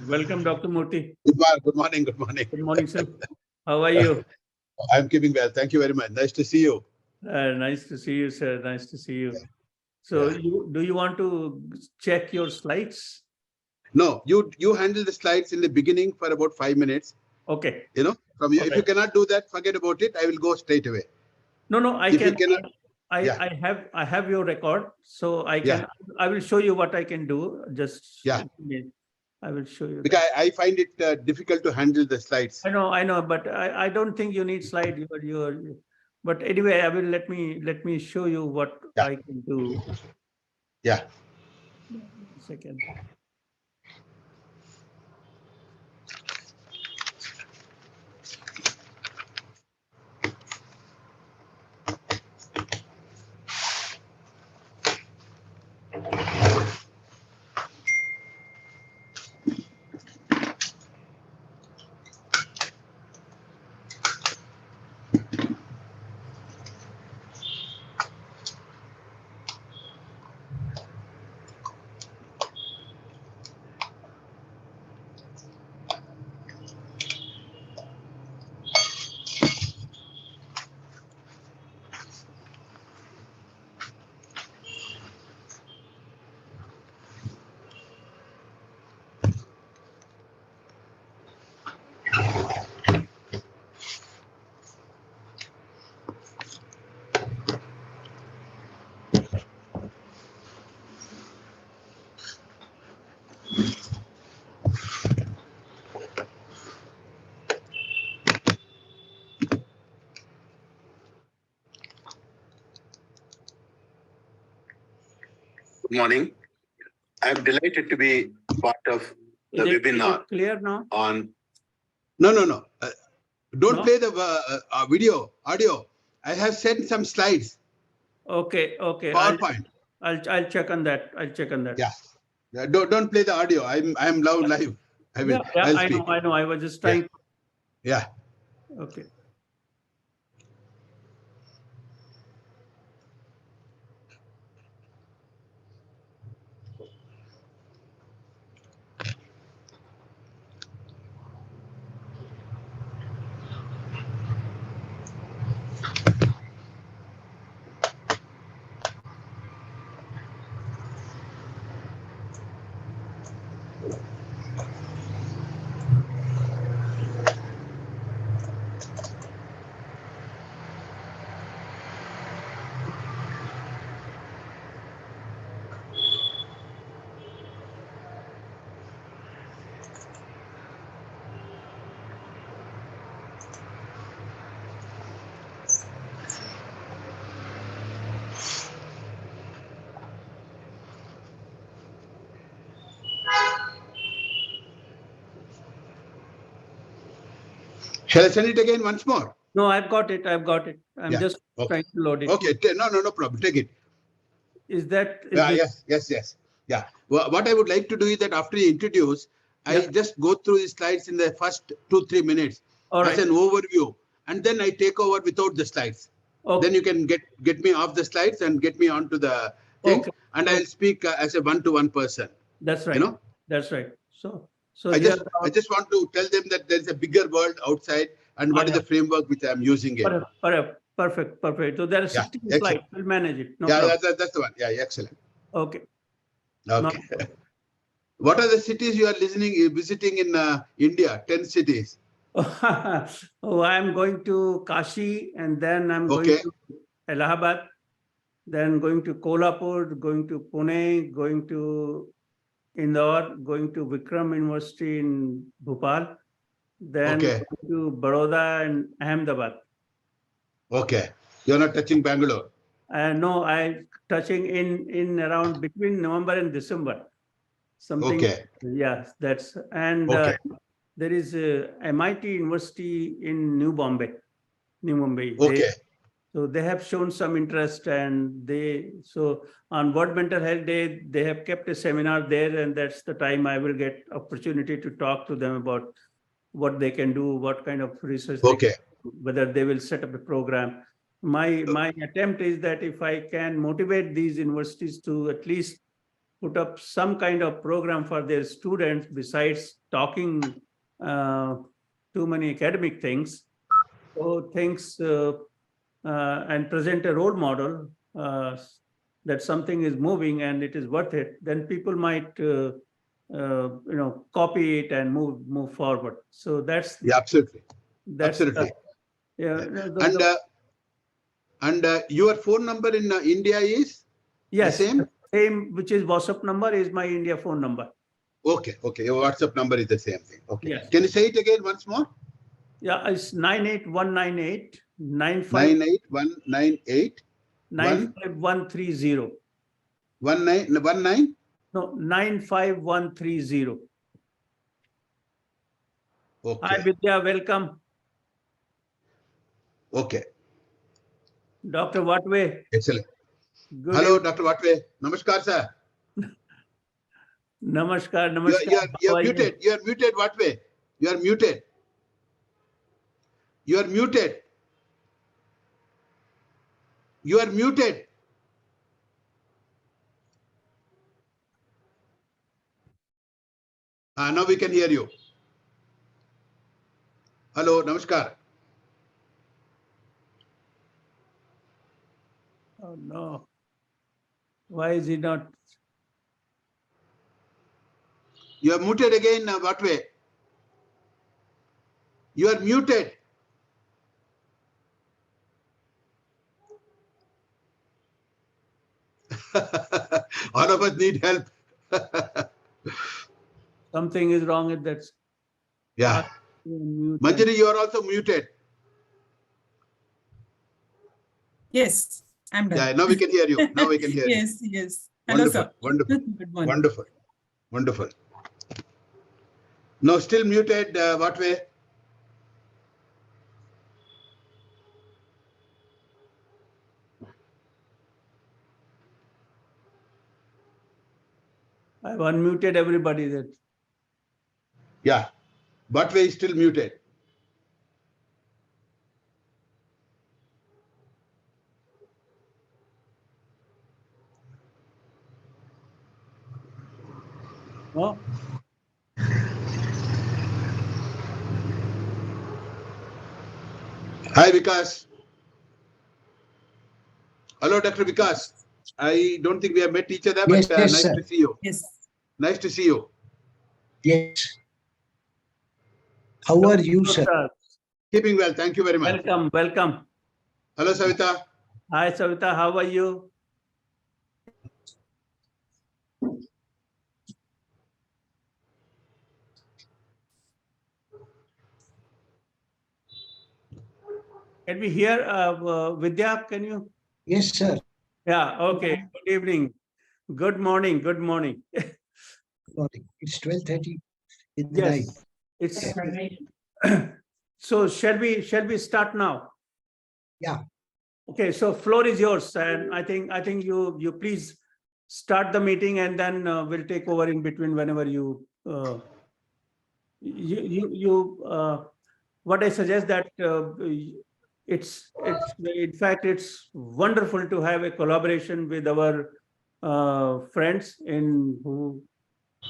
Welcome, Dr. Murthy. Good morning. Good morning. Good morning, sir. How are you? I'm keeping well. Thank you very much. Nice to see you. Nice to see you, sir. Nice to see you. Yeah. So, Yeah. do you want to check your slides? No, you handle the slides in the beginning for about 5 minutes. Okay. From you. Okay. If you cannot do that, forget about it. I will go straight away. No, I If can. you cannot, yeah. I have your record, so I can. Yeah. I will show you what I can do. Just Yeah. I will show you. Because I find it difficult to handle the slides. I know, but I don't think you need slide. But anyway, I will let me show you what Yeah. I can do. Yeah. 1 second. Good morning. I'm delighted to be part of the webinar. Is it clear now? No. Don't No? play the audio. I have sent some slides. Okay. PowerPoint. I'll check on that. I'll check on that. Yeah. Don't play the audio. I'm live. I'll I speak. know. I was just trying. Yeah. Okay. Shall I send it again once more? No, I've got it. I'm just trying to load it. Okay. No problem. Take it. Is that? Yes. Yeah. What I would like to do is that after you introduce, I just go through the slides in the first 2-3 minutes as an overview, and then I take over without the slides. Okay. Then you can get me off the slides and get me onto the thing, and I'll speak as a one-to-one person. That's right. That's right. So I just want to tell them that there is a bigger world outside, and what is the framework which I'm using it. Perfect. So there are 60 slides. We'll manage it. No problem. problem. That's the one. Yeah, excellent. Okay. What are the cities you are visiting in India? 10 cities. I'm going to Kashi, and then I'm going to Allahabad, then going to Kolhapur, going to Pune, going to Indore, going to Vikram University in Bhopal, then going to Baroda and Ahmedabad. Okay. You're not touching Bangalore? No, I'm touching in around between November and December. Something. Okay. Yes, that's and there is a MIT University in New Mumbai. Okay. So they have shown some interest, and on World Mental Health Day, they have kept a seminar there, and that's the time I will get opportunity to talk to them about what they can do, what kind of research, whether they will set up a program. My attempt is that if I can motivate these universities to at least put up some kind of program for their students besides talking too many academic things. So things and present a role model that something is moving and it is worth it, then people might copy it and move forward. So that's absolutely, that's absolutely. and your phone number in India is yes, the same, which is WhatsApp number is my India phone number. Okay, your WhatsApp number is the same thing. Okay. Yes. Can you say it again once more? Yeah, it's 98198 98198 95130. 1919? No, 95130. Okay. Hi, Vidya, welcome. Okay. Dr. Watway. Excellent. Good Hello, evening. Dr. Watway. Namaskar, sir. Namaskar, namaskar. You're muted. You're muted, Watway. You're muted. You're muted. You are muted. Now we can hear you. Hello, namaskar. Oh no. Why is he not? You are muted again, Watway. You are muted. All of us need help. Something is wrong with that. Yeah. Manjari, you are also muted. Yes, I'm done. Yeah, now we can hear you. Now we can hear you. Yes, yes. Hello, Wonderful, sir. wonderful, Good morning. wonderful, wonderful. No, still muted. What way? I've unmuted everybody. That. Yeah, what way is still muted? No. Hi, Vikas. Hello, Dr. Vikas. I don't think we have met each other, but Yes, nice sir. to see you. Yes. Nice to see you. Yes. How are you, sir? Keeping well. Thank you very much. Welcome, welcome. Hello, Savita. Hi, Savita. How are you? Can we hear Vidya? Can you? Yes, sir. Yeah, okay. Good evening. Good morning. Good morning. Morning. It's 12:30 in the night. It's so shall we start now? Yeah. Okay, so floor is yours, and I think you please start the meeting, and then we'll take over in between whenever what I suggest that it's in fact it's wonderful to have a collaboration with our friends in who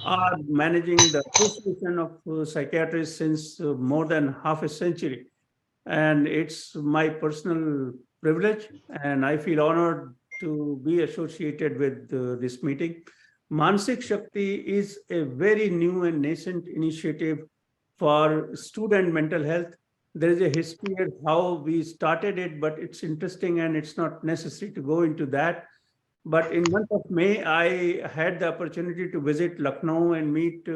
are managing the Association of Psychiatrists since more than half a century. And it's my personal privilege, and I feel honored to be associated with this meeting. Mansik Shakti is a very new and nascent initiative for student mental health. There is a history of how we started it, but it's interesting and it's not necessary to go into that. But in month of May, I had the opportunity to visit Lucknow and meet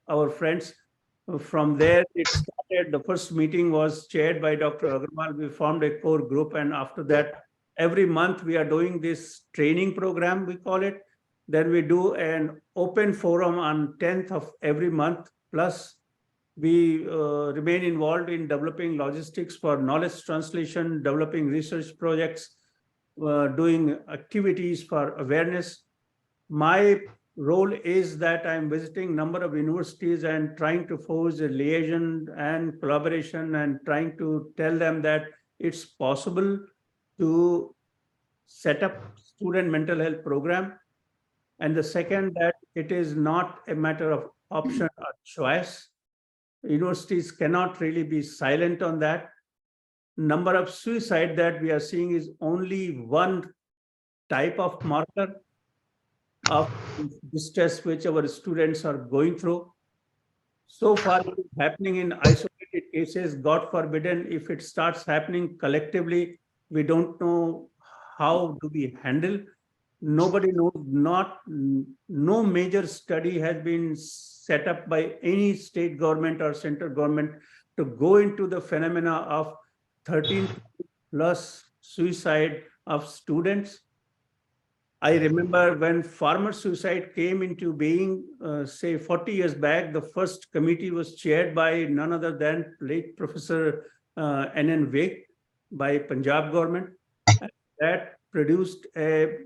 our friends. From there, it started. The first meeting was chaired by Dr. Agarwal. We formed a core group, and after that, every month we are doing this training program, we call it. Then we do an open forum on 10th of every month. Plus, we remain involved in developing logistics for knowledge translation, developing research projects, doing activities for awareness. My role is that I'm visiting number of universities and trying to forge a liaison and collaboration and trying to tell them that it's possible to set up student mental health program. And the second, that it is not a matter of option or choice. Universities cannot really be silent on that. Number of suicide that we are seeing is only one type of marker of distress which our students are going through. So far, it is happening in isolated cases. God forbidden, if it starts happening collectively, we don't know how do we handle. Nobody knows, no major study has been set up by any state government or central government to go into the phenomena of 13 plus suicide of students. I remember when farmer suicide came into being, say 40 years back, the first committee was chaired by none other than late Professor N.N. Vik by Punjab government. And that produced a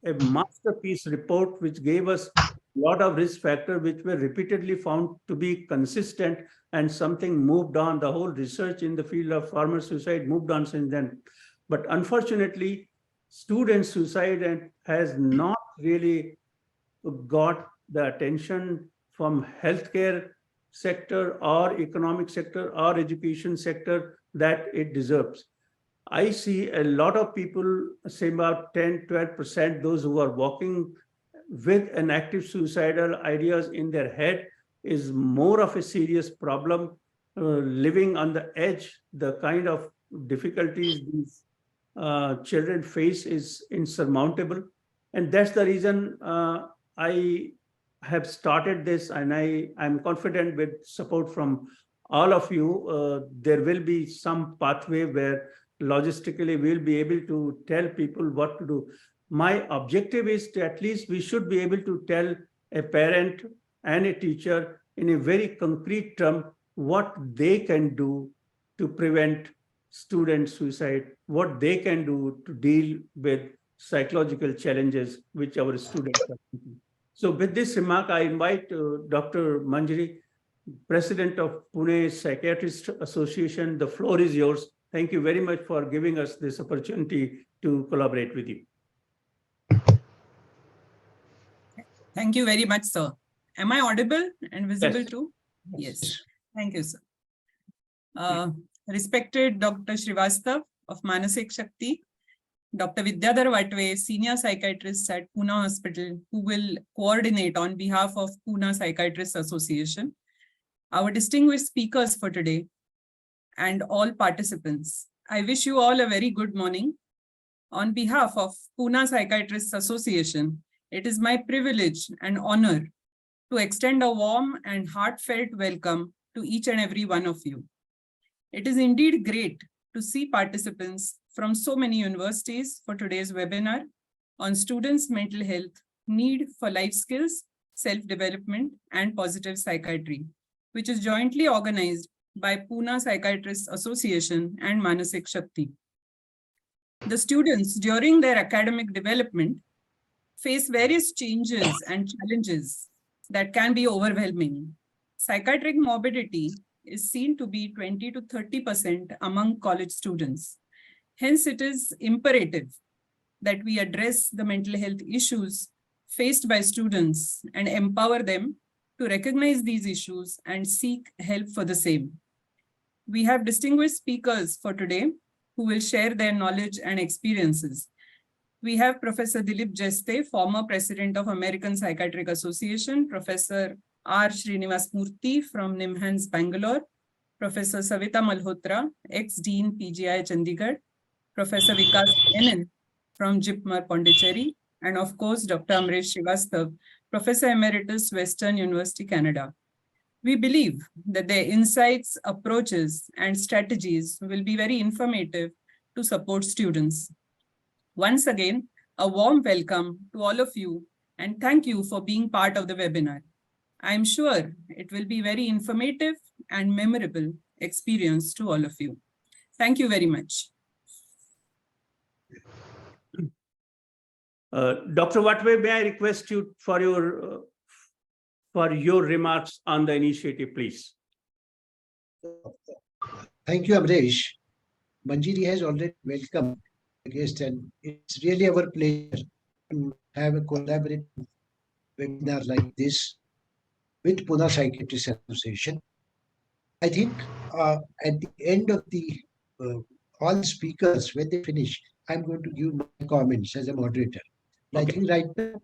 masterpiece report which gave us a lot of risk factors which were repeatedly found to be consistent, and something moved on. The whole research in the field of farmer suicide moved on since then. But unfortunately, student suicide has not really got the attention from healthcare sector or economic sector or education sector that it deserves. I see a lot of people, say about 10, 12%, those who are walking with an active suicidal ideas in their head is more of a serious problem. Living on the edge, the kind of difficulties these children face is insurmountable. And that's the reason I have started this, and I'm confident with support from all of you, there will be some pathway where logistically we'll be able to tell people what to do. My objective is to at least we should be able to tell a parent and a teacher in a very concrete term what they can do to prevent student suicide, what they can do to deal with psychological challenges which our students are facing. So with this remark, I invite Dr. Manjari, President of Pune Psychiatrist Association. The floor is yours. Thank you very much for giving us this opportunity to collaborate with you. Thank you very much, sir. Am I audible and visible Yes. too? Yes. Thank you, sir. Respected Dr. Srivastav of Manasik Shakti, Dr. Vidyadhar Vatve, Senior Psychiatrist at Pune Hospital, who will coordinate on behalf of Pune Psychiatrist Association, our distinguished speakers for today, and all participants. I wish you all a very good morning. On behalf of Pune Psychiatrists Association, it is my privilege and honor to extend a warm and heartfelt welcome to each and every one of you. It is indeed great to see participants from so many universities for today's webinar on students' mental health, need for life skills, self-development, and positive psychiatry, which is jointly organized by Pune Psychiatrists Association and Manasik Shakti. The students during their academic development face various changes and challenges that can be overwhelming. Psychiatric morbidity is seen to be 20 to 30% among college students. Hence, it is imperative that we address the mental health issues faced by students and empower them to recognize these issues and seek help for the same. We have distinguished speakers for today who will share their knowledge and experiences. We have Professor Dilip Jeste, former president of American Psychiatric Association, Professor R. Srinivas Murthy from NIMHANS, Bangalore, Professor Savita Malhotra, ex-Dean PGI Chandigarh, Professor Vikas Menon from JIPMER Pondicherry, and of course, Dr. Amresh Srivastav, Professor Emeritus, Western University, Canada. We believe that their insights, approaches, and strategies will be very informative to support students. Once again, a warm welcome to all of you, and thank you for being part of the webinar. I'm sure it will be very informative and memorable experience to all of you. Thank you very much. Dr. Vatve, may I request you for your remarks on the initiative, please. Thank you, Amresh. Manjiri has already welcomed the guest, and it's really our pleasure to have a collaborative webinar like this with Pune Psychiatry Association. I think at the end of the uh, all speakers, when they finish, I'm going to give my comments as a moderator. And I think right now,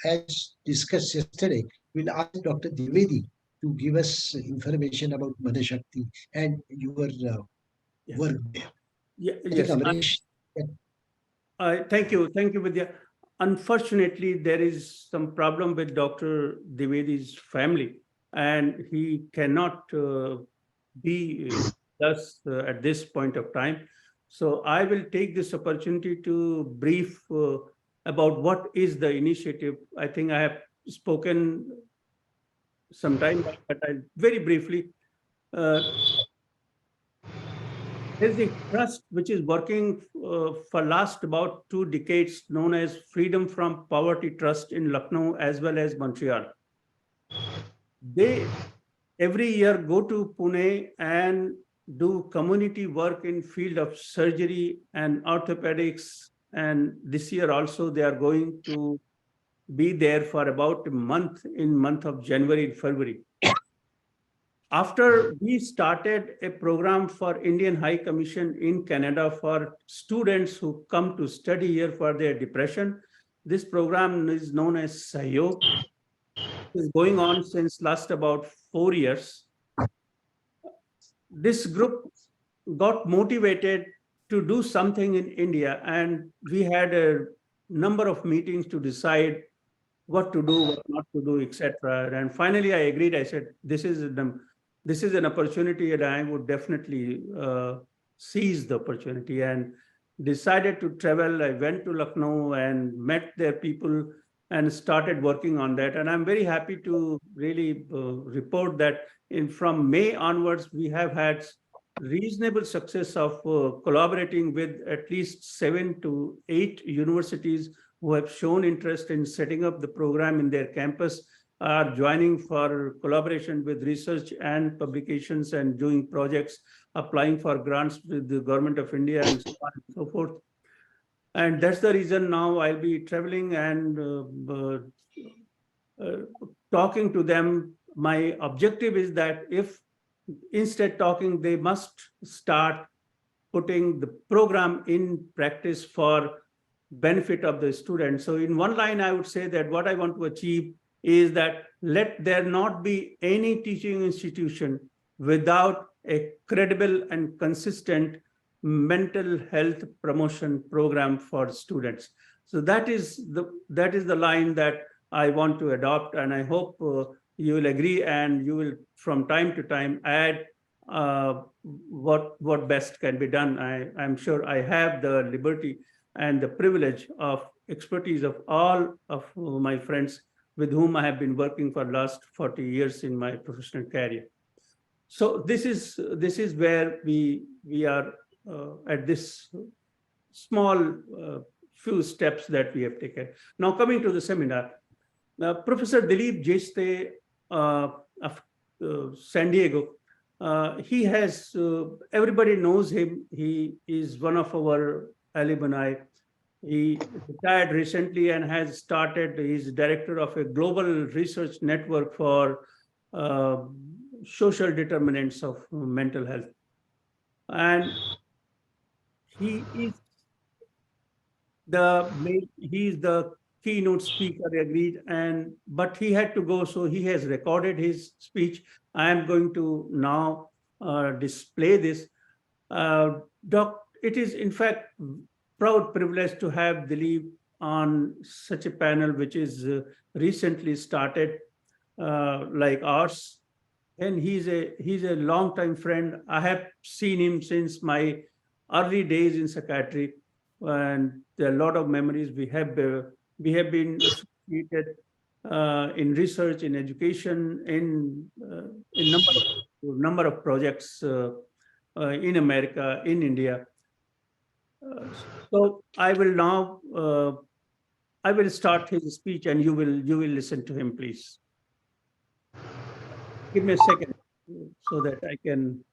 as discussed yesterday, we'll ask Dr. Dwivedi to give us information about Manashakti and your work there. Yes. Amresh, Thank you. Thank you, Vidya. Unfortunately, there is some problem with Dr. Divedi's family, and he cannot be thus at this point of time. So I will take this opportunity to brief about what is the initiative. I think I have spoken some time back, but I very briefly. There's a trust which is working for last about 2 decades, known as Freedom from Poverty Trust in Lucknow as well as Montreal. They every year go to Pune and do community work in field of surgery and orthopedics. And this year also they are going to be there for about a month in month of January and February. After we started a program for Indian High Commission in Canada for students who come to study here for their depression, this program is known as Psychiatry. It is going on since last about 4 years. This group got motivated to do something in India, and we had a number of meetings to decide what to do, what not to do, etc. And finally, I agreed. I said, "This is an opportunity, and I would definitely seize the opportunity." And decided to travel. I went to Lucknow and met their people and started working on that. And I'm very happy to really report that from May onwards, we have had reasonable success of collaborating with at least 7 to 8 universities who have shown interest in setting up the program in their campus, are joining for collaboration with research and publications and doing projects, applying for grants with the government of India and so on and so forth. And that's the reason now I'll be traveling and talking to them. My objective is that if instead talking, they must start putting the program in practice for benefit of the students. So in one line, I would say that what I want to achieve is that let there not be any teaching institution without a credible and consistent mental health promotion program for students. So that is the line that I want to adopt, and I hope you will agree, and you will from time to time add what best can be done. I'm sure I have the liberty and the privilege of expertise of all of my friends with whom I have been working for last 40 years in my professional career. So this is where we are at this small few steps that we have taken. Now coming to the seminar, Professor Dilip Jeste of San Diego, he has, everybody knows him. He is one of our alumni. He retired recently and has started, he's director of a global research network for social determinants of mental health. And he is the keynote speaker, agreed, but he had to go, so he has recorded his speech. I am going to now display this. It is in fact proud privilege to have Dilip on such a panel, which is recently started like ours. And he's a long-time friend. I have seen him since my early days in psychiatry, and there are a lot of memories. We have been associated in research, in education, in number of projects in America, in India. So I will now I will start his speech, and you will listen to him, please. Give me a second so that I can.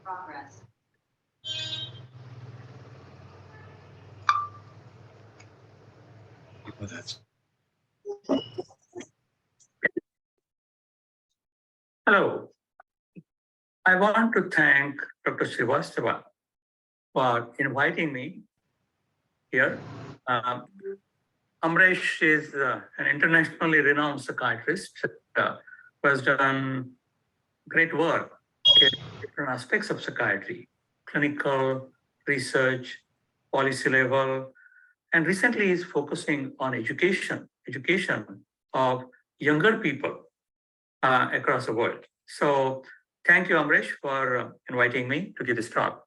Progress. Hello. I want to thank Dr. Srivastava for inviting me here. Amresh is an internationally renowned psychiatrist who has done great work in different aspects of psychiatry, clinical, research, policy level, and recently is focusing on education of younger people across the world. So thank you, Amresh, for inviting me to give this talk.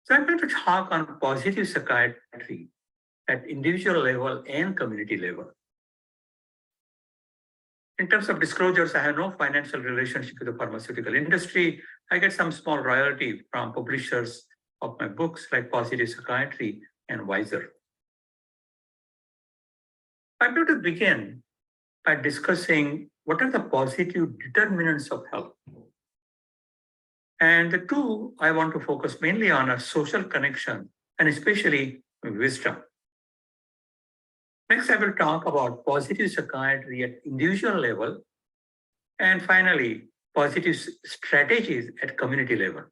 So I'm going to talk on positive psychiatry at individual level and community level. In terms of disclosures, I have no financial relationship with the pharmaceutical industry. I get some small royalty from publishers of my books like Positive Psychiatry and Wiser. I'm going to begin by discussing what are the positive determinants of health. And the two I want to focus mainly on are social connection and especially wisdom. Next, I will talk about positive psychiatry at individual level. And finally, positive strategies at community level.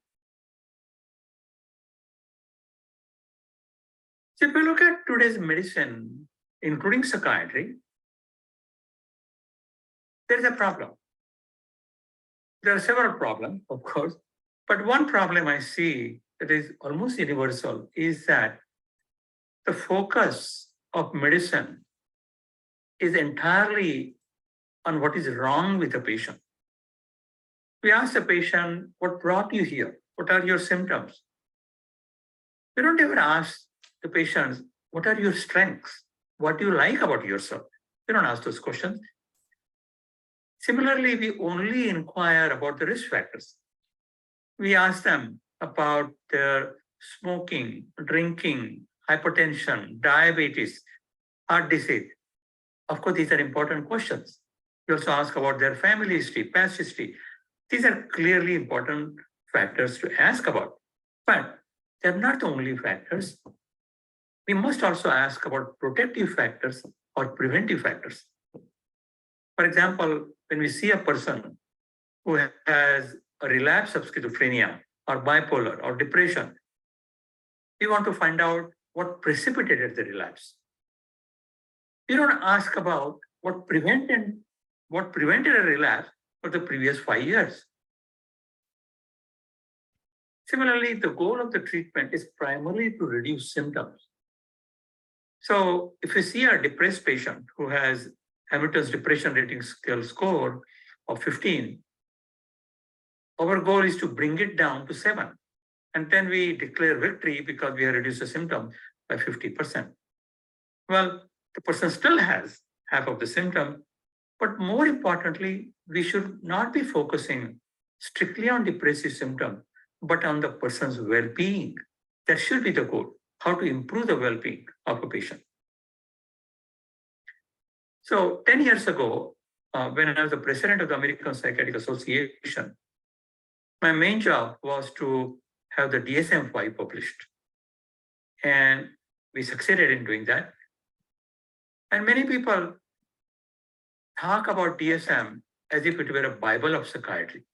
So if we look at today's medicine, including psychiatry, there is a problem. There are several problems, of course, but one problem I see that is almost universal is that the focus of medicine is entirely on what is wrong with the patient. We ask the patient, what brought you here? What are your symptoms? We don't ever ask the patients, what are your strengths? What do you like about yourself? We don't ask those questions. Similarly, we only inquire about the risk factors. We ask them about their smoking, drinking, hypertension, diabetes, heart disease. Of course, these are important questions. We also ask about their family history, past history. These are clearly important factors to ask about, but they're not the only factors. We must also ask about protective factors or preventive factors. For example, when we see a person who has a relapse of schizophrenia or bipolar or depression, we want to find out what precipitated the relapse. We don't ask about what prevented a relapse for the previous 5 years. Similarly, the goal of the treatment is primarily to reduce symptoms. So if you see a depressed patient who has Hamilton's Depression Rating Scale score of 15, our goal is to bring it down to 7. And then we declare victory because we have reduced the symptom by 50%. Well, the person still has half of the symptom, but more importantly, we should not be focusing strictly on depressive symptom, but on the person's well-being. That should be the goal, how to improve the well-being of a patient. So 10 years ago, when I was the president of the American Psychiatric Association, my main job was to have the DSM-5 published. And we succeeded in doing that. And many people talk about DSM as if it were a Bible of psychiatry.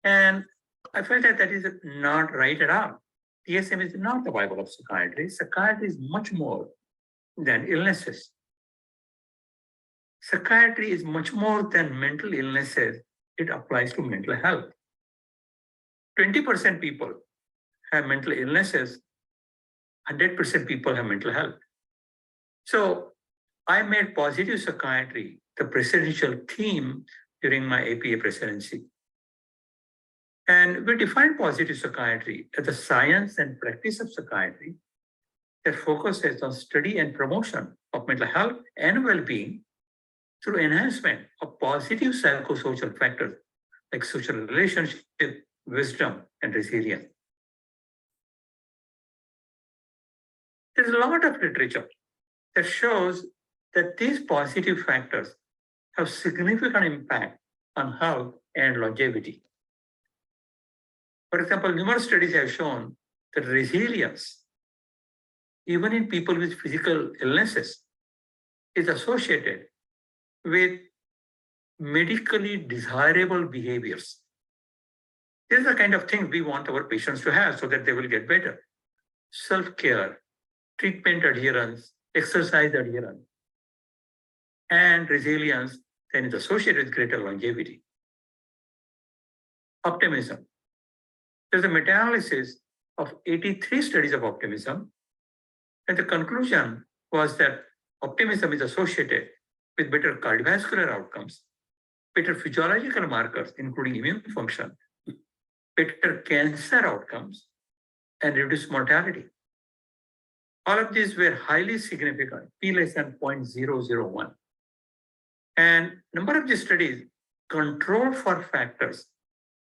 And I felt that that is not right at all. DSM is not the Bible of psychiatry. Psychiatry is much more than illnesses. Psychiatry is much more than mental illnesses. It applies to mental health. 20% people have mental illnesses, 100% people have mental health. So I made positive psychiatry the presidential theme during my APA presidency. And we defined positive psychiatry as the science and practice of psychiatry that focuses on study and promotion of mental health and well-being through enhancement of positive psychosocial factors like social relationship, wisdom, and resilience. There's a lot of literature that shows that these positive factors have significant impact on health and longevity. For example, numerous studies have shown that resilience, even in people with physical illnesses, is associated with medically desirable behaviors. These are the kind of things we want our patients to have so that they will get better. Self-care, treatment adherence, exercise adherence, and resilience then is associated with greater longevity. Optimism. There's a meta-analysis of 83 studies of optimism, and the conclusion was that optimism is associated with better cardiovascular outcomes, better physiological markers, including immune function, better cancer outcomes, and reduced mortality. All of these were highly significant, p less than 0.001. And number of these studies controlled for factors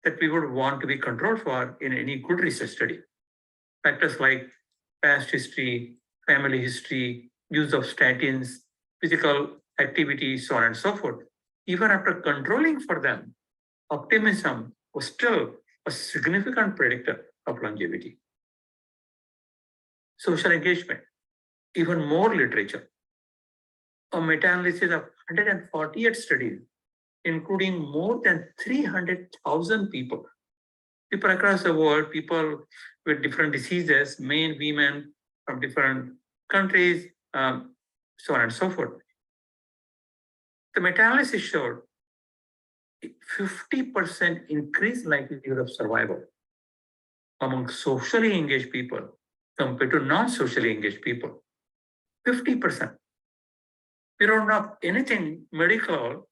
that we would want to be controlled for in any good research study. Factors like past history, family history, use of statins, physical activity, so on and so forth. Even after controlling for them, optimism was still a significant predictor of longevity. Social engagement, even more literature. A meta-analysis of 148 studies, including more than 300,000 people across the world, people with different diseases, men, women from different countries, so on and so forth. The meta-analysis showed 50% increased likelihood of survival among socially engaged people compared to non-socially engaged people. 50%. We don't have anything medical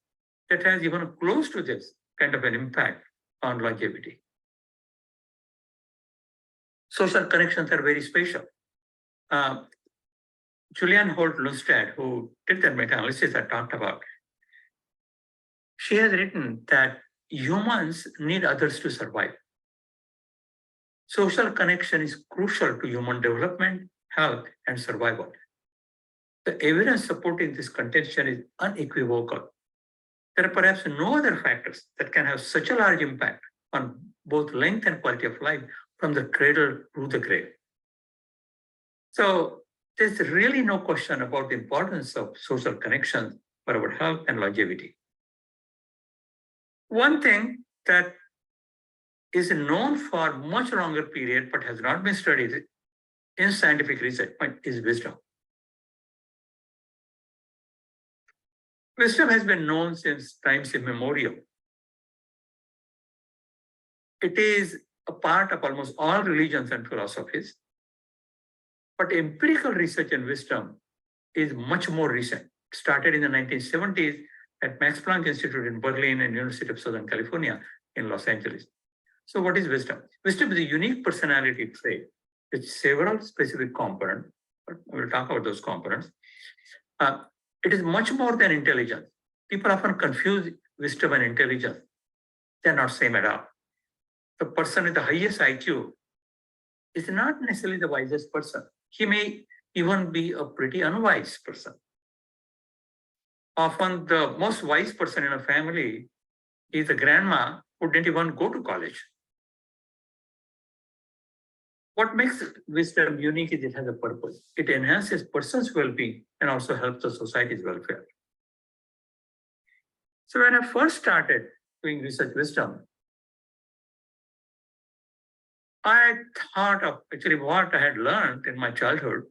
that has even close to this kind of an impact on longevity. Social connections are very special. Julianne Holt-Lunstad, who did that meta-analysis I talked about, she has written that humans need others to survive. Social connection is crucial to human development, health, and survival. The evidence supporting this contention is unequivocal. There are perhaps no other factors that can have such a large impact on both length and quality of life from the cradle to the grave. So there's really no question about the importance of social connections for our health and longevity. One thing that is known for a much longer period but has not been studied in scientific research is wisdom. Wisdom has been known since times immemorial. It is a part of almost all religions and philosophies. But empirical research in wisdom is much more recent. It started in the 1970s at Max Planck Institute in Berlin and University of Southern California in Los Angeles. So what is wisdom? Wisdom is a unique personality trait with several specific components. We'll talk about those components. It is much more than intelligence. People often confuse wisdom and intelligence. They're not same at all. The person with the highest IQ is not necessarily the wisest person. He may even be a pretty unwise person. Often the most wise person in a family is a grandma who didn't even go to college. What makes wisdom unique is it has a purpose. It enhances person's well-being and also helps the society's welfare. So when I first started doing research wisdom, I thought of actually what I had learned in my childhood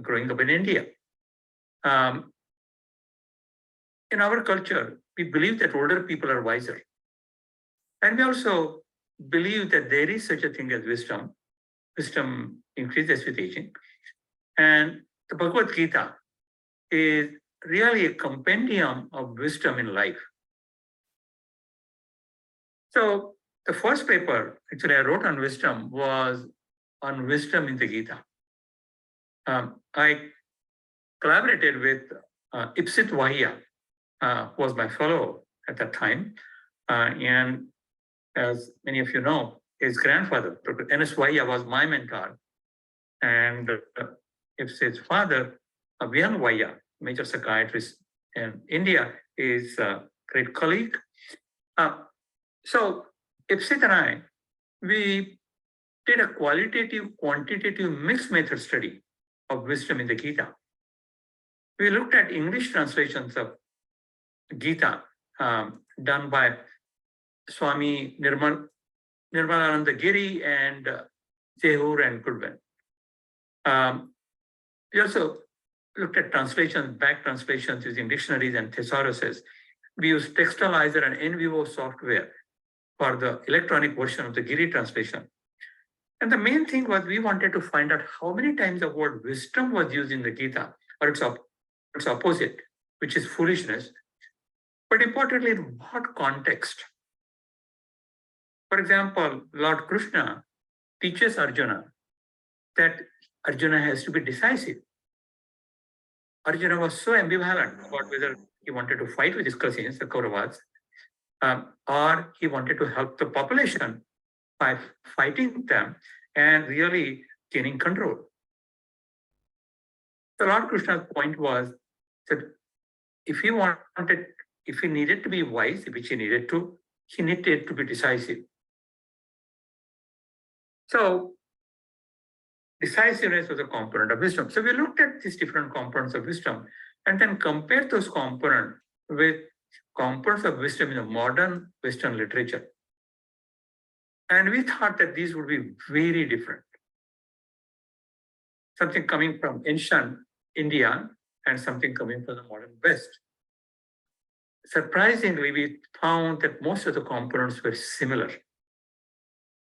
growing up in India. In our culture, we believe that older people are wiser. And we also believe that there is such a thing as wisdom. Wisdom increases with aging. And the Bhagavad Gita is really a compendium of wisdom in life. So the first paper actually I wrote on wisdom was on wisdom in the Gita. I collaborated with Ipsit Vahia, who was my fellow at that time. And as many of you know, his grandfather, Dr. N.S. Vaya, was my mentor. And if his father, Abhiyan Vaya, major psychiatrist in India, is a great colleague. So Ipsit and I, we did a qualitative, quantitative mixed method study of wisdom in the Gita. We looked at English translations of Gita done by Swami Nirmalananda Giri and Jehur and Goodwin. We also looked at translations, back translations using dictionaries and thesauruses. We used Textualizer and in vivo software for the electronic version of the Giri translation. And the main thing was we wanted to find out how many times the word wisdom was used in the Gita, or its opposite, which is foolishness. But importantly, in what context? For example, Lord Krishna teaches Arjuna that Arjuna has to be decisive. Arjuna was so ambivalent about whether he wanted to fight with his cousins, the Kauravas, or he wanted to help the population by fighting them and really gaining control. The Lord Krishna's point was that if he needed to be wise, which he needed to be decisive. So decisiveness was a component of wisdom. So we looked at these different components of wisdom and then compared those components with components of wisdom in the modern Western literature. And we thought that these would be very different. Something coming from ancient India and something coming from the modern West. Surprisingly, we found that most of the components were similar.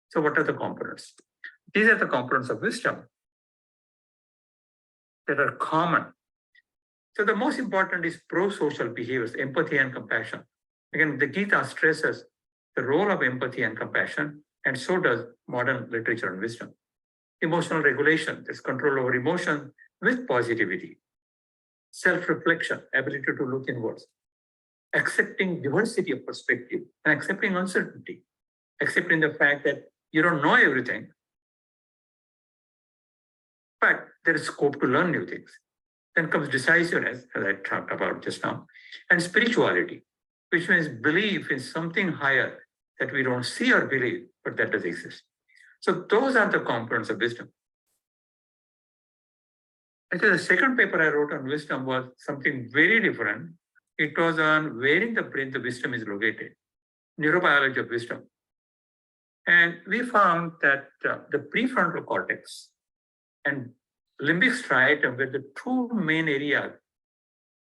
So what are the components? These are the components of wisdom that are common. So the most important is pro-social behaviors, empathy and compassion. Again, the Gita stresses the role of empathy and compassion, and so does modern literature and wisdom. Emotional regulation, there's control over emotion with positivity. Self-reflection, ability to look inwards. Accepting diversity of perspective and accepting uncertainty. Accepting the fact that you don't know everything, but there is scope to learn new things. Then comes decisiveness, as I talked about just now, and spirituality, which means belief in something higher that we don't see or believe, but that does exist. So those are the components of wisdom. Actually, the second paper I wrote on wisdom was something very different. It was on where in the brain the wisdom is located, neurobiology of wisdom. And we found that the prefrontal cortex and limbic striatum were the two main areas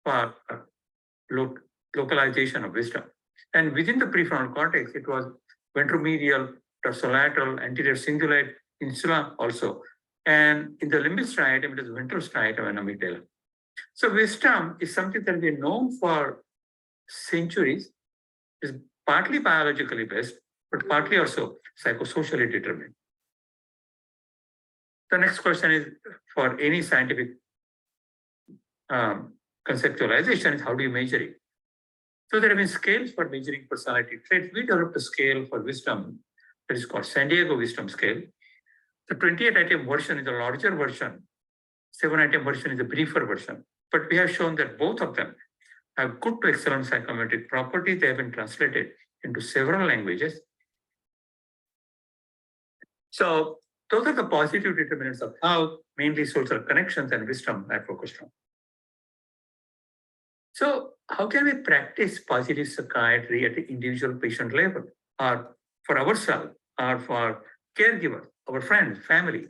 for localization of wisdom. And within the prefrontal cortex, it was ventromedial, dorsolateral, anterior cingulate, insula also. And in the limbic striatum, it is ventral striatum and amygdala. So wisdom is something that we've known for centuries, is partly biologically based, but partly also psychosocially determined. The next question is for any scientific conceptualization is how do you measure it? So there have been scales for measuring personality traits. We developed a scale for wisdom that is called San Diego Wisdom Scale. The 28-item version is a larger version. 7-item version is a briefer version. But we have shown that both of them have good to excellent psychometric properties. They have been translated into several languages. So those are the positive determinants of health, mainly social connections and wisdom I focused on. So how can we practice positive psychiatry at the individual patient level, or for ourselves, or for caregivers, our friends, family?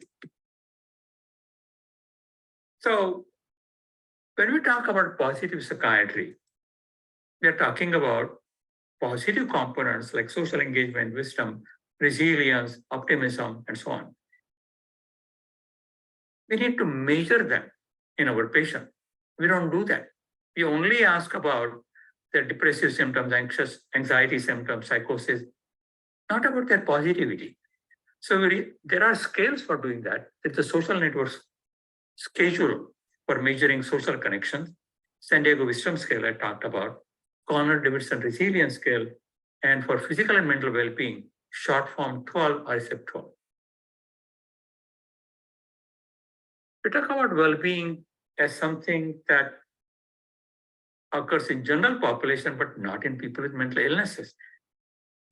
So when we talk about positive psychiatry, we are talking about positive components like social engagement, wisdom, resilience, optimism, and so on. We need to measure them in our patient. We don't do that. We only ask about their depressive symptoms, anxiety symptoms, psychosis, not about their positivity. So there are scales for doing that. It's the social networks schedule for measuring social connections, San Diego Wisdom Scale I talked about, Connor-Davidson Resilience Scale, and for physical and mental well-being, short form 12 or SF12. We talk about well-being as something that occurs in general population, but not in people with mental illnesses.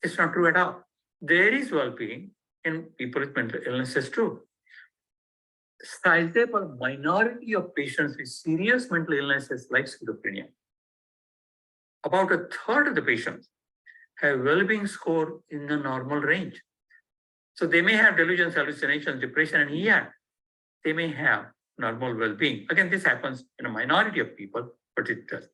It's not true at all. There is well-being in people with mental illnesses too. Sizable minority of patients with serious mental illnesses like schizophrenia. About a third of the patients have well-being score in the normal range. So they may have delusions, hallucinations, depression, and yeah, they may have normal well-being. Again, this happens in a minority of people, but it does.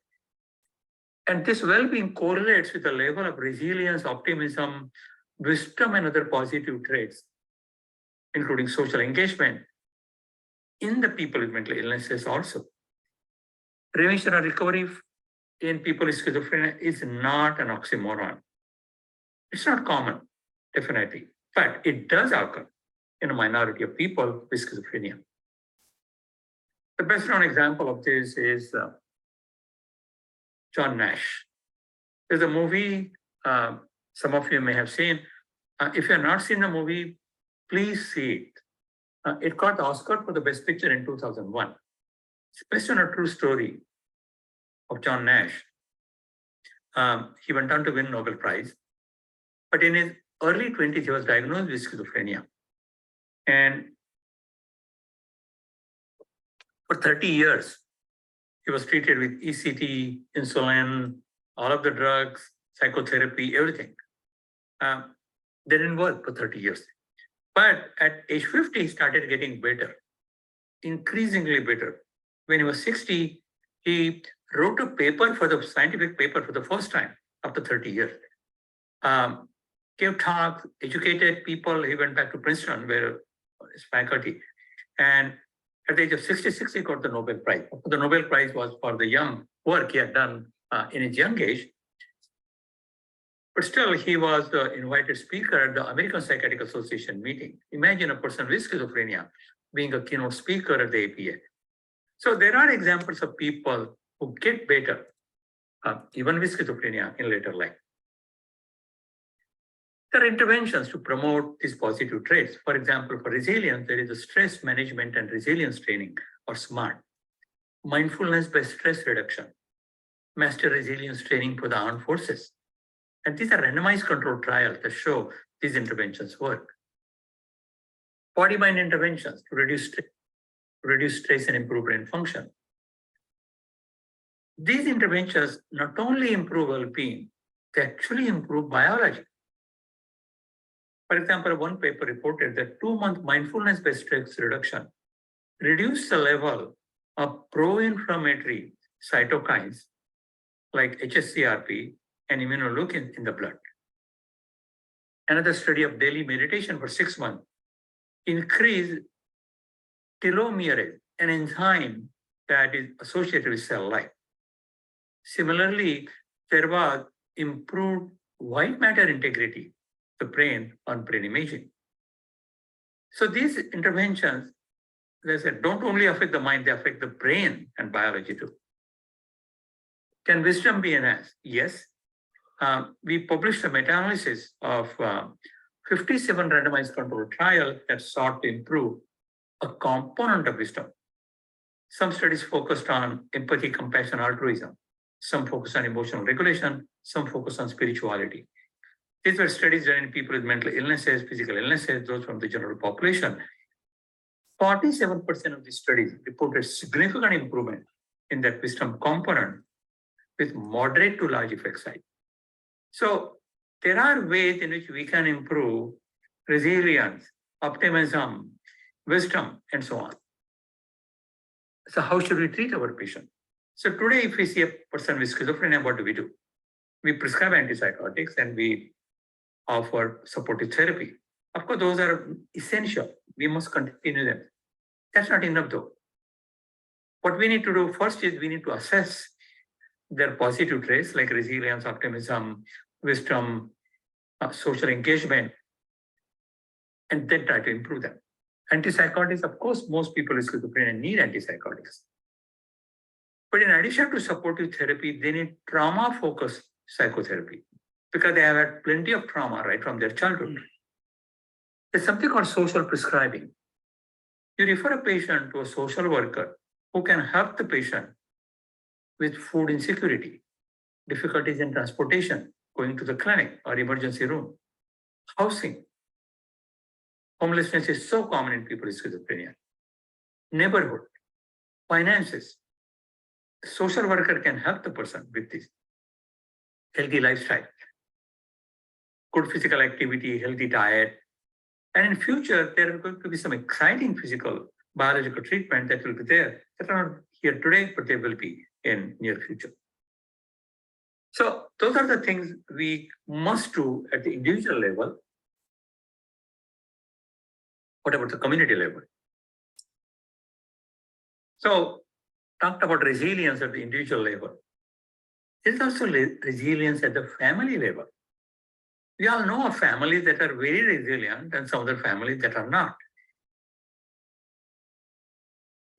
And this well-being correlates with the level of resilience, optimism, wisdom, and other positive traits, including social engagement, in the people with mental illnesses also. Remission or recovery in people with schizophrenia is not an oxymoron. It's not common, definitely, but it does occur in a minority of people with schizophrenia. The best known example of this is John Nash. There's a movie some of you may have seen. If you have not seen the movie, please see it. It got the Oscar for the Best Picture in 2001. It's based on a true story of John Nash. He went on to win Nobel Prize, but in his early 20s, he was diagnosed with schizophrenia. And for 30 years, he was treated with ECT, insulin, all of the drugs, psychotherapy, everything. They didn't work for 30 years. But at age 50, he started getting better, increasingly better. When he was 60, he wrote a paper for the scientific paper for the first time after 30 years. Gave talks, educated people. He went back to Princeton, where his faculty. And at the age of 66, he got the Nobel Prize. The Nobel Prize was for the young work he had done in his young age. But still, he was the invited speaker at the American Psychiatric Association meeting. Imagine a person with schizophrenia being a keynote speaker at the APA. So there are examples of people who get better, even with schizophrenia in later life. There are interventions to promote these positive traits. For example, for resilience, there is a stress management and resilience training, or SMART, mindfulness-based stress reduction, master resilience training for the armed forces. And these are randomized controlled trials that show these interventions work. Body-mind interventions to reduce stress and improve brain function. These interventions not only improve well-being, they actually improve biology. For example, one paper reported that 2-month mindfulness-based stress reduction reduced the level of pro-inflammatory cytokines like HSCRP and immunoglobulin in the blood. Another study of daily meditation for 6 months increased telomerase, an enzyme that is associated with cell life. Similarly, there was improved white matter integrity, the brain on brain imaging. So these interventions, as I said, don't only affect the mind, they affect the brain and biology too. Can wisdom be enhanced? Yes. We published a meta-analysis of 57 randomized controlled trials that sought to improve a component of wisdom. Some studies focused on empathy, compassion, altruism. Some focused on emotional regulation. Some focused on spirituality. These were studies done in people with mental illnesses, physical illnesses, those from the general population. 47% of these studies reported significant improvement in that wisdom component with moderate to large effect size. So there are ways in which we can improve resilience, optimism, wisdom, and so on. So how should we treat our patient? So today, if we see a person with schizophrenia, what do? We prescribe antipsychotics and we offer supportive therapy. Of course, those are essential. We must continue them. That's not enough though. What we need to do first is we need to assess their positive traits like resilience, optimism, wisdom, social engagement, and then try to improve them. Antipsychotics, of course, most people with schizophrenia need antipsychotics. But in addition to supportive therapy, they need trauma-focused psychotherapy. because they have had plenty of trauma right from their childhood. There's something called social prescribing. You refer a patient to a social worker who can help the patient with food insecurity, difficulties in transportation, going to the clinic or emergency room, housing. Homelessness is so common in people with schizophrenia. Neighborhood, finances. The social worker can help the person with this. Healthy lifestyle, good physical activity, healthy diet. And in future, there are going to be some exciting physical, biological treatment that will be there that are not here today, but they will be in near future. So those are the things we must do at the individual level. What about the community level? So talked about resilience at the individual level. There's also resilience at the family level. We all know of families that are very resilient and some other families that are not.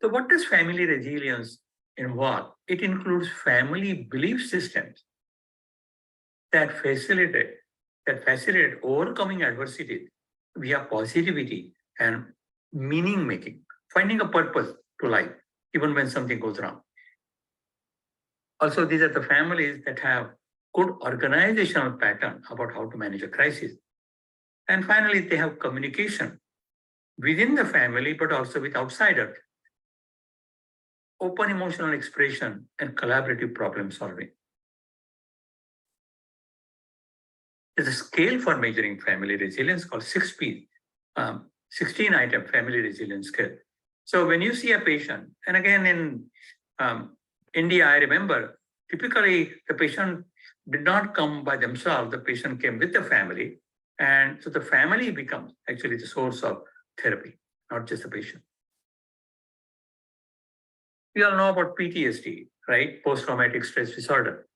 So what does family resilience involve? It includes family belief systems that facilitate overcoming adversity via positivity and meaning making, finding a purpose to life, even when something goes wrong. Also, these are the families that have good organizational pattern about how to manage a crisis. And finally, they have communication within the family, but also with outsiders. Open emotional expression and collaborative problem solving. There's a scale for measuring family resilience called 6P, 16-item family resilience scale. So when you see a patient, and again in India, I remember, typically the patient did not come by themselves, the patient came with the family. And so the family becomes actually the source of therapy, not just the patient. We all know about PTSD, right? Post-traumatic stress disorder.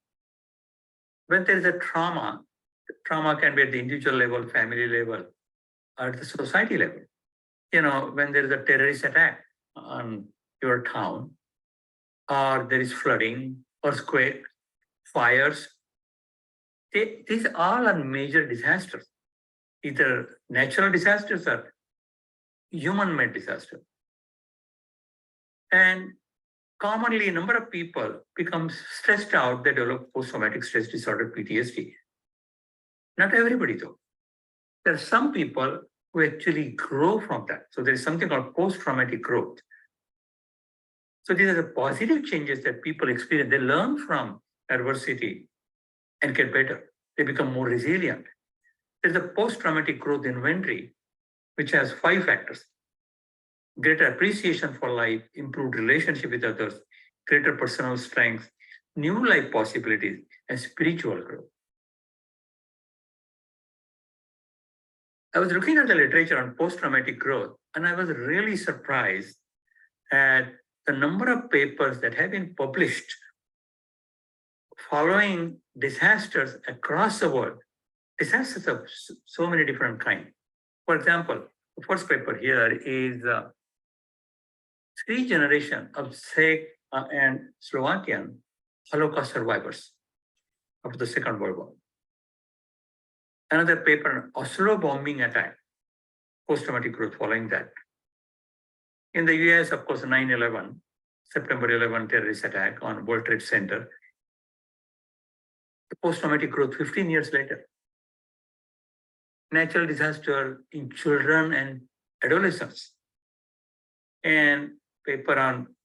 When there is a trauma, the trauma can be at the individual level, family level, or at the society level. You know, when there is a terrorist attack on your town, or there is flooding, earthquake, fires, these all are major disasters, either natural disasters or human-made disasters. And commonly, a number of people become stressed out, they develop post-traumatic stress disorder, PTSD. Not everybody though. There are some people who actually grow from that. So there is something called post-traumatic growth. So these are the positive changes that people experience. They learn from adversity and get better. They become more resilient. There's a post-traumatic growth inventory, which has 5 factors. Greater appreciation for life, improved relationship with others, greater personal strength, new life possibilities, and spiritual growth. I was looking at the literature on post-traumatic growth, and I was really surprised at the number of papers that have been published following disasters across the world, disasters of so many different kinds. For example, the first paper here is 3 generations of Czech and Slovakian Holocaust survivors after the Second World War. Another paper, Oslo bombing attack, post-traumatic growth following that. In the US, of course, 9/11, September 11 terrorist attack on World Trade Center. The post-traumatic growth 15 years later. Natural disaster in children and adolescents. And paper on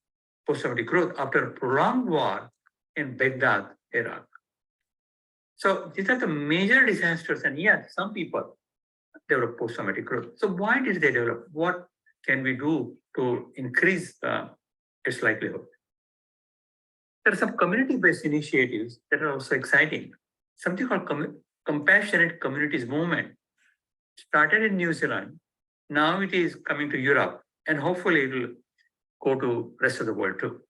post-traumatic growth after a prolonged war in Baghdad, Iraq. So these are the major disasters, and yes, some people develop post-traumatic growth. So why did they develop? What can we do to increase its likelihood? There are some community-based initiatives that are also exciting. Something called Compassionate Communities Movement started in New Zealand. Now it is coming to Europe, and hopefully it will go to rest of the world too.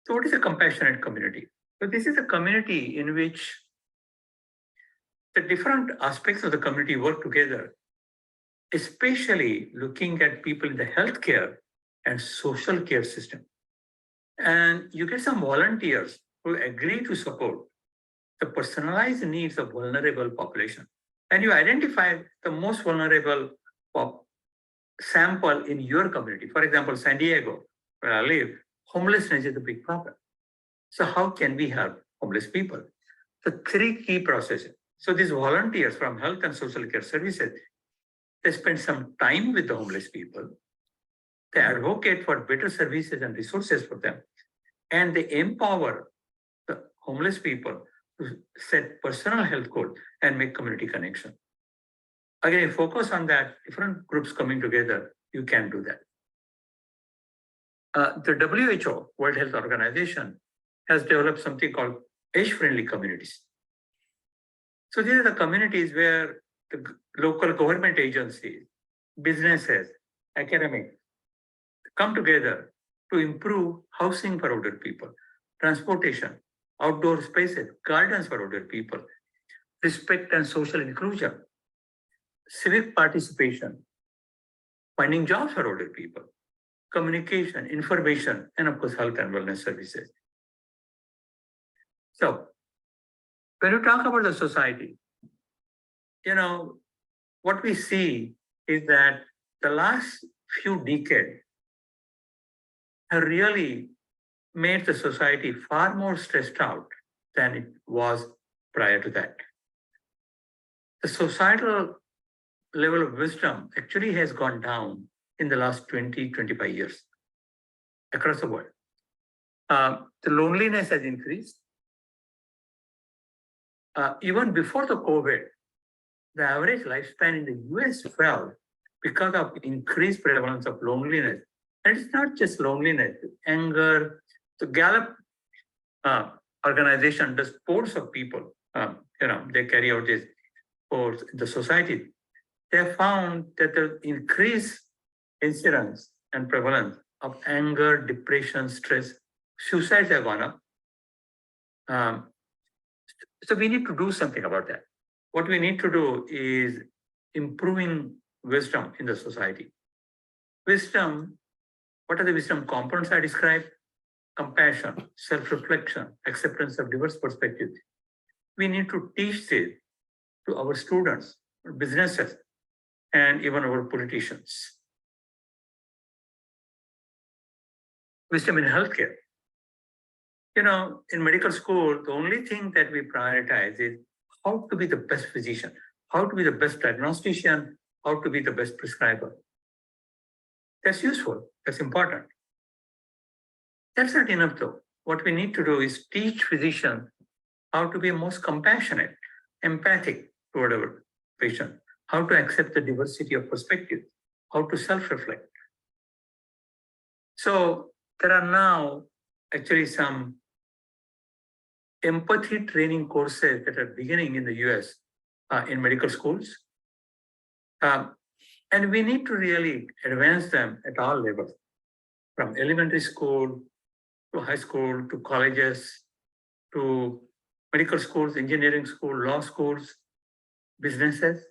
So what is a compassionate community? So this is a community in which the different aspects of the community work together, especially looking at people in the healthcare and social care system. And you get some volunteers who agree to support the personalized needs of vulnerable population. And you identify the most vulnerable sample in your community. For example, San Diego, where I live, homelessness is a big problem. So how can we help homeless people? The three key processes. So these volunteers from health and social care services, they spend some time with the homeless people. They advocate for better services and resources for them. And they empower the homeless people to set personal health goals and make community connection. Again, focus on that, different groups coming together, you can do that. The WHO, World Health Organization, has developed something called age-friendly communities. So these are the communities where the local government agencies, businesses, academics come together to improve housing for older people, transportation, outdoor spaces, gardens for older people, respect and social inclusion, civic participation, finding jobs for older people, communication, information, and of course, health and wellness services. So when you talk about the society, what we see is that the last few decades have really made the society far more stressed out than it was prior to that. The societal level of wisdom actually has gone down in the last 20, 25 years across the world. The loneliness has increased. Even before the COVID, the average lifespan in the US fell because of increased prevalence of loneliness. And it's not just loneliness, anger. The Gallup organization does polls of people. They carry out these polls in the society. They have found that the increased incidence and prevalence of anger, depression, stress, suicides have gone up. So we need to do something about that. What we need to do is improving wisdom in the society. Wisdom, what are the wisdom components I described? Compassion, self-reflection, acceptance of diverse perspectives. We need to teach this to our students, businesses, and even our politicians. Wisdom in healthcare. In medical school, the only thing that we prioritize is how to be the best physician, how to be the best diagnostician, how to be the best prescriber. That's useful, that's important. That's not enough though. What we need to do is teach physicians how to be most compassionate, empathic toward our patient, how to accept the diversity of perspectives, how to self-reflect. So there are now actually some empathy training courses that are beginning in the US in medical schools. And we need to really advance them at all levels, from elementary school to high school, to colleges, to medical schools, engineering school, law schools, businesses,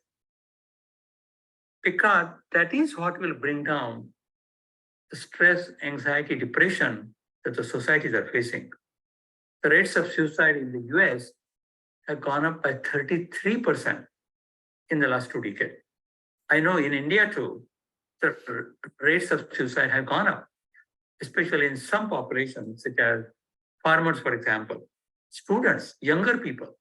because that is what will bring down the stress, anxiety, depression that the societies are facing. The rates of suicide in the US have gone up by 33% in the last 2 decades. I know in India too, the rates of suicide have gone up, especially in some populations, such as farmers, for example, students, younger people.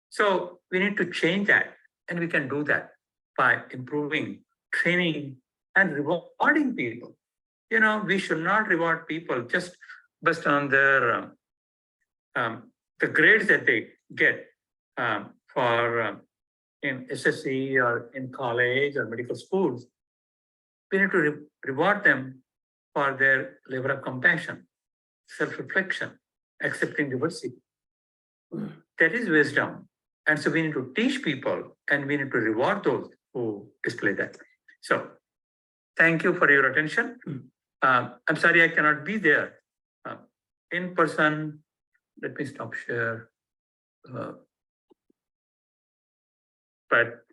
So we need to change that, and we can do that by improving training and rewarding people. We should not reward people just based on their the grades that they get for in SSC or in college or medical schools. We need to reward them for their level of compassion, self-reflection, accepting diversity. That is wisdom. And so we need to teach people, and we need to reward those who display that. So thank you for your attention. I'm sorry I cannot be there in person. Let me stop share. But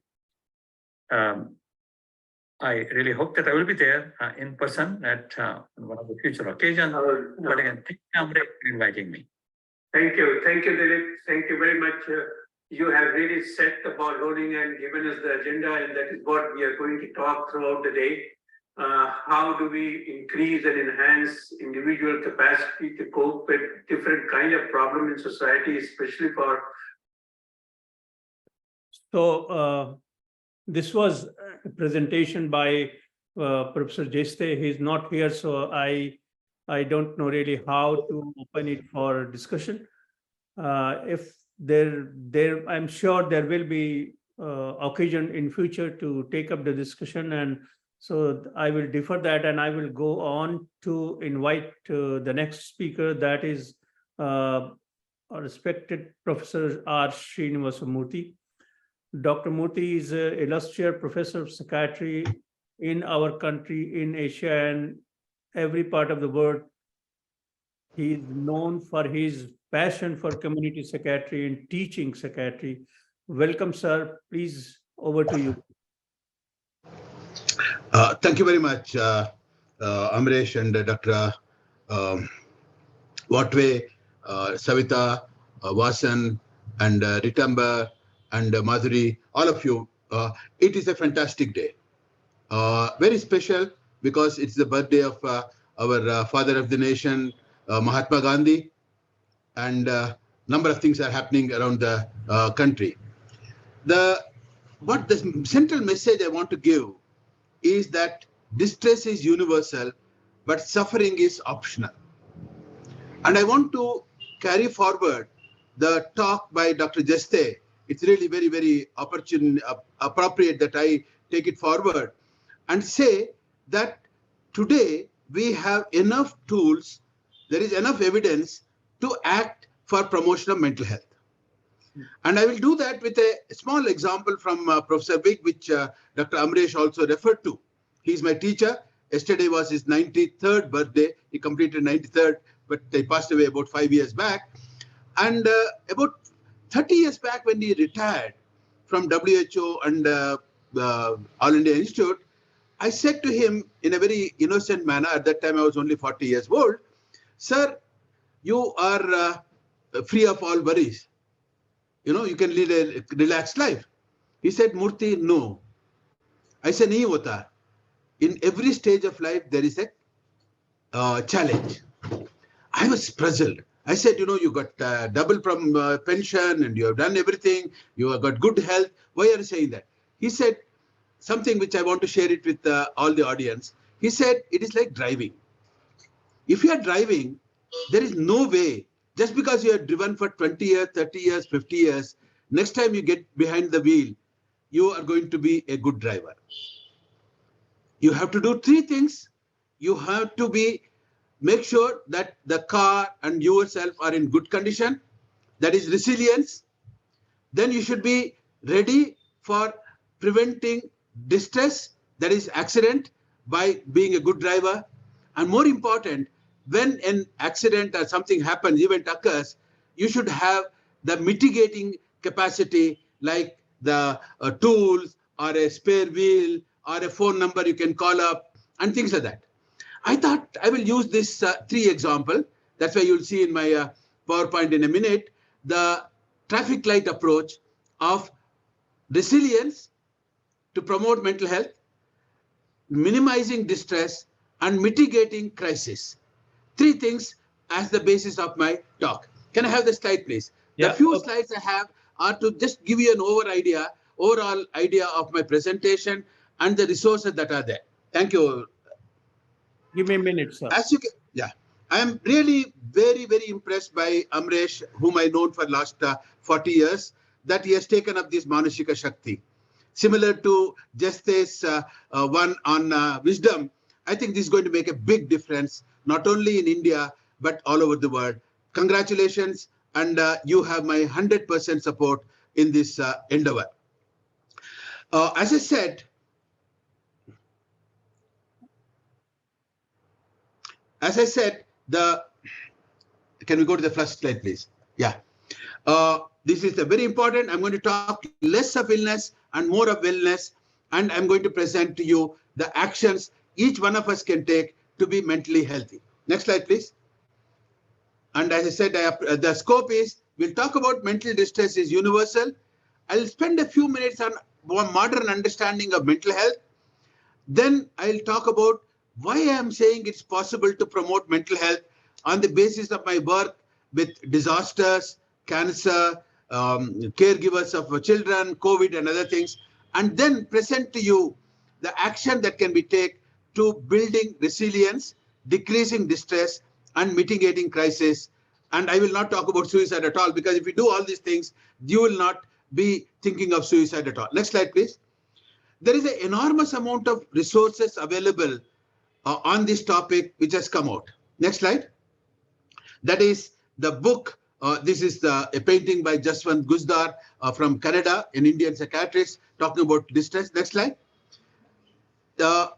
I really hope that I will be there in person at one of the future occasions. But again, thank you, Amre, for inviting me. Thank you, Dilip. Thank you very much. You have really set the ball rolling and given us the agenda, and that is what we are going to talk throughout the day. How do we increase and enhance individual capacity to cope with different kind of problem in society, especially for. So this was a presentation by Professor Jeste. He's not here, so I don't know really how to open it for discussion. If I'm sure there will be occasion in future to take up the discussion, and so I will defer that, and I will go on to invite the next speaker, that is our respected Professor R. Srinivasa Murthy. Dr. Murthy is an illustrious professor of psychiatry in our country, in Asia, and every part of the world. He is known for his passion for community psychiatry and teaching psychiatry. Welcome, sir. Please, over to you. Thank you very much, Amresh and Dr. Watwe, Savita, Vasan, and Ritamba, and Madhuri, all of you. It is a fantastic day. Very special because it's the birthday of our father of the nation, Mahatma Gandhi, and number of things are happening around the country. The central message I want to give is that distress is universal, but suffering is optional. And I want to carry forward the talk by Dr. Jeste. It's really very, very appropriate that I take it forward and say that today we have enough tools, there is enough evidence to act for promotion of mental health. And I will do that with a small example from Professor Vig, which Dr. Amresh also referred to. He's my teacher. Yesterday was his 93rd birthday. He completed 93rd, but he passed away about 5 years back. And about 30 years back, when he retired from WHO and All India Institute, I said to him in a very innocent manner, at that time I was only 40 years old, "Sir, you are free of all worries. You know, you can lead a relaxed life." He said, "Murthy, no." I said, "Nahi hota. In every stage of life, there is a challenge." I was puzzled. I said, "You know, you got double pension and you have done everything. You have got good health. Why are you saying that?" He said something which I want to share it with all the audience. He said, "It is like driving. If you are driving, there is no way, just because you have driven for 20 years, 30 years, 50 years, next time you get behind the wheel, you are going to be a good driver. You have to do three things. You have to make sure that the car and yourself are in good condition. That is resilience. Then you should be ready for preventing distress, that is accident, by being a good driver. And more important, when an accident or something happens, event occurs, you should have the mitigating capacity, like the tools or a spare wheel or a phone number you can call up and things like that." I thought I will use this three example. That's why you'll see in my PowerPoint in a minute, the traffic light approach of resilience to promote mental health, minimizing distress, and mitigating crisis. Three things as the basis of my talk. Can I have the slide, please? Yeah. The few slides I have are to just give you an overall idea of my presentation and the resources that are there. Thank you. Give me a minute, sir. As you can, yeah, I am really very, very impressed by Amresh, whom I known for last 40 years, that he has taken up this Manashika Shakti. Similar to Jeste's one on wisdom, I think this is going to make a big difference, not only in India, but all over the world. Congratulations, and you have my 100% support in this endeavor. As I said, can we go to the first slide, please? Yeah. This is very important. I'm going to talk less of illness and more of wellness, and I'm going to present to you the actions each one of us can take to be mentally healthy. Next slide, please. And as I said, the scope is, we'll talk about mental distress is universal. I'll spend a few minutes on modern understanding of mental health. Then I'll talk about why I am saying it's possible to promote mental health on the basis of my work with disasters, cancer, caregivers of children, COVID and other things, and then present to you the action that can be taken to building resilience, decreasing distress, and mitigating crisis. And I will not talk about suicide at all, because if you do all these things, you will not be thinking of suicide at all. Next slide, please. There is an enormous amount of resources available on this topic which has come out. Next slide. That is the book. This is a painting by Jaswant Guzdar from Canada, an Indian psychiatrist, talking about distress. Next slide.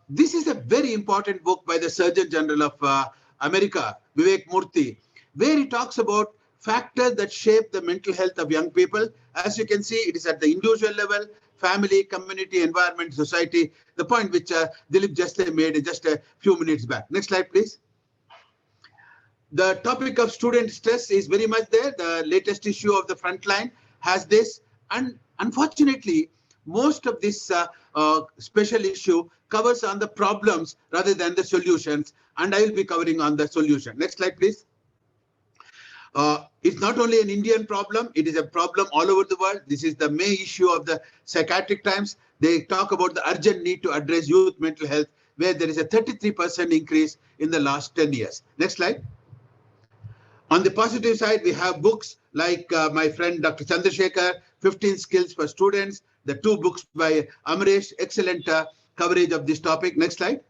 This is a very important book by the Surgeon General of America, Vivek Murthy, where he talks about factors that shape the mental health of young people. As you can see, it is at the individual level, family, community, environment, society, the point which Dilip just made just a few minutes back. Next slide, please. The topic of student stress is very much there. The latest issue of the Frontline has this. And unfortunately, most of this special issue covers on the problems rather than the solutions. And I will be covering on the solution. Next slide, please. It's not only an Indian problem, it is a problem all over the world. This is the main issue of the Psychiatric Times. They talk about the urgent need to address youth mental health, where there is a 33% increase in the last 10 years. Next slide. On the positive side, we have books like my friend Dr. Chandrasekhar, 15 Skills for Students, the 2 books by Amresh, excellent coverage of this topic. Next slide.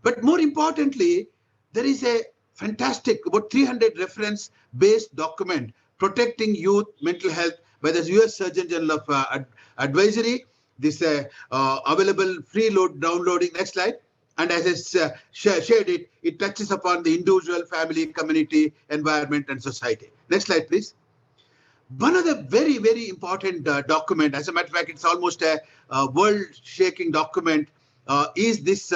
But more importantly, there is a fantastic, about 300 reference-based document protecting youth mental health by the US Surgeon General of Advisory. This available free downloading. Next slide. And as I shared it, it touches upon the individual, family, community, environment, and society. Next slide, please. One of the very, very important document, as a matter of fact, it's almost a world-shaking document, is this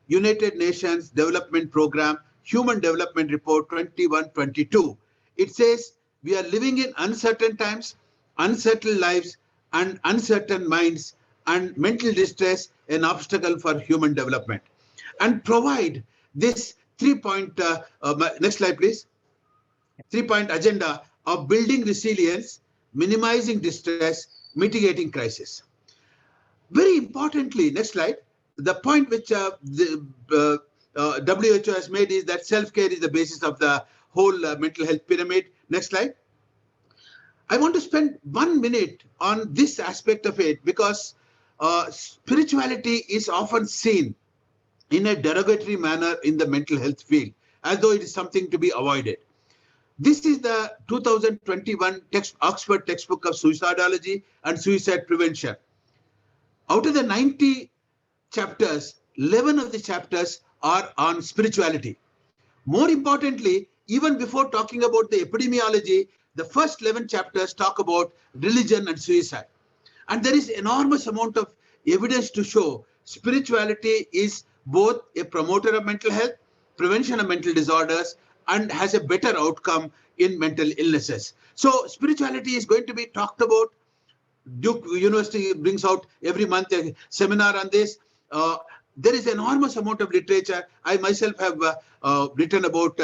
United Nations Development Program Human Development Report 21-22. It says, we are living in uncertain times, unsettled lives, and uncertain minds, and mental distress an obstacle for human development. And provide this 3-point, next slide, please. 3-point agenda of building resilience, minimizing distress, mitigating crisis. Very importantly, next slide, the point which the WHO has made is that self-care is the basis of the whole mental health pyramid. Next slide. I want to spend 1 minute on this aspect of it, because spirituality is often seen in a derogatory manner in the mental health field, as though it is something to be avoided. This is the 2021 Oxford textbook of suicidology and suicide prevention. Out of the 90 chapters, 11 of the chapters are on spirituality. More importantly, even before talking about the epidemiology, the first 11 chapters talk about religion and suicide. And there is enormous amount of evidence to show spirituality is both a promoter of mental health, prevention of mental disorders, and has a better outcome in mental illnesses. So spirituality is going to be talked about. Duke University brings out every month a seminar on this. There is enormous amount of literature. I myself have written about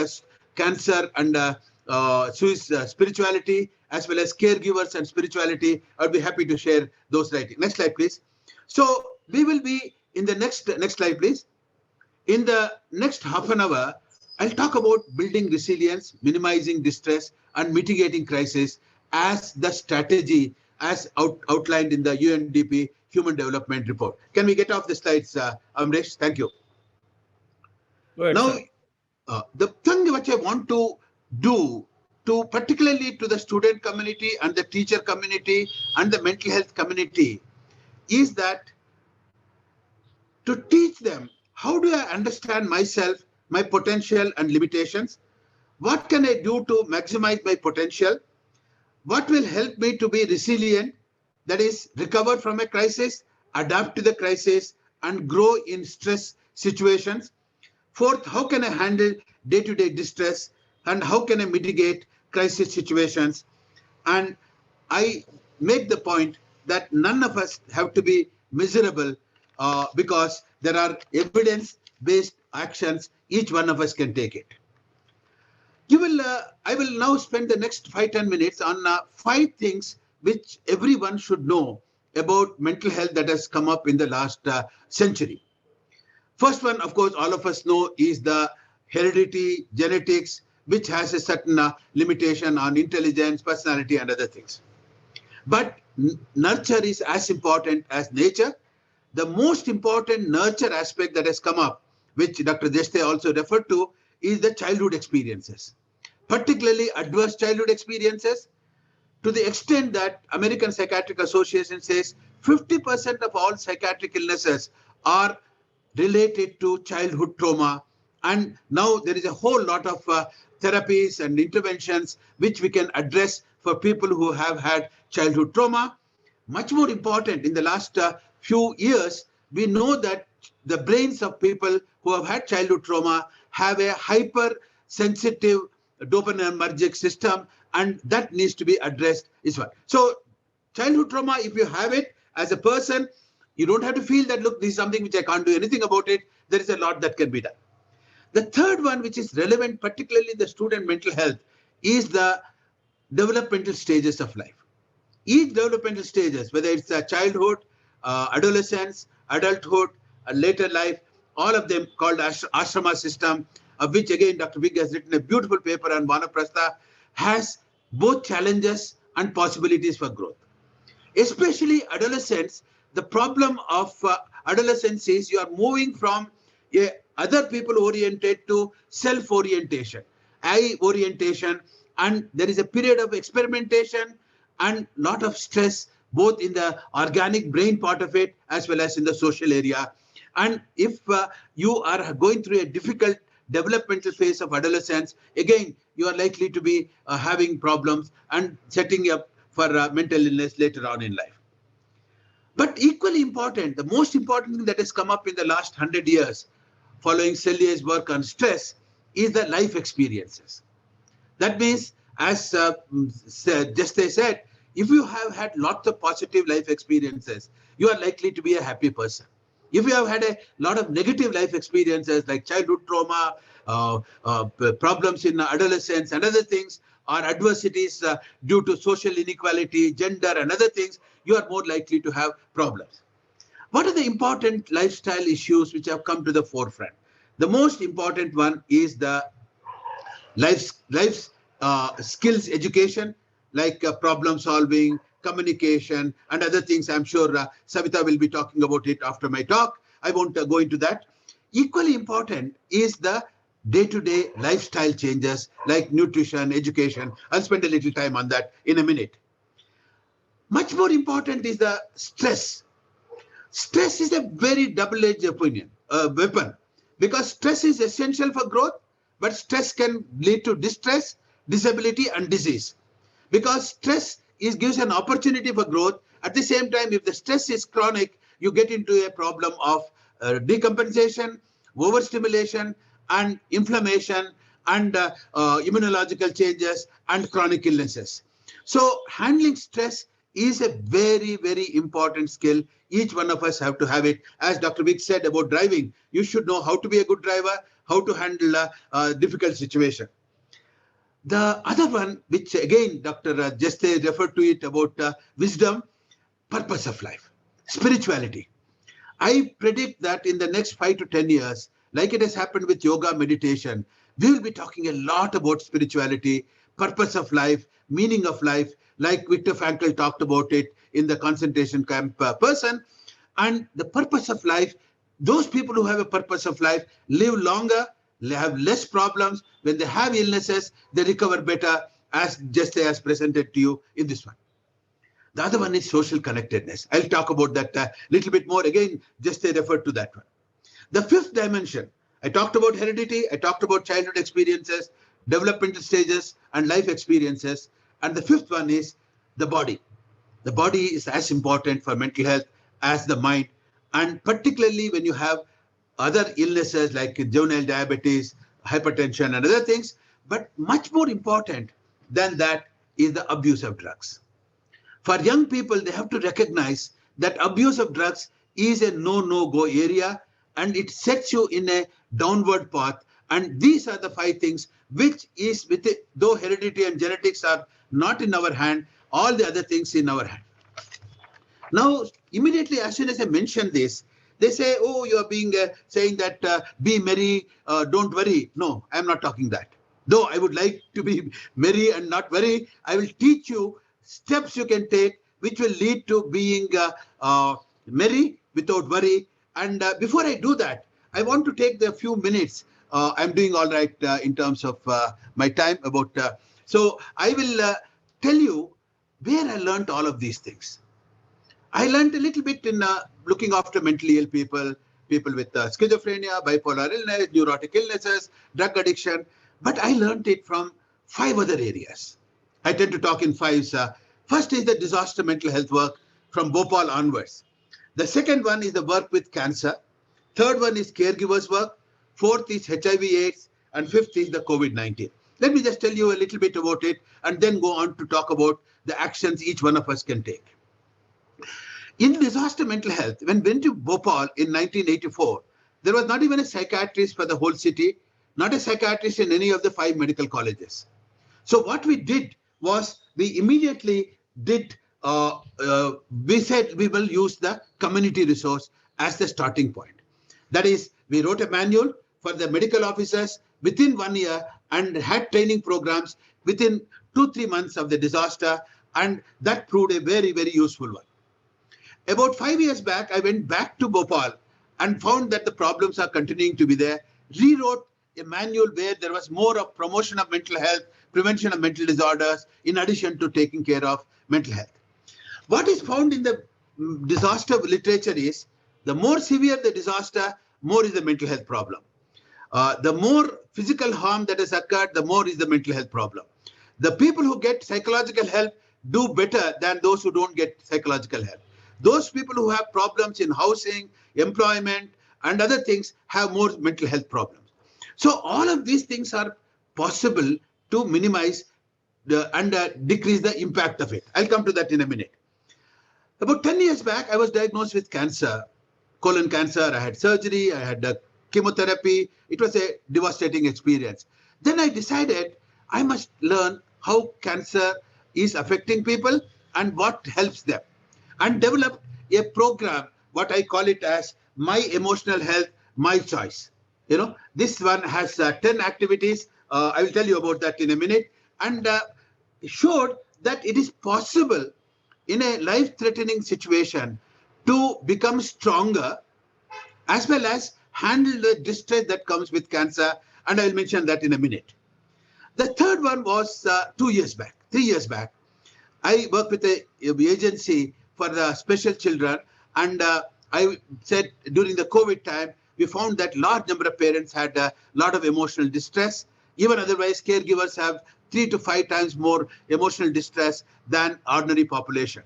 cancer and spirituality, as well as caregivers and spirituality. I'll be happy to share those writings. Next slide, please. So we will be in the next slide, please. In the next half an hour, I'll talk about building resilience, minimizing distress, and mitigating crisis as the strategy as outlined in the UNDP Human Development Report. Can we get off the slides, Amresh? Thank you. Good, now, the thing which I want to do, particularly to the student community and the teacher community and the mental health community, is that to teach them, how do I understand myself, my potential and limitations? What can I do to maximize my potential? What will help me to be resilient, that is, recover from a crisis, adapt to the crisis, and grow in stress situations? Fourth, how can I handle day-to-day distress? and how can I mitigate crisis situations. And I make the point that none of us have to be miserable because there are evidence-based actions. Each one of us can take it. I will now spend the next 5-10 minutes on 5 things which everyone should know about mental health that has come up in the last century. First one, of course, all of us know is the heredity, genetics, which has a certain limitation on intelligence, personality, and other things. But nurture is as important as nature. The most important nurture aspect that has come up, which Dr. Deshte also referred to, is the childhood experiences, particularly adverse childhood experiences, to the extent that American Psychiatric Association says 50% of all psychiatric illnesses are related to childhood trauma. And now there is a whole lot of therapies and interventions which we can address for people who have had childhood trauma. Much more important, in the last few years, we know that the brains of people who have had childhood trauma have a hypersensitive dopaminergic system, and that needs to be addressed as well. So childhood trauma, if you have it as a person, you don't have to feel that, look, this is something which I can't do anything about it. There is a lot that can be done. The third one, which is relevant, particularly in the student mental health, is the developmental stages of life. Each developmental stages, whether it's childhood, adolescence, adulthood, later life, all of them called ashrama system, of which again Dr. Vig has written a beautiful paper on Vanaprastha, has both challenges and possibilities for growth. Especially adolescents, the problem of adolescence is you are moving from a other people oriented to self-orientation, I orientation, and there is a period of experimentation and lot of stress, both in the organic brain part of it as well as in the social area. And if you are going through a difficult developmental phase of adolescence, again, you are likely to be having problems and setting up for mental illness later on in life. But equally important, the most important thing that has come up in the last 100 years, following Sellier's work on stress, is the life experiences. That means, as just they said, if you have had lots of positive life experiences, you are likely to be a happy person. If you have had a lot of negative life experiences like childhood trauma, problems in adolescence and other things, or adversities due to social inequality, gender and other things, you are more likely to have problems. What are the important lifestyle issues which have come to the forefront? The most important one is the life skills education, like problem solving, communication, and other things. I'm sure Savita will be talking about it after my talk. I won't go into that. Equally important is the day-to-day lifestyle changes like nutrition, education. I'll spend a little time on that in a minute. Much more important is the stress. Stress is a very double-edged weapon, because stress is essential for growth, but stress can lead to distress, disability, and disease. Because stress gives an opportunity for growth. At the same time, if the stress is chronic, you get into a problem of decompensation, overstimulation, and inflammation, and immunological changes, and chronic illnesses. So handling stress is a very, very important skill. Each one of us have to have it. As Dr. Vig said about driving, you should know how to be a good driver, how to handle a difficult situation. The other one, which again Dr. Jeste referred to it about wisdom, purpose of life, spirituality. I predict that in the next 5 to 10 years, like it has happened with yoga, meditation, we will be talking a lot about spirituality, purpose of life, meaning of life, like Viktor Frankl talked about it in the concentration camp person. And the purpose of life, those people who have a purpose of life live longer, they have less problems. When they have illnesses, they recover better, as just as presented to you in this one. The other one is social connectedness. I'll talk about that a little bit more. Again, just I referred to that one. The fifth dimension, I talked about heredity, I talked about childhood experiences, developmental stages, and life experiences. And the fifth one is the body. The body is as important for mental health as the mind. And particularly when you have other illnesses like juvenile diabetes, hypertension, and other things, But much more important than that is the abuse of drugs. For young people, they have to recognize that abuse of drugs is a no-go area, and it sets you in a downward path. And these are the 5 things which is, with it, though heredity and genetics are not in our hand, all the other things in our hand. Now, immediately as soon as I mention this, they say, oh, you are being saying that be merry, don't worry. No, I'm not talking that. Though I would like to be merry and not worry, I will teach you steps you can take which will lead to being merry without worry. And before I do that, I want to take the few minutes. I'm doing all right in terms of my time about. So I will tell you where I learned all of these things. I learned a little bit in looking after mentally ill people, people with schizophrenia, bipolar illness, neurotic illnesses, drug addiction. But I learned it from 5 other areas. I tend to talk in 5s. First is the disaster mental health work from Bhopal onwards. The second one is the work with cancer. Third one is caregivers work. Fourth is HIV/AIDS. And fifth is the COVID-19. Let me just tell you a little bit about it and then go on to talk about the actions each one of us can take. In disaster mental health, when went to Bhopal in 1984, there was not even a psychiatrist for the whole city, not a psychiatrist in any of the 5 medical colleges. So what we did was we immediately did, we said we will use the community resource as the starting point. That is, we wrote a manual for the medical officers within 1 year and had training programs within 2-3 months of the disaster, and that proved a very, very useful one. About 5 years back, I went back to Bhopal and found that the problems are continuing to be there. Rewrote a manual where there was more of promotion of mental health, prevention of mental disorders, in addition to taking care of mental health. What is found in the disaster literature is the more severe the disaster, more is the mental health problem. The more physical harm that has occurred, the more is the mental health problem. The people who get psychological help do better than those who don't get psychological help. Those people who have problems in housing, employment, and other things have more mental health problems. So all of these things are possible to minimize and decrease the impact of it. I'll come to that in a minute. About 10 years back, I was diagnosed with cancer, colon cancer. I had surgery, I had chemotherapy. It was a devastating experience. Then I decided I must learn how cancer is affecting people and what helps them, and developed a program, what I call it as My Emotional Health, My Choice. You know, this one has 10 activities. I will tell you about that in a minute, and showed that it is possible in a life-threatening situation to become stronger as well as handle the distress that comes with cancer, and I will mention that in a minute. The third one was 3 years back. I work with an agency for the special children, and I said during the COVID time, we found that large number of parents had a lot of emotional distress. Even otherwise, caregivers have 3 to 5 times more emotional distress than ordinary population.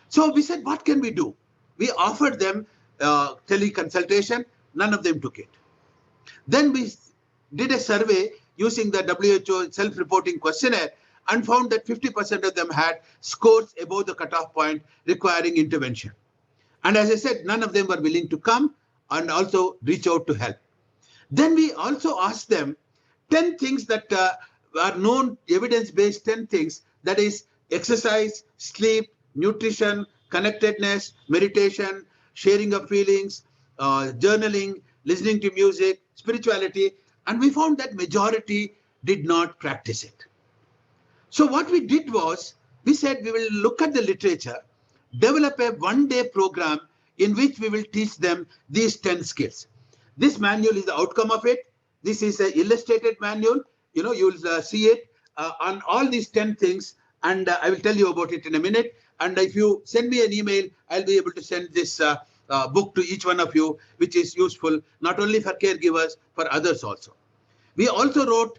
So we said, what can we do? We offered them teleconsultation. None of them took it. Then we did a survey using the WHO self-reporting questionnaire and found that 50% of them had scores above the cutoff point requiring intervention. And as I said, none of them were willing to come and also reach out to help. Then we also asked them 10 things that are known, evidence-based 10 things, that is exercise, sleep, nutrition, connectedness, meditation, sharing of feelings, journaling, listening to music, spirituality, and we found that majority did not practice it. So what we did was, we said we will look at the literature, develop a one-day program in which we will teach them these 10 skills. This manual is the outcome of it. This is an illustrated manual. You know, you will see it on all these 10 things, and I will tell you about it in a minute. And if you send me an email, I'll be able to send this book to each one of you, which is useful not only for caregivers, for others also. We also wrote,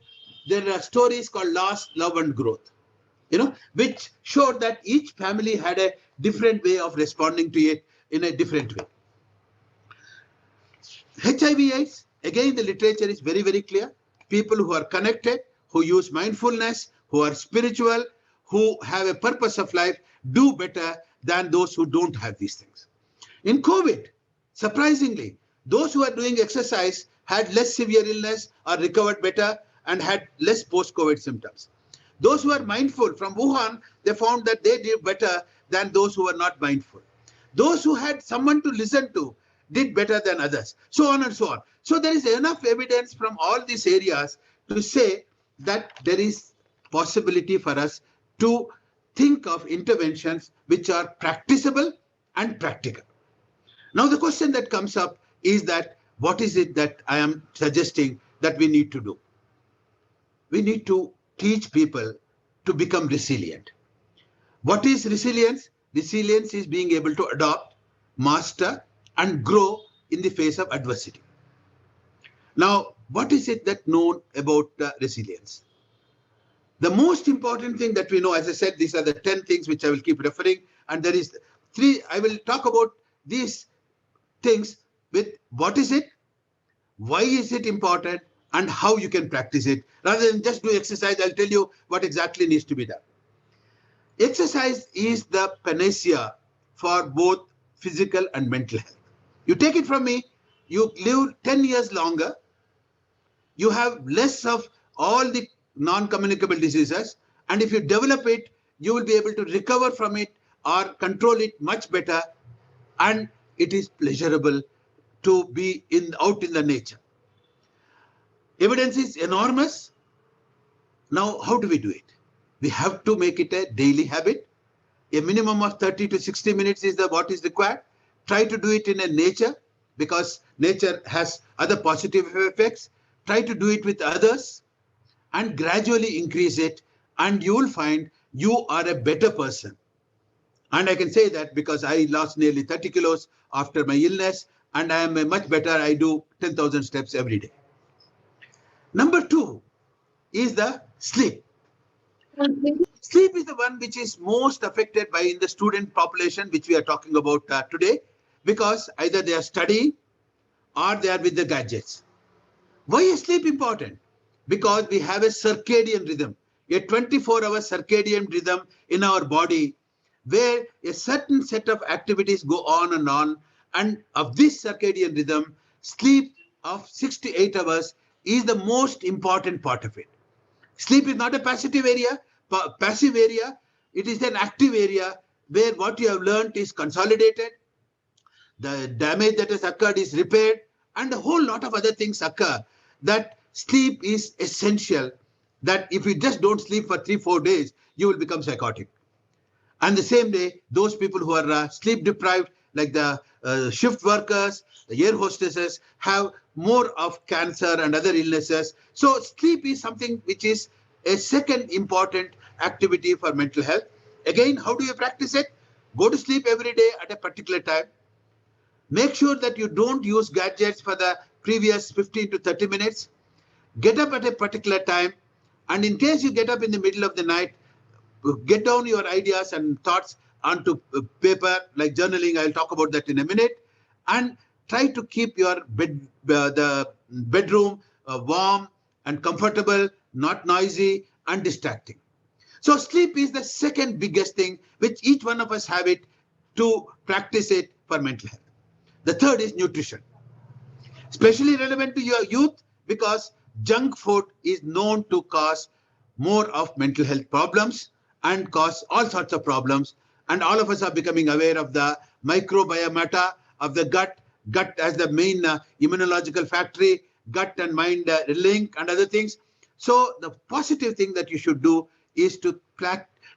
there are stories called Loss, Love and Growth, you know, which showed that each family had a different way of responding to it in a different way. HIV/AIDS, again, the literature is very, very clear. People who are connected, who use mindfulness, who are spiritual, who have a purpose of life, do better than those who don't have these things. In COVID, surprisingly, those who are doing exercise had less severe illness or recovered better and had less post-COVID symptoms. Those who are mindful from Wuhan, they found that they did better than those who were not mindful. Those who had someone to listen to did better than others, so on and so on. So there is enough evidence from all these areas to say that there is possibility for us to think of interventions which are practicable and practical. Now the question that comes up is that what is it that I am suggesting that we need to do? We need to teach people to become resilient. What is resilience? Resilience is being able to adopt, master, and grow in the face of adversity. Now, what is it that known about resilience? The most important thing that we know, as I said, these are the 10 things which I will keep referring, and there is 3. I will talk about these things with what is it, why is it important, and how you can practice it. Rather than just do exercise, I'll tell you what exactly needs to be done. Exercise is the panacea for both physical and mental health. You take it from me, you live 10 years longer, you have less of all the non-communicable diseases, and if you develop it, you will be able to recover from it or control it much better, and it is pleasurable to be out in the nature. Evidence is enormous. Now, how do we do it? We have to make it a daily habit. A minimum of 30 to 60 minutes is what is required. Try to do it in a nature, because nature has other positive effects. Try to do it with others and gradually increase it, and you will find you are a better person. And I can say that because I lost nearly 30 kilos after my illness, and I am a much better. I do 10,000 steps every day. Number 2 is the sleep. Sleep is the one which is most affected by in the student population, which we are talking about today, because either they are studying or they are with the gadgets. Why is sleep important? Because we have a circadian rhythm, a 24-hour circadian rhythm in our body, where a certain set of activities go on, and of this circadian rhythm, sleep of 6 to 8 hours is the most important part of it. Sleep is not a passive area. It is an active area where what you have learned is consolidated, the damage that has occurred is repaired, and a whole lot of other things occur. That sleep is essential, that if you just don't sleep for 3-4 days, you will become psychotic. And the same day, those people who are sleep deprived, like the shift workers, the air hostesses, have more of cancer and other illnesses. So sleep is something which is a second important activity for mental health. Again, how do you practice it? Go to sleep every day at a particular time. Make sure that you don't use gadgets for the previous 15 to 30 minutes. Get up at a particular time. And in case you get up in the middle of the night, get down your ideas and thoughts onto paper, like journaling. I'll talk about that in a minute. And try to keep your the bedroom warm and comfortable, not noisy and distracting. So sleep is the second biggest thing, which each one of us have it to practice it for mental health. The third is nutrition, especially relevant to your youth, because junk food is known to cause more of mental health problems and cause all sorts of problems. And all of us are becoming aware of the microbiota of the gut as the main immunological factory, gut and mind link and other things. So the positive thing that you should do is to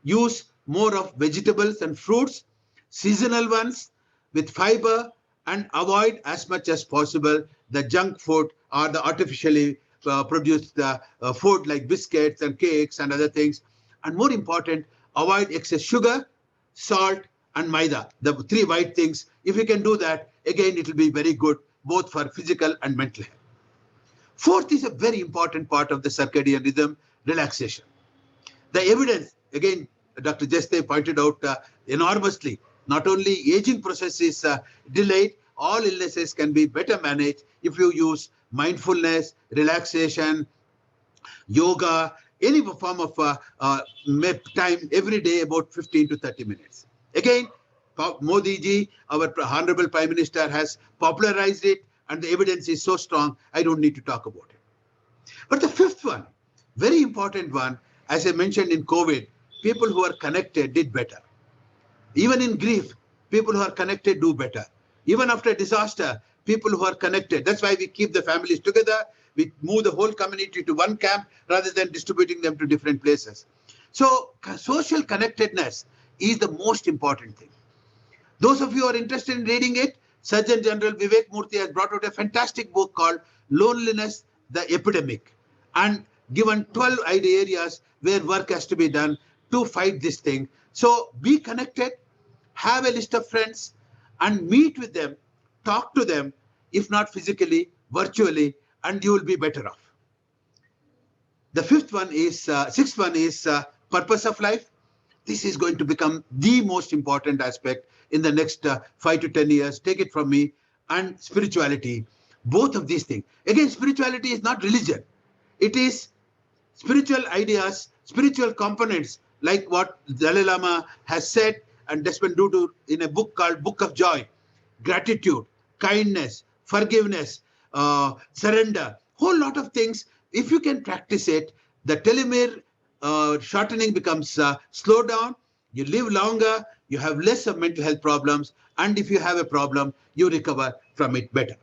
use more of vegetables and fruits, seasonal ones with fiber, and avoid as much as possible the junk food or the artificially produced food like biscuits and cakes and other things. And more important, avoid excess sugar, salt, and maida, the 3 white things. If you can do that, again, it will be very good, both for physical and mental health. Fourth is a very important part of the circadian rhythm, relaxation. The evidence, again, Dr. Jeste pointed out enormously, not only aging process is delayed, all illnesses can be better managed if you use mindfulness, relaxation, yoga, any form of time every day, about 15 to 30 minutes. Again, Modi ji, our Honorable Prime Minister, has popularized it, and the evidence is so strong, I don't need to talk about it. But the fifth one, very important one, as I mentioned in COVID, people who are connected did better. Even in grief, people who are connected do better. Even after a disaster, people who are connected. That's why we keep the families together. We move the whole community to one camp rather than distributing them to different places. So social connectedness is the most important thing. Those of you who are interested in reading it, Surgeon General Vivek Murthy has brought out a fantastic book called Loneliness, the Epidemic, and given 12 areas where work has to be done to fight this thing. So be connected, have a list of friends, and meet with them, talk to them, if not physically, virtually, and you will be better off. The sixth one is purpose of life. This is going to become the most important aspect in the next 5 to 10 years. Take it from me. And spirituality, both of these things. Again, spirituality is not religion. It is spiritual ideas, spiritual components, like what Dalai Lama has said, and Desmond Tutu in a book called Book of Joy. Gratitude, kindness, forgiveness, surrender, whole lot of things. If you can practice it, the telomere shortening becomes slow down, you live longer, you have less of mental health problems, and if you have a problem, you recover from it better.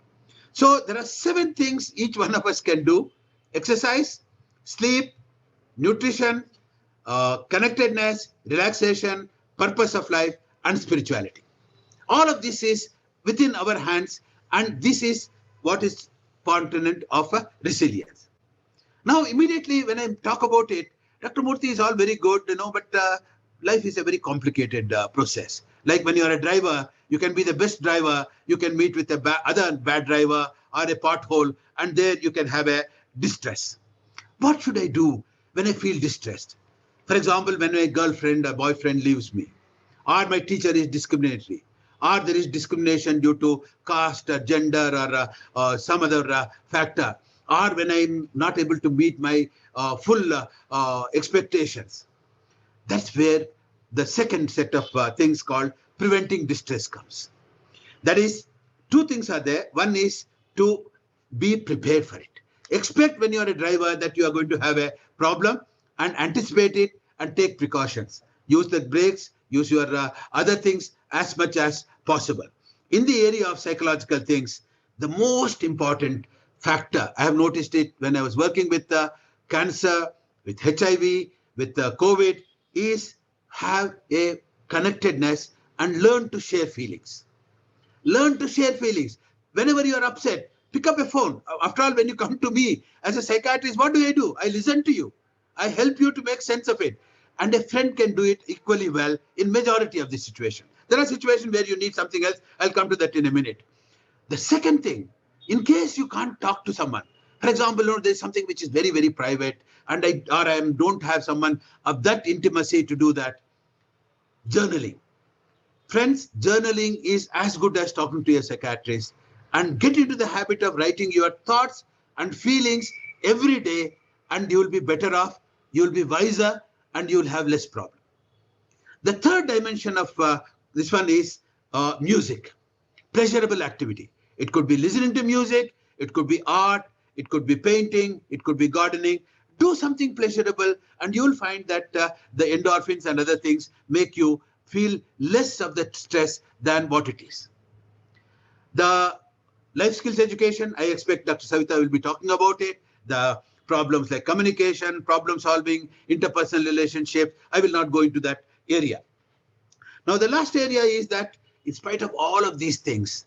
So there are 7 things each one of us can do: exercise, sleep, nutrition, connectedness, relaxation, purpose of life, and spirituality. All of this is within our hands, and this is what is component of resilience. Now, immediately when I talk about it, Dr. Murthy is all very good, but life is a very complicated process. Like when you're a driver, you can be the best driver, you can meet with other bad driver or a pothole, and there you can have a distress. What should I do when I feel distressed? For example, when my girlfriend or boyfriend leaves me, or my teacher is discriminatory, or there is discrimination due to caste or gender or some other factor, or when I'm not able to meet my full expectations. That's where the second set of things called preventing distress comes. That is, 2 things are there. One is to be prepared for it. Expect when you are a driver that you are going to have a problem, and anticipate it and take precautions. Use the brakes, use your other things as much as possible. In the area of psychological things, the most important factor, I have noticed it when I was working with cancer, with HIV, with COVID, is have a connectedness and learn to share feelings. Learn to share feelings. Whenever you are upset, pick up a phone. After all, when you come to me as a psychiatrist, what do? I listen to you. I help you to make sense of it. And a friend can do it equally well in majority of the situation. There are situations where you need something else. I'll come to that in a minute. The second thing, in case you can't talk to someone, for example, there's something which is very, very private, and I don't have someone of that intimacy to do that, journaling. Friends, journaling is as good as talking to a psychiatrist, and get into the habit of writing your thoughts and feelings every day, and you will be better off, you will be wiser, and you will have less problem. The third dimension of this one is music, pleasurable activity. It could be listening to music, it could be art, it could be painting, it could be gardening. Do something pleasurable, and you'll find that the endorphins and other things make you feel less of the stress than what it is. The life skills education, I expect Dr. Savita will be talking about it. The problems like communication, problem solving, interpersonal relationships, I will not go into that area. Now, the last area is that in spite of all of these things,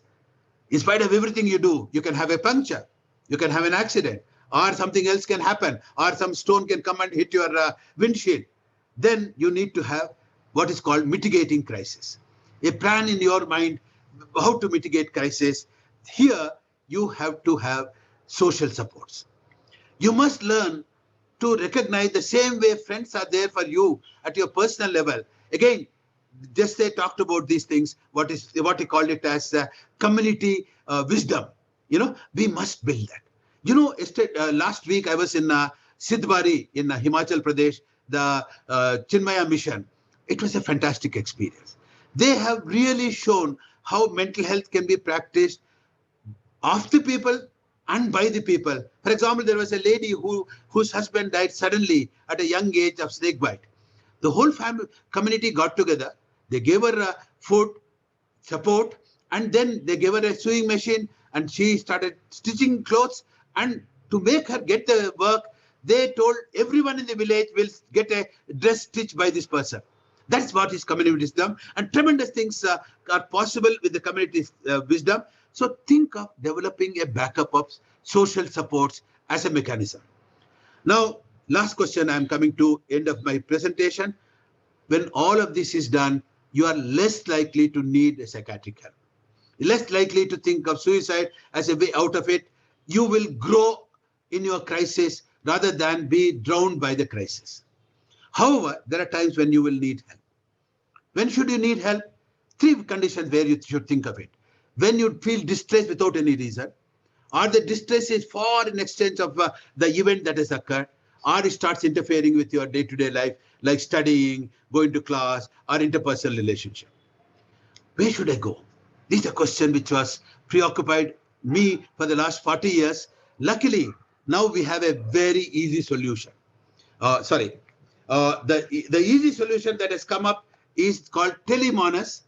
in spite of everything you do, you can have a puncture, you can have an accident, or something else can happen, or some stone can come and hit your windshield. Then you need to have what is called mitigating crisis. A plan in your mind, how to mitigate crisis. Here, you have to have social supports. You must learn to recognize the same way friends are there for you at your personal level. Again, just they talked about these things, what he called it as community wisdom. We must build that. Last week I was in Sidhbari in Himachal Pradesh, the Chinmaya mission. It was a fantastic experience. They have really shown how mental health can be practiced of the people and by the people. For example, there was a lady whose husband died suddenly at a young age of snake bite. The whole family community got together. They gave her food, support, and then they gave her a sewing machine, and she started stitching clothes. And to make her get the work, they told everyone in the village will get a dress stitched by this person. That's what is community wisdom, and tremendous things are possible with the community wisdom. So think of developing a backup of social supports as a mechanism. Now, last question, I'm coming to end of my presentation. When all of this is done, you are less likely to need a psychiatric help, less likely to think of suicide as a way out of it. You will grow in your crisis rather than be drowned by the crisis. However, there are times when you will need help. When should you need help? Three conditions where you should think of it. When you feel distress without any reason, or the distress is far in extent of the event that has occurred, or it starts interfering with your day-to-day life, like studying, going to class, or interpersonal relationship. Where should I go? This is a question which was preoccupied me for the last 40 years. Luckily, now we have a very easy solution. The easy solution that has come up is called Telemonas.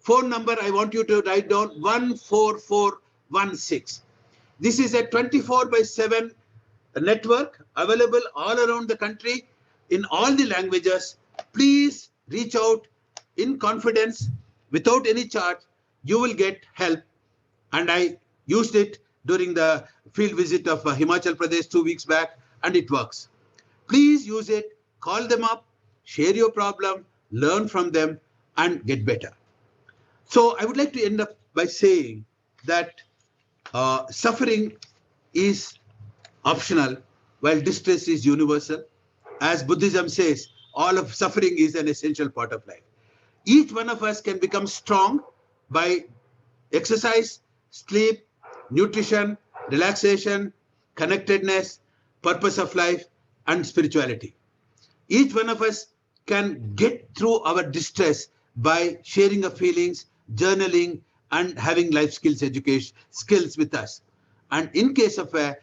Phone number, I want you to write down 14416. This is a 24/7 network available all around the country in all the languages. Please reach out in confidence without any charge. You will get help. And I used it during the field visit of Himachal Pradesh 2 weeks back, and it works. Please use it, call them up, share your problem, learn from them, and get better. So I would like to end up by saying that suffering is optional, while distress is universal. As Buddhism says, all of suffering is an essential part of life. Each one of us can become strong by exercise, sleep, nutrition, relaxation, connectedness, purpose of life, and spirituality. Each one of us can get through our distress by sharing our feelings, journaling, and having life skills education skills with us. And in case of a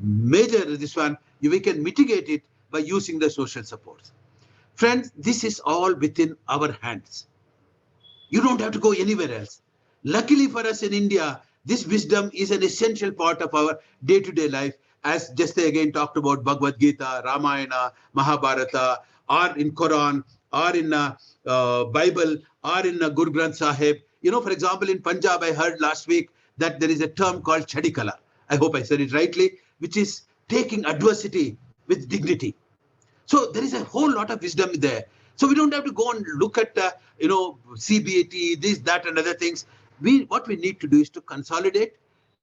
major this one, we can mitigate it by using the social supports. Friends, this is all within our hands. You don't have to go anywhere else. Luckily for us in India, this wisdom is an essential part of our day-to-day life, as just again talked about Bhagavad Gita, Ramayana, Mahabharata, or in Quran, or in Bible, or in Guru Granth Sahib. You know, for example, in Punjab, I heard last week that there is a term called Chadikala. I hope I said it rightly, which is taking adversity with dignity. So there is a whole lot of wisdom there. So we don't have to go and look at, CBAT, this, that, and other things. What we need to do is to consolidate,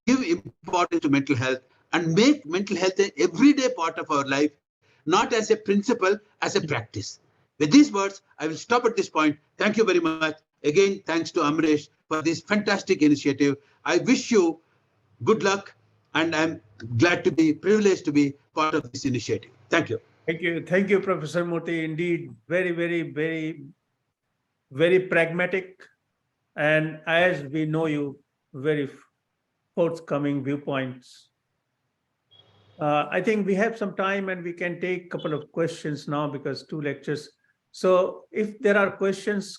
give importance to mental health, and make mental health an everyday part of our life, not as a principle, as a practice. With these words, I will stop at this point. Thank you very much. Again, thanks to Amresh for this fantastic initiative. I wish you good luck, and I'm glad to be privileged to be part of this initiative. Thank you. Thank you, Professor Murthy. Indeed, very, very, very, very pragmatic, and as we know you, very forthcoming viewpoints. I think we have some time and we can take a couple of questions now because 2 lectures. So if there are questions,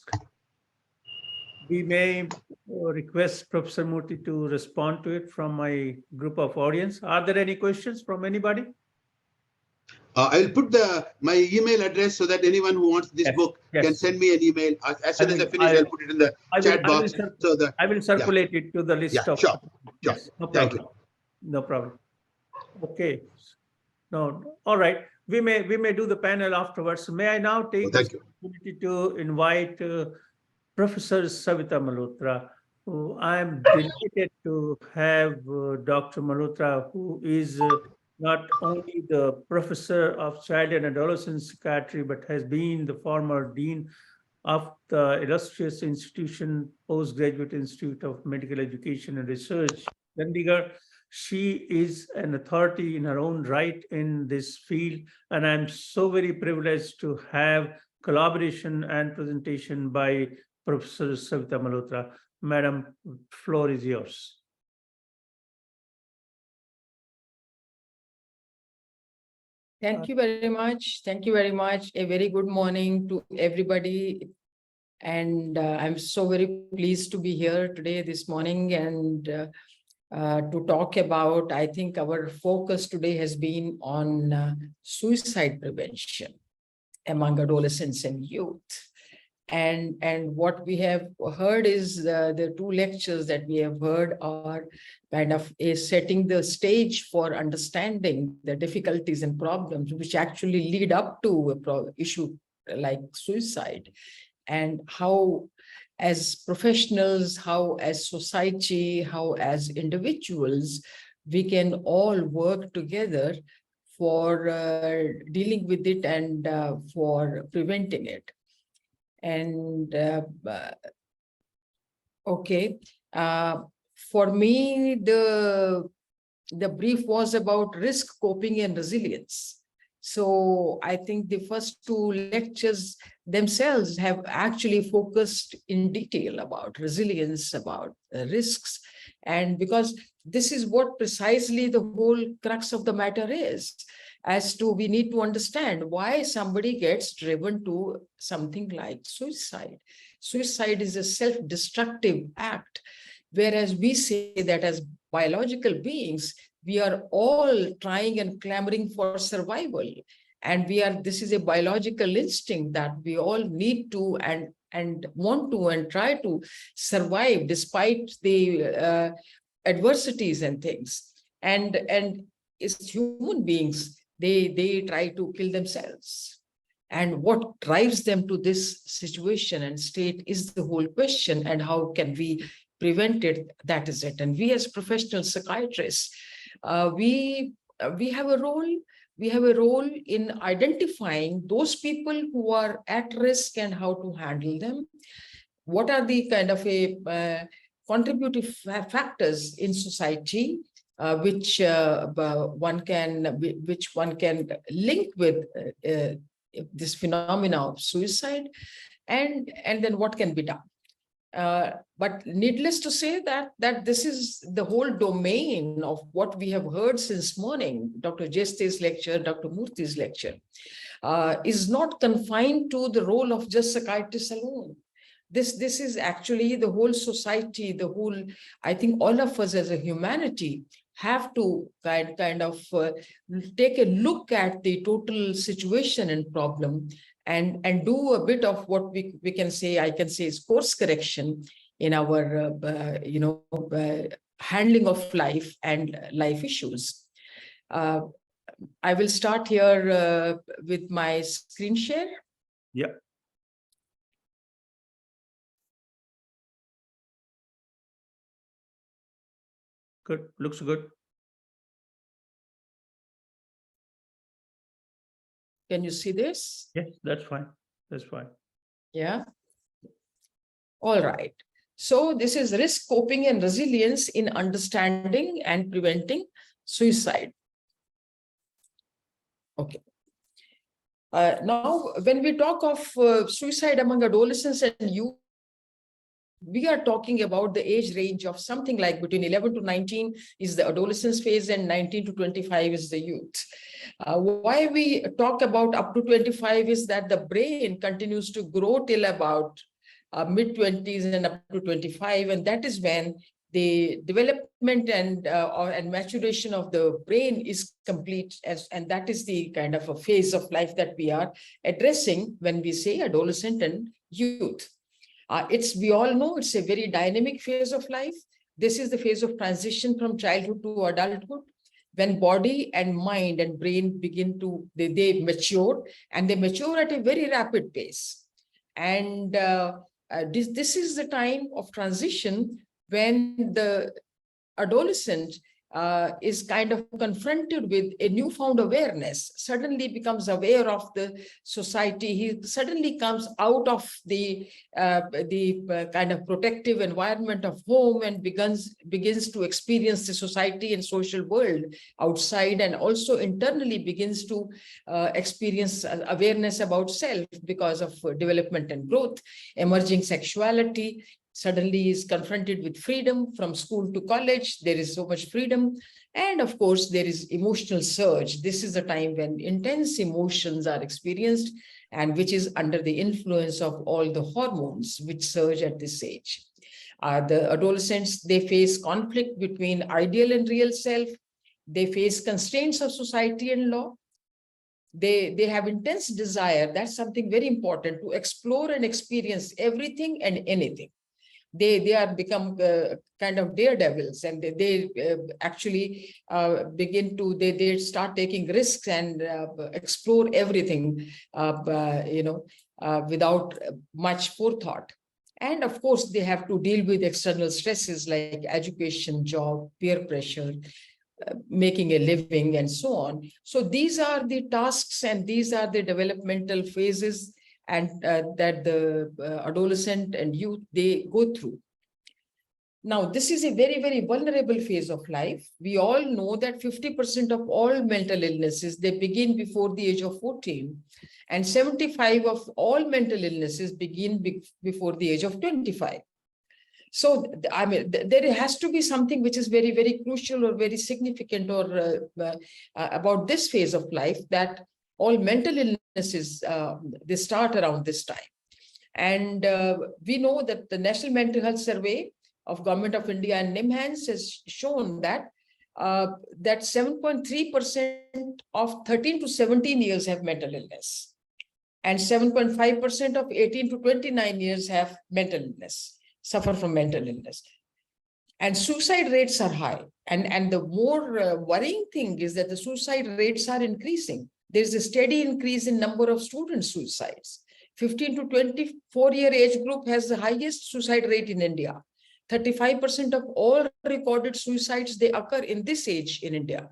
we may request Professor Murthy to respond to it from my group of audience. Are there any questions from anybody? I'll put my email address so that anyone who wants this book can send me an email. As soon as I finish, I'll put it in the chat box. I will circulate it to the list of. Sure. Yes, no problem. No problem. Okay. No, all right. We may do the panel afterwards. May I now take the opportunity to invite Professor Savita Malhotra, who I am delighted to have Dr. Malhotra, who is not only the professor of child and adolescent psychiatry, but has been the former dean of the illustrious institution, Postgraduate Institute of Medical Education and Research, Chandigarh. She is an authority in her own right in this field, and I'm so very privileged to have collaboration and presentation by Professor Savita Malhotra. Madam, floor is yours. Thank you very much. Thank you very much. A very good morning to everybody. And I'm so very pleased to be here today, this morning, and to talk about, I think our focus today has been on suicide prevention among adolescents and youth. And what we have heard is the two lectures that we have heard are kind of setting the stage for understanding the difficulties and problems which actually lead up to a issue like suicide, and how as professionals, how as society, how as individuals, we can all work together for dealing with it and for preventing it. And okay, for me, the brief was about risk, coping, and resilience. So I think the first two lectures themselves have actually focused in detail about resilience, about risks, and because this is what precisely the whole crux of the matter is, as to we need to understand why somebody gets driven to something like suicide. Suicide is a self-destructive act, whereas we say that as biological beings, we are all trying and clamoring for survival. And this is a biological instinct that we all need to and want to and try to survive despite the adversities and things. And as human beings, they try to kill themselves. And what drives them to this situation and state is the whole question, and how can we prevent it? That is it. And we as professional psychiatrists, we have a role. We have a role in identifying those people who are at risk and how to handle them. What are the kind of contributive factors in society which one can link with this phenomena of suicide, and then what can be done. But needless to say that this is the whole domain of what we have heard since morning. Dr. Jeste's lecture, Dr. Murthy's lecture is not confined to the role of just psychiatrists alone. This is actually the whole society, the whole, I think all of us as a humanity have to kind of take a look at the total situation and problem and do a bit of what we can say, I can say is course correction in our, handling of life and life issues. I will start here with my screen share. Yeah. Good, looks good. Can you see this? Yes, that's fine. That's fine. Yeah. All right. So this is risk, coping, and resilience in understanding and preventing suicide. Okay. Now, when we talk of suicide among adolescents and youth, we are talking about the age range of something like between 11 to 19 is the adolescence phase and 19 to 25 is the youth. Why we talk about up to 25 is that the brain continues to grow till about mid-20s and up to 25, and that is when the development and maturation of the brain is complete, and that is the kind of a phase of life that we are addressing when we say adolescent and youth. We all know it's a very dynamic phase of life. This is the phase of transition from childhood to adulthood, when body and mind and brain begin to, they mature, and they mature at a very rapid pace. And this is the time of transition when the adolescent is kind of confronted with a newfound awareness, suddenly becomes aware of the society. He suddenly comes out of the kind of protective environment of home and begins to experience the society and social world outside, and also internally begins to experience awareness about self because of development and growth, emerging sexuality. Suddenly is confronted with freedom from school to college. There is so much freedom. And of course, there is emotional surge. This is a time when intense emotions are experienced and which is under the influence of all the hormones which surge at this age. The adolescents, they face conflict between ideal and real self. They face constraints of society and law. They have intense desire, that's something very important, to explore and experience everything and anything. They are become kind of daredevils, and they actually begin to they start taking risks and explore everything without much forethought. And of course, they have to deal with external stresses like education, job, peer pressure, making a living, and so on. So these are the tasks and these are the developmental phases and that the adolescent and youth, they go through. Now, this is a very, very vulnerable phase of life. We all know that 50% of all mental illnesses, they begin before the age of 14, and 75% of all mental illnesses begin before the age of 25. So, I mean, there has to be something which is very, very crucial or very significant or about this phase of life, that all mental illnesses, they start around this time. And we know that the National Mental Health Survey of Government of India and NIMHANS has shown that that 7.3% of 13 to 17 years have mental illness, and 7.5% of 18 to 29 years have mental illness, suffer from mental illness. And suicide rates are high. And the more worrying thing is that the suicide rates are increasing. There's a steady increase in number of student suicides. 15 to 24-year age group has the highest suicide rate in India. 35% of all recorded suicides, they occur in this age in India.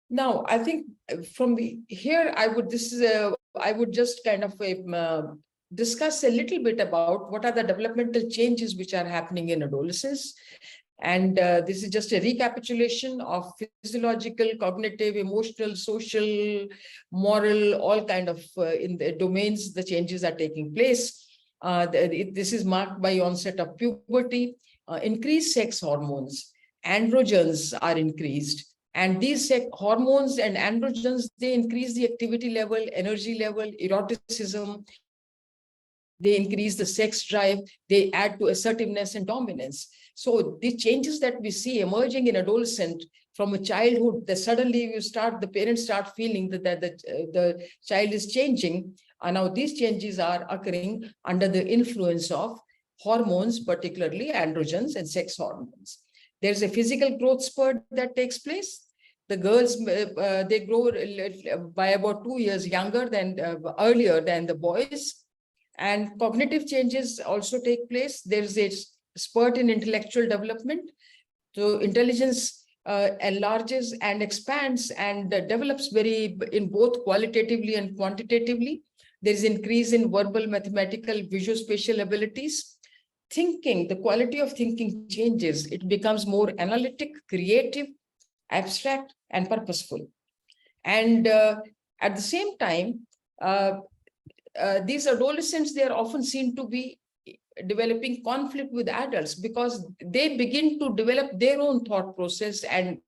Now, I think from here, I would just kind of discuss a little bit about what are the developmental changes which are happening in adolescence. And this is just a recapitulation of physiological, cognitive, emotional, social, moral, all kind of in the domains, the changes are taking place. This is marked by onset of puberty, increased sex hormones, androgens are increased. And these hormones and androgens, they increase the activity level, energy level, eroticism. They increase the sex drive, they add to assertiveness and dominance. So the changes that we see emerging in adolescent from a childhood, that suddenly the parents start feeling that the child is changing. And now these changes are occurring under the influence of hormones, particularly androgens and sex hormones. There's a physical growth spurt that takes place. The girls, they grow by about 2 years younger than earlier than the boys. And cognitive changes also take place. There's a spurt in intellectual development. So intelligence enlarges and expands and develops in both qualitatively and quantitatively. There's increase in verbal, mathematical, visuospatial abilities. Thinking, the quality of thinking changes. It becomes more analytic, creative, abstract, and purposeful. And at the same time, these adolescents, they are often seen to be developing conflict with adults because they begin to develop their own thought process and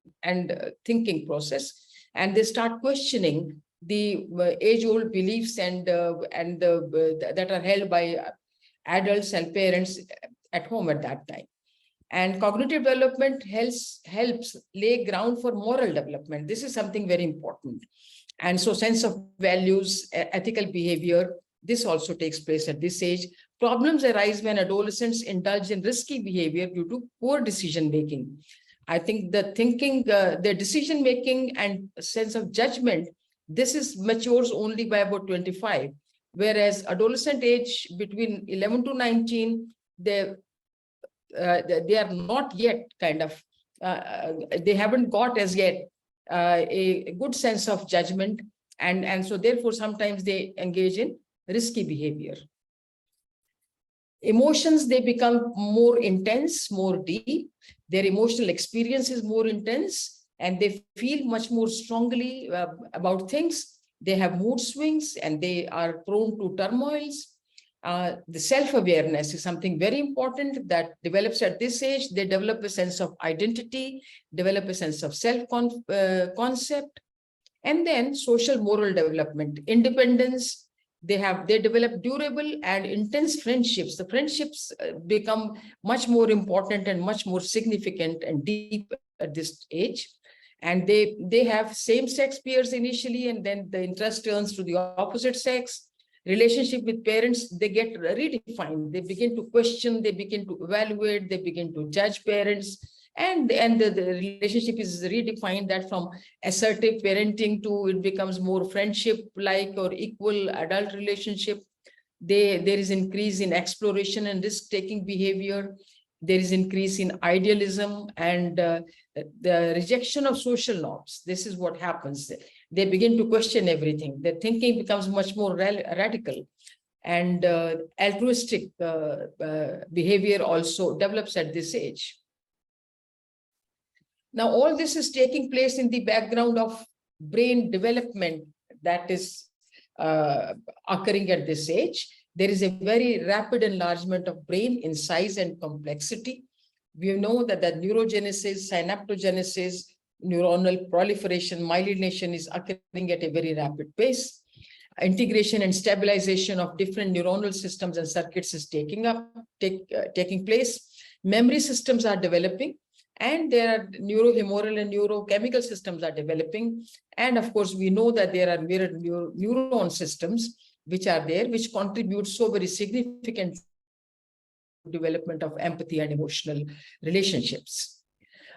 thinking process, and they start questioning the age-old beliefs and that are held by adults and parents at home at that time. And cognitive development helps lay ground for moral development. This is something very important. And so sense of values, ethical behavior, this also takes place at this age. Problems arise when adolescents indulge in risky behavior due to poor decision-making. I think the thinking, the decision-making and sense of judgment, this matures only by about 25, whereas adolescent age between 11 to 19, they are not yet they haven't got as yet a good sense of judgment, and so therefore sometimes they engage in risky behavior. Emotions, they become more intense, more deep. Their emotional experience is more intense, and they feel much more strongly about things. They have mood swings, and they are prone to turmoils. The self-awareness is something very important that develops at this age. They develop a sense of identity, develop a sense of self-concept, and then social moral development, independence. They develop durable and intense friendships. The friendships become much more important and much more significant and deep at this age. And they have same-sex peers initially, and then the interest turns to the opposite sex. Relationship with parents, they get redefined. They begin to question, they begin to evaluate, they begin to judge parents. And the relationship is redefined, that from assertive parenting to it becomes more friendship-like or equal adult relationship. There is increase in exploration and risk-taking behavior. There is increase in idealism and the rejection of social norms. This is what happens. They begin to question everything. Their thinking becomes much more radical, and altruistic behavior also develops at this age. Now, all this is taking place in the background of brain development that is occurring at this age. There is a very rapid enlargement of brain in size and complexity. We know that the neurogenesis, synaptogenesis, neuronal proliferation, myelination is occurring at a very rapid pace. Integration and stabilization of different neuronal systems and circuits is taking place. Memory systems are developing, and there are neurohumoral and neurochemical systems are developing. And of course, we know that there are mirrored neuron systems which are there, which contribute so very significant development of empathy and emotional relationships.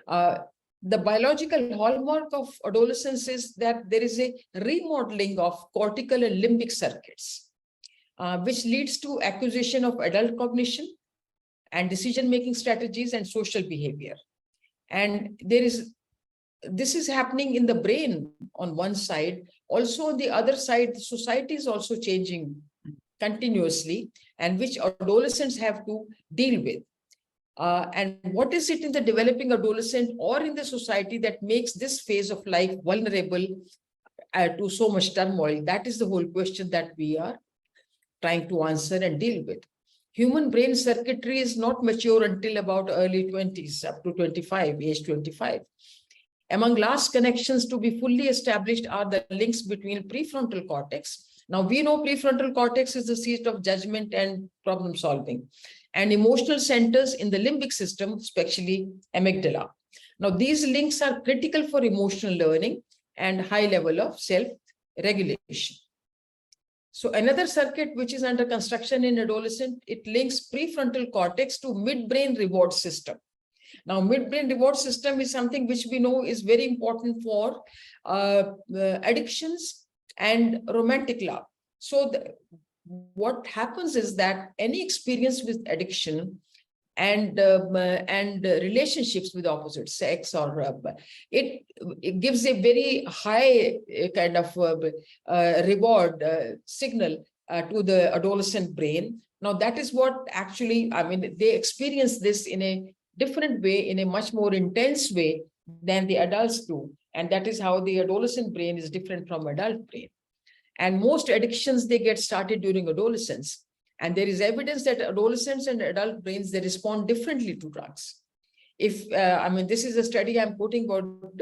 The biological hallmark of adolescence is that there is a remodeling of cortical and limbic circuits, which leads to acquisition of adult cognition and decision-making strategies and social behavior. And this is happening in the brain on one side. Also on the other side, the society is also changing continuously, and which adolescents have to deal with. And what is it in the developing adolescent or in the society that makes this phase of life vulnerable to so much turmoil? That is the whole question that we are trying to answer and deal with. Human brain circuitry is not mature until about early 20s, up to 25, age 25. Among last connections to be fully established are the links between prefrontal cortex. Now, we know prefrontal cortex is the seat of judgment and problem solving, and emotional centers in the limbic system, especially amygdala. Now, these links are critical for emotional learning and high level of self-regulation. So another circuit which is under construction in adolescent, it links prefrontal cortex to midbrain reward system. Now, midbrain reward system is something which we know is very important for addictions and romantic love. So what happens is that any experience with addiction and relationships with opposite sex, or it gives a very high kind of reward signal to the adolescent brain. Now, that is what actually, I mean, they experience this in a different way, in a much more intense way than the adults do. And that is how the adolescent brain is different from adult brain. And most addictions, they get started during adolescence. And there is evidence that adolescents and adult brains, they respond differently to drugs. If, I mean, this is a study I'm quoting about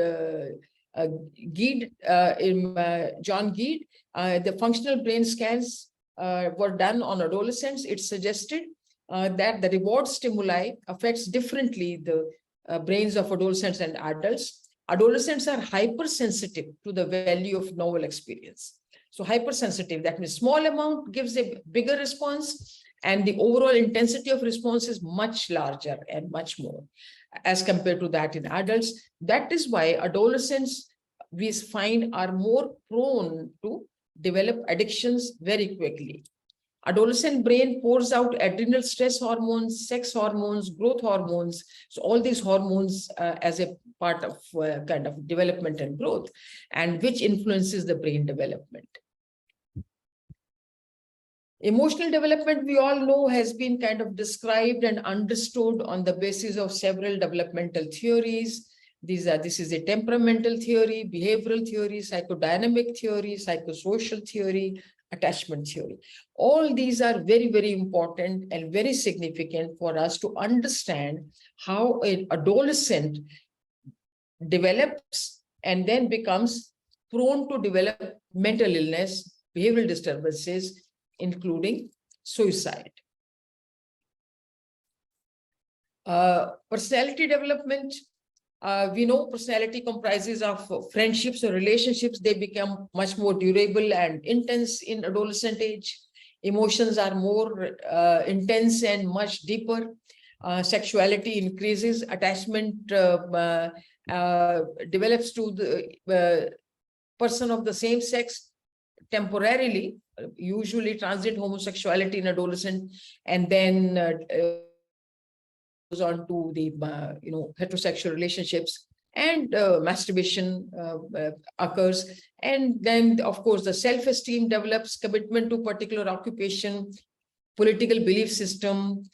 John Geed. The functional brain scans were done on adolescents. It suggested that the reward stimuli affects differently the brains of adolescents and adults. Adolescents are hypersensitive to the value of novel experience. So hypersensitive, that means small amount gives a bigger response, and the overall intensity of response is much larger and much more as compared to that in adults. That is why adolescents, we find, are more prone to develop addictions very quickly. Adolescent brain pours out adrenal stress hormones, sex hormones, growth hormones. So all these hormones as a part of kind of development and growth, and which influences the brain development. Emotional development, we all know, has been kind of described and understood on the basis of several developmental theories. This is a temperamental theory, behavioral theory, psychodynamic theory, psychosocial theory, attachment theory. All these are very, very important and very significant for us to understand how an adolescent develops and then becomes prone to develop mental illness, behavioral disturbances, including suicide. Personality development. We know personality comprises of friendships or relationships. They become much more durable and intense in adolescent age. Emotions are more intense and much deeper. Sexuality increases. Attachment develops to the person of the same sex temporarily, usually transient homosexuality in adolescent, and then goes on to the heterosexual relationships, and masturbation occurs. And then, of course, the self-esteem develops, commitment to particular occupation, political belief system,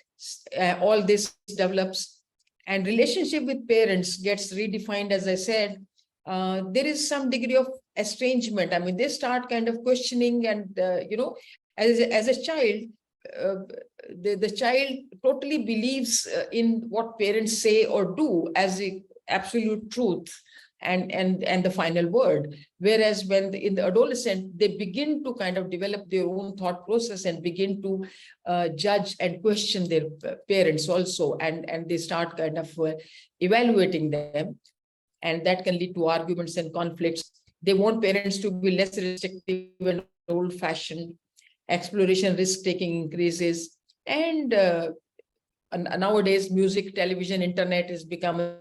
all this develops. And relationship with parents gets redefined, as I said. There is some degree of estrangement. I mean, they start kind of questioning, and as a child, the child totally believes in what parents say or do as the absolute truth and the final word. Whereas when in the adolescent, they begin to kind of develop their own thought process and begin to judge and question their parents also, and they start kind of evaluating them, and that can lead to arguments and conflicts. They want parents to be less restrictive and old-fashioned. Exploration, risk-taking increases, and nowadays music, television, internet has become a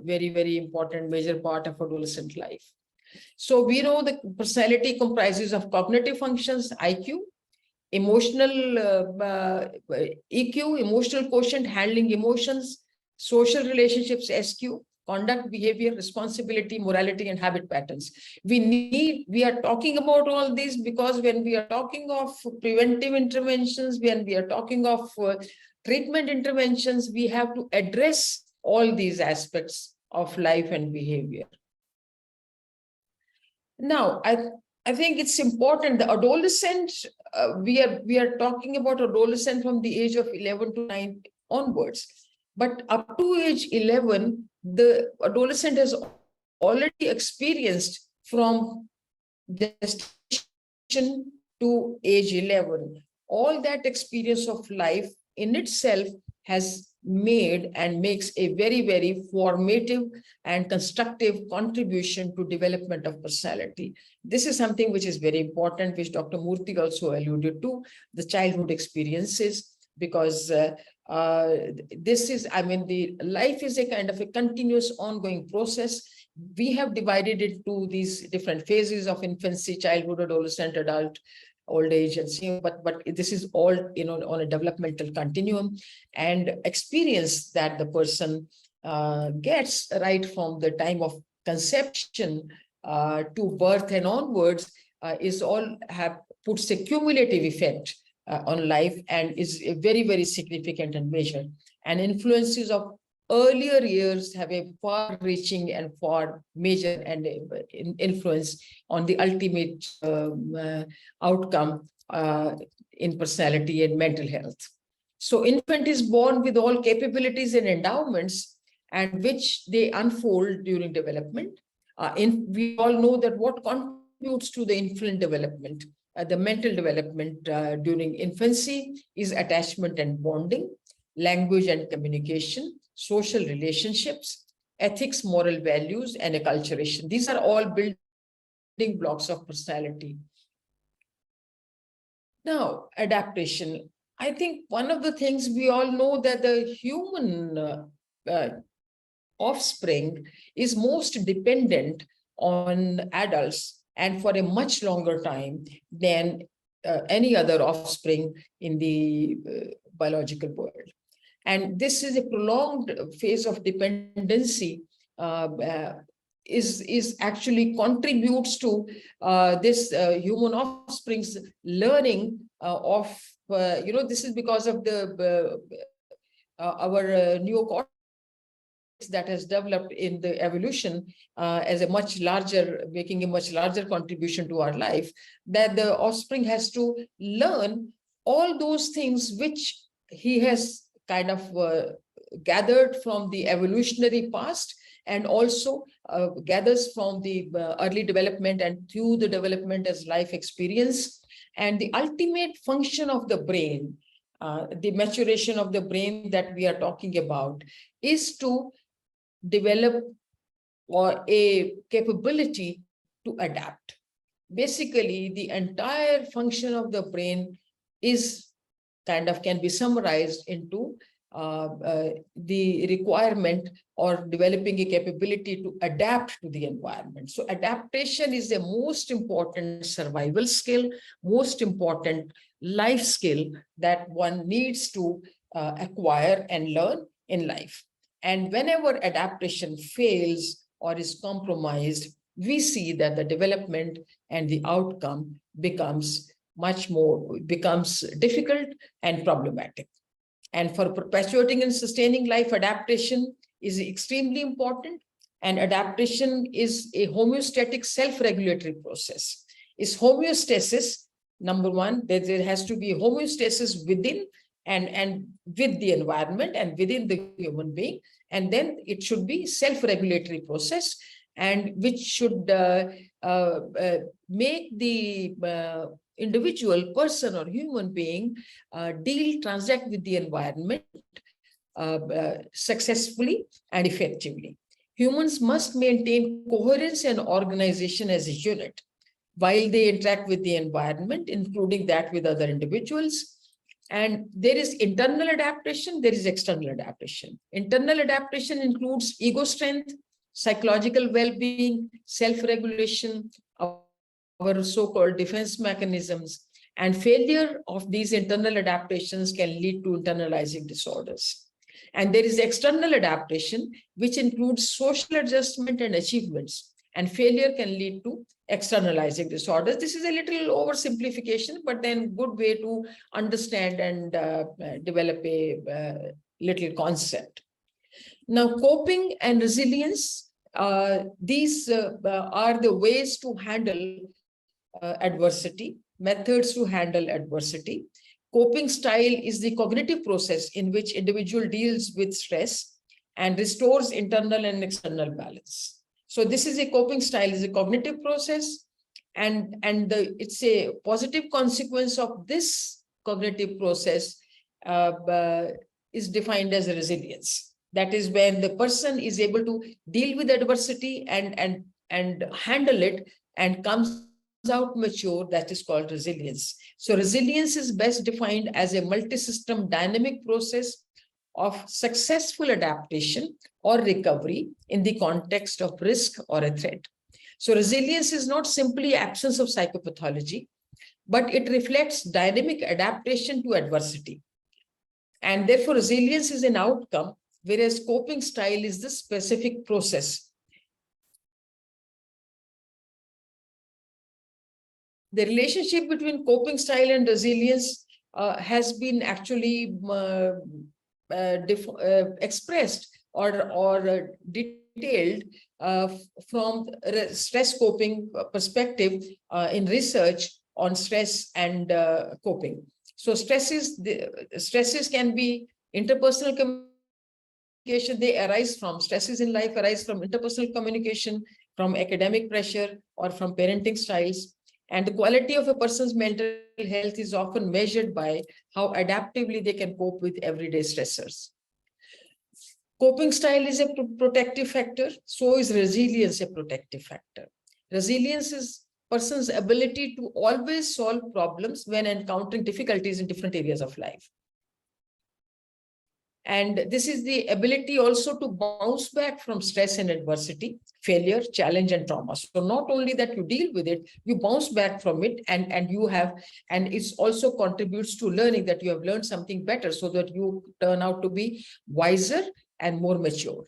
very, very important major part of adolescent life. So we know the personality comprises of cognitive functions, IQ, emotional EQ, emotional quotient, handling emotions, social relationships, SQ, conduct, behavior, responsibility, morality, and habit patterns. We are talking about all these because when we are talking of preventive interventions, when we are talking of treatment interventions, we have to address all these aspects of life and behavior. Now, I think it's important, the adolescent, we are talking about adolescent from the age of 11 to 9 onwards. But up to age 11, the adolescent has already experienced from gestation to age 11. All that experience of life in itself has made and makes a very, very formative and constructive contribution to development of personality. This is something which is very important, which Dr. Murthy also alluded to, the childhood experiences, because this is, I mean, the life is a kind of a continuous ongoing process. We have divided it into these different phases of infancy, childhood, adolescent, adult, old age, and senior, but this is all on a developmental continuum, and experience that the person gets right from the time of conception to birth and onwards is all puts a cumulative effect on life, and is a very, very significant and major, and influences of earlier years have a far-reaching and far major and influence on the ultimate outcome in personality and mental health. So infant is born with all capabilities and endowments, and which they unfold during development. We all know that what contributes to the infant development, the mental development during infancy, is attachment and bonding, language and communication, social relationships, ethics, moral values, and acculturation. These are all building blocks of personality. Now, adaptation. I think one of the things we all know that the human offspring is most dependent on adults, and for a much longer time than any other offspring in the biological world. And this is a prolonged phase of dependency is actually contributes to this human offspring's learning of, this is because of the our neocortex that has developed in the evolution as a much larger, making a much larger contribution to our life, that the offspring has to learn all those things which he has kind of gathered from the evolutionary past, and also gathers from the early development and through the development as life experience. And the ultimate function of the brain, the maturation of the brain that we are talking about, is to develop or a capability to adapt. Basically, the entire function of the brain is kind of can be summarized into the requirement or developing a capability to adapt to the environment. So adaptation is the most important survival skill, most important life skill that one needs to acquire and learn in life. And whenever adaptation fails or is compromised, we see that the development and the outcome becomes difficult and problematic. And for perpetuating and sustaining life, adaptation is extremely important. And adaptation is a homeostatic self-regulatory process. Is homeostasis, number one, there has to be homeostasis within and with the environment and within the human being. And then it should be self-regulatory process, and which should make the individual person or human being transact with the environment successfully and effectively. Humans must maintain coherence and organization as a unit while they interact with the environment, including that with other individuals. And there is internal adaptation, there is external adaptation. Internal adaptation includes ego strength, psychological well-being, self-regulation, our so-called defense mechanisms, and failure of these internal adaptations can lead to internalizing disorders. And there is external adaptation, which includes social adjustment and achievements, and failure can lead to externalizing disorders. This is a little oversimplification, but then good way to understand and develop a little concept. Now, coping and resilience, these are the ways to handle adversity, methods to handle adversity. Coping style is the cognitive process in which individual deals with stress and restores internal and external balance. So this is a coping style, is a cognitive process, and it's a positive consequence of this cognitive process is defined as a resilience. That is when the person is able to deal with adversity and handle it and comes out mature. That is called resilience. So resilience is best defined as a multi-system dynamic process of successful adaptation or recovery in the context of risk or a threat. So resilience is not simply absence of psychopathology, but it reflects dynamic adaptation to adversity. And therefore, resilience is an outcome, whereas coping style is the specific process. The relationship between coping style and resilience has been actually expressed or detailed from stress coping perspective in research on stress and coping. So stresses can be interpersonal communication. They arise from stresses in life, arise from interpersonal communication, from academic pressure, or from parenting styles. And the quality of a person's mental health is often measured by how adaptively they can cope with everyday stressors. Coping style is a protective factor, so is resilience a protective factor. Resilience is person's ability to always solve problems when encountering difficulties in different areas of life. And this is the ability also to bounce back from stress and adversity, failure, challenge, and trauma. So not only that you deal with it, you bounce back from it, and it's also contributes to learning, that you have learned something better so that you turn out to be wiser and more mature.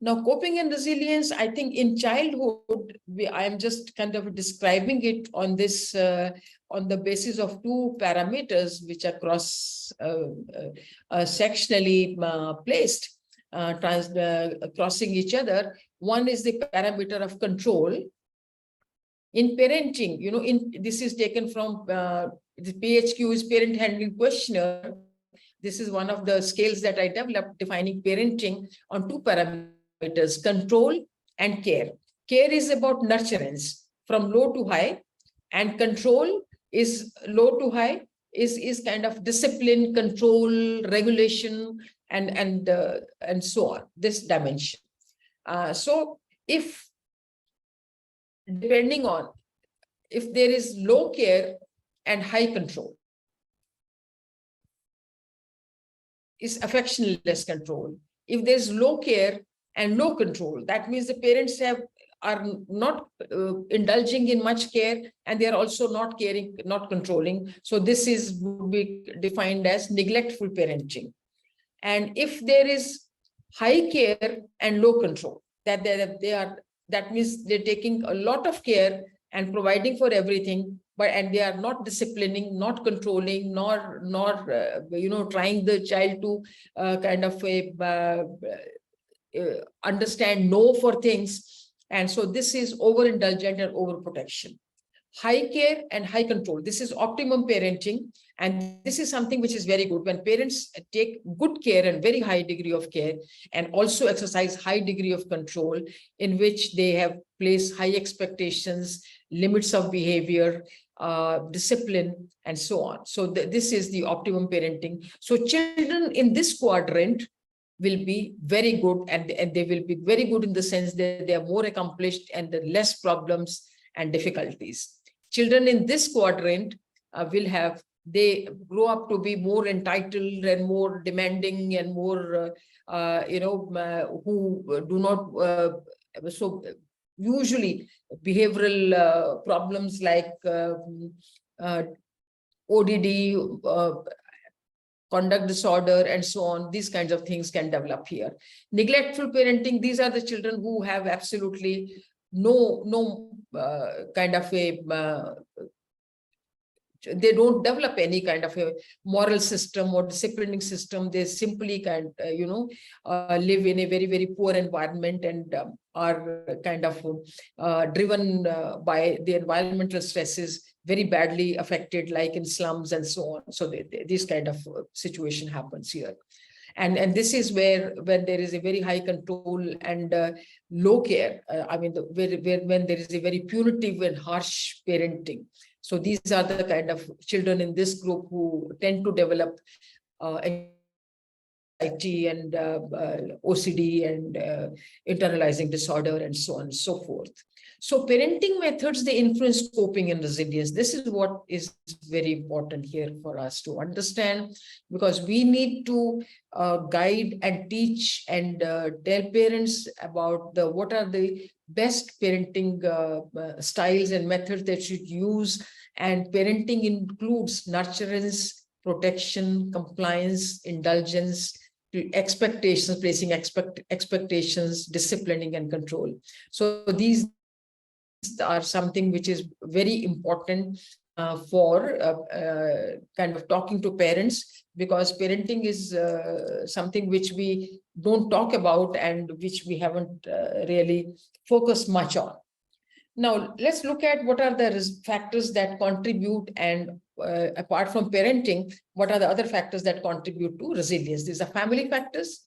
Now, coping and resilience, I think in childhood, I am just kind of describing it on this, on the basis of two parameters which are sectionally placed, crossing each other. One is the parameter of control. In parenting, this is taken from the PHQ is Parent Handling Questionnaire. This is one of the scales that I developed defining parenting on two parameters, control and care. Care is about nurturance from low to high, and control is low to high, is kind of discipline, control, regulation, and so on, this dimension. So if, depending on, if there is low care and high control, is affectionless control. If there's low care and low control, that means the parents are not indulging in much care, and they are also not caring, not controlling. So this would be defined as neglectful parenting. And if there is high care and low control, that means they're taking a lot of care and providing for everything, and they are not disciplining, not controlling, nor trying the child to kind of understand no for things. And so this is overindulgent and overprotection. High care and high control, this is optimum parenting, and this is something which is very good when parents take good care and very high degree of care, and also exercise high degree of control, in which they have placed high expectations, limits of behavior, discipline, and so on. So this is the optimum parenting. So children in this quadrant will be very good, and they will be very good in the sense that they are more accomplished and the less problems and difficulties. Children in this quadrant they grow up to be more entitled and more demanding and more, who do not, so usually behavioral problems like ODD, conduct disorder, and so on, these kinds of things can develop here. Neglectful parenting, these are the children who have absolutely no kind of a, they don't develop any kind of a moral system or disciplining system. They simply live in a very, very poor environment, and are kind of driven by the environmental stresses, very badly affected, like in slums and so on. So this kind of situation happens here. And this is where, when there is a very high control and low care, when there is a very punitive and harsh parenting. So these are the kind of children in this group who tend to develop anxiety and OCD and internalizing disorder, and so on and so forth. So parenting methods, they influence coping and resilience. This is what is very important here for us to understand, because we need to guide and teach and tell parents about what are the best parenting styles and methods they should use. And parenting includes nurturance, protection, compliance, indulgence, expectations, placing expectations, disciplining, and control. So these are something which is very important for kind of talking to parents, because parenting is something which we don't talk about and which we haven't really focused much on. Now, let's look at what are the factors that contribute, and apart from parenting, what are the other factors that contribute to resilience? These are family factors.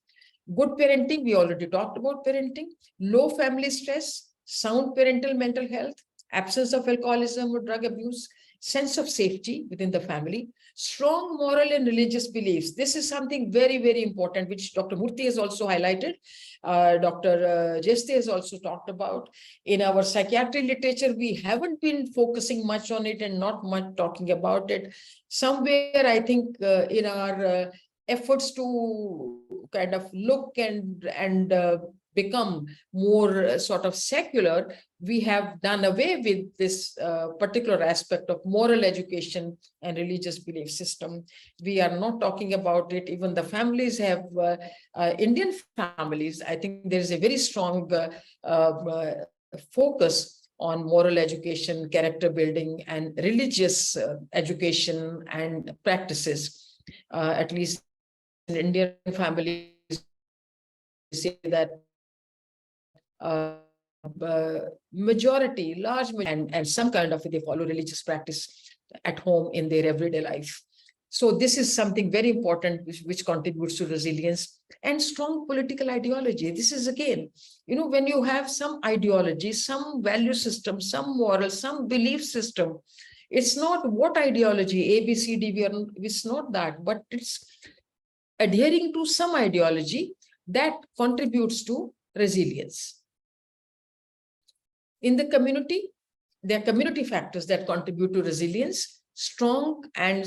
Good parenting, we already talked about parenting. Low family stress, sound parental mental health, absence of alcoholism or drug abuse, sense of safety within the family, strong moral and religious beliefs. This is something very, very important, which Dr. Murthy has also highlighted. Dr. Jeste has also talked about. In our psychiatry literature, we haven't been focusing much on it and not much talking about it. Somewhere, I think, in our efforts to kind of look and become more sort of secular, we have done away with this particular aspect of moral education and religious belief system. We are not talking about it. Even the families have, Indian families, I think there is a very strong focus on moral education, character building, and religious education and practices. At least in Indian families, say that majority, large, and some kind of, they follow religious practice at home in their everyday life. So this is something very important, which contributes to resilience. And strong political ideology. This is, again, when you have some ideology, some value system, some moral, some belief system, it's not what ideology, A, B, C, D, it's not that, but it's adhering to some ideology that contributes to resilience. In the community, there are community factors that contribute to resilience, strong and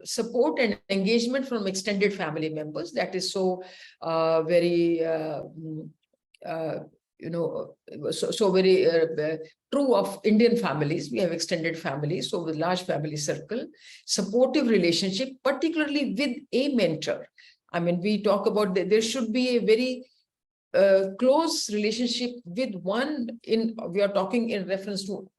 support and engagement from extended family members. That is so very, so very true of Indian families. We have extended families, so with large family circle, supportive relationship, particularly with a mentor. I mean, we talk about that there should be a very close relationship with one. We are talking in reference to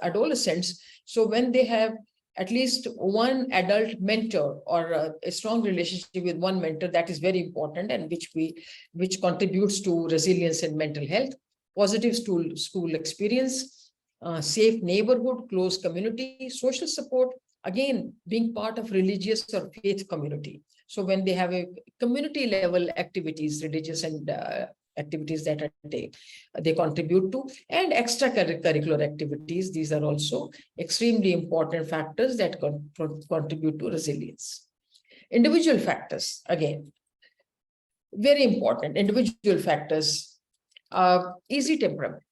adolescents. So when they have at least one adult mentor or a strong relationship with one mentor, that is very important, and which contributes to resilience and mental health. Positive school experience, safe neighborhood, close community, social support, again, being part of religious or faith community. So when they have a community level activities, religious and activities that they contribute to, and extracurricular activities, these are also extremely important factors that contribute to resilience. Individual factors, again, very important. Individual factors, easy temperament.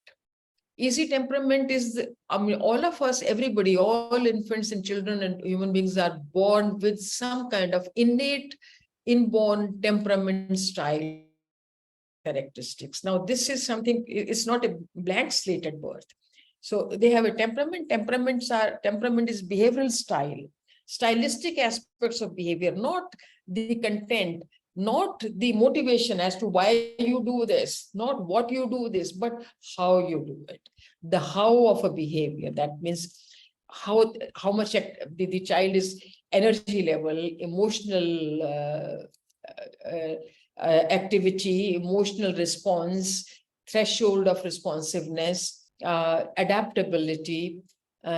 Easy temperament is, I mean, all of us, everybody, all infants and children and human beings are born with some kind of innate, inborn temperament style characteristics. Now, this is something, it's not a blank slate at birth. So they have a temperament. Temperament is behavioral style, stylistic aspects of behavior, not the content, not the motivation as to why you do this, not what you do this, but how you do it. The how of a behavior, that means how much the child is energy level, emotional activity, emotional response, threshold of responsiveness, adaptability,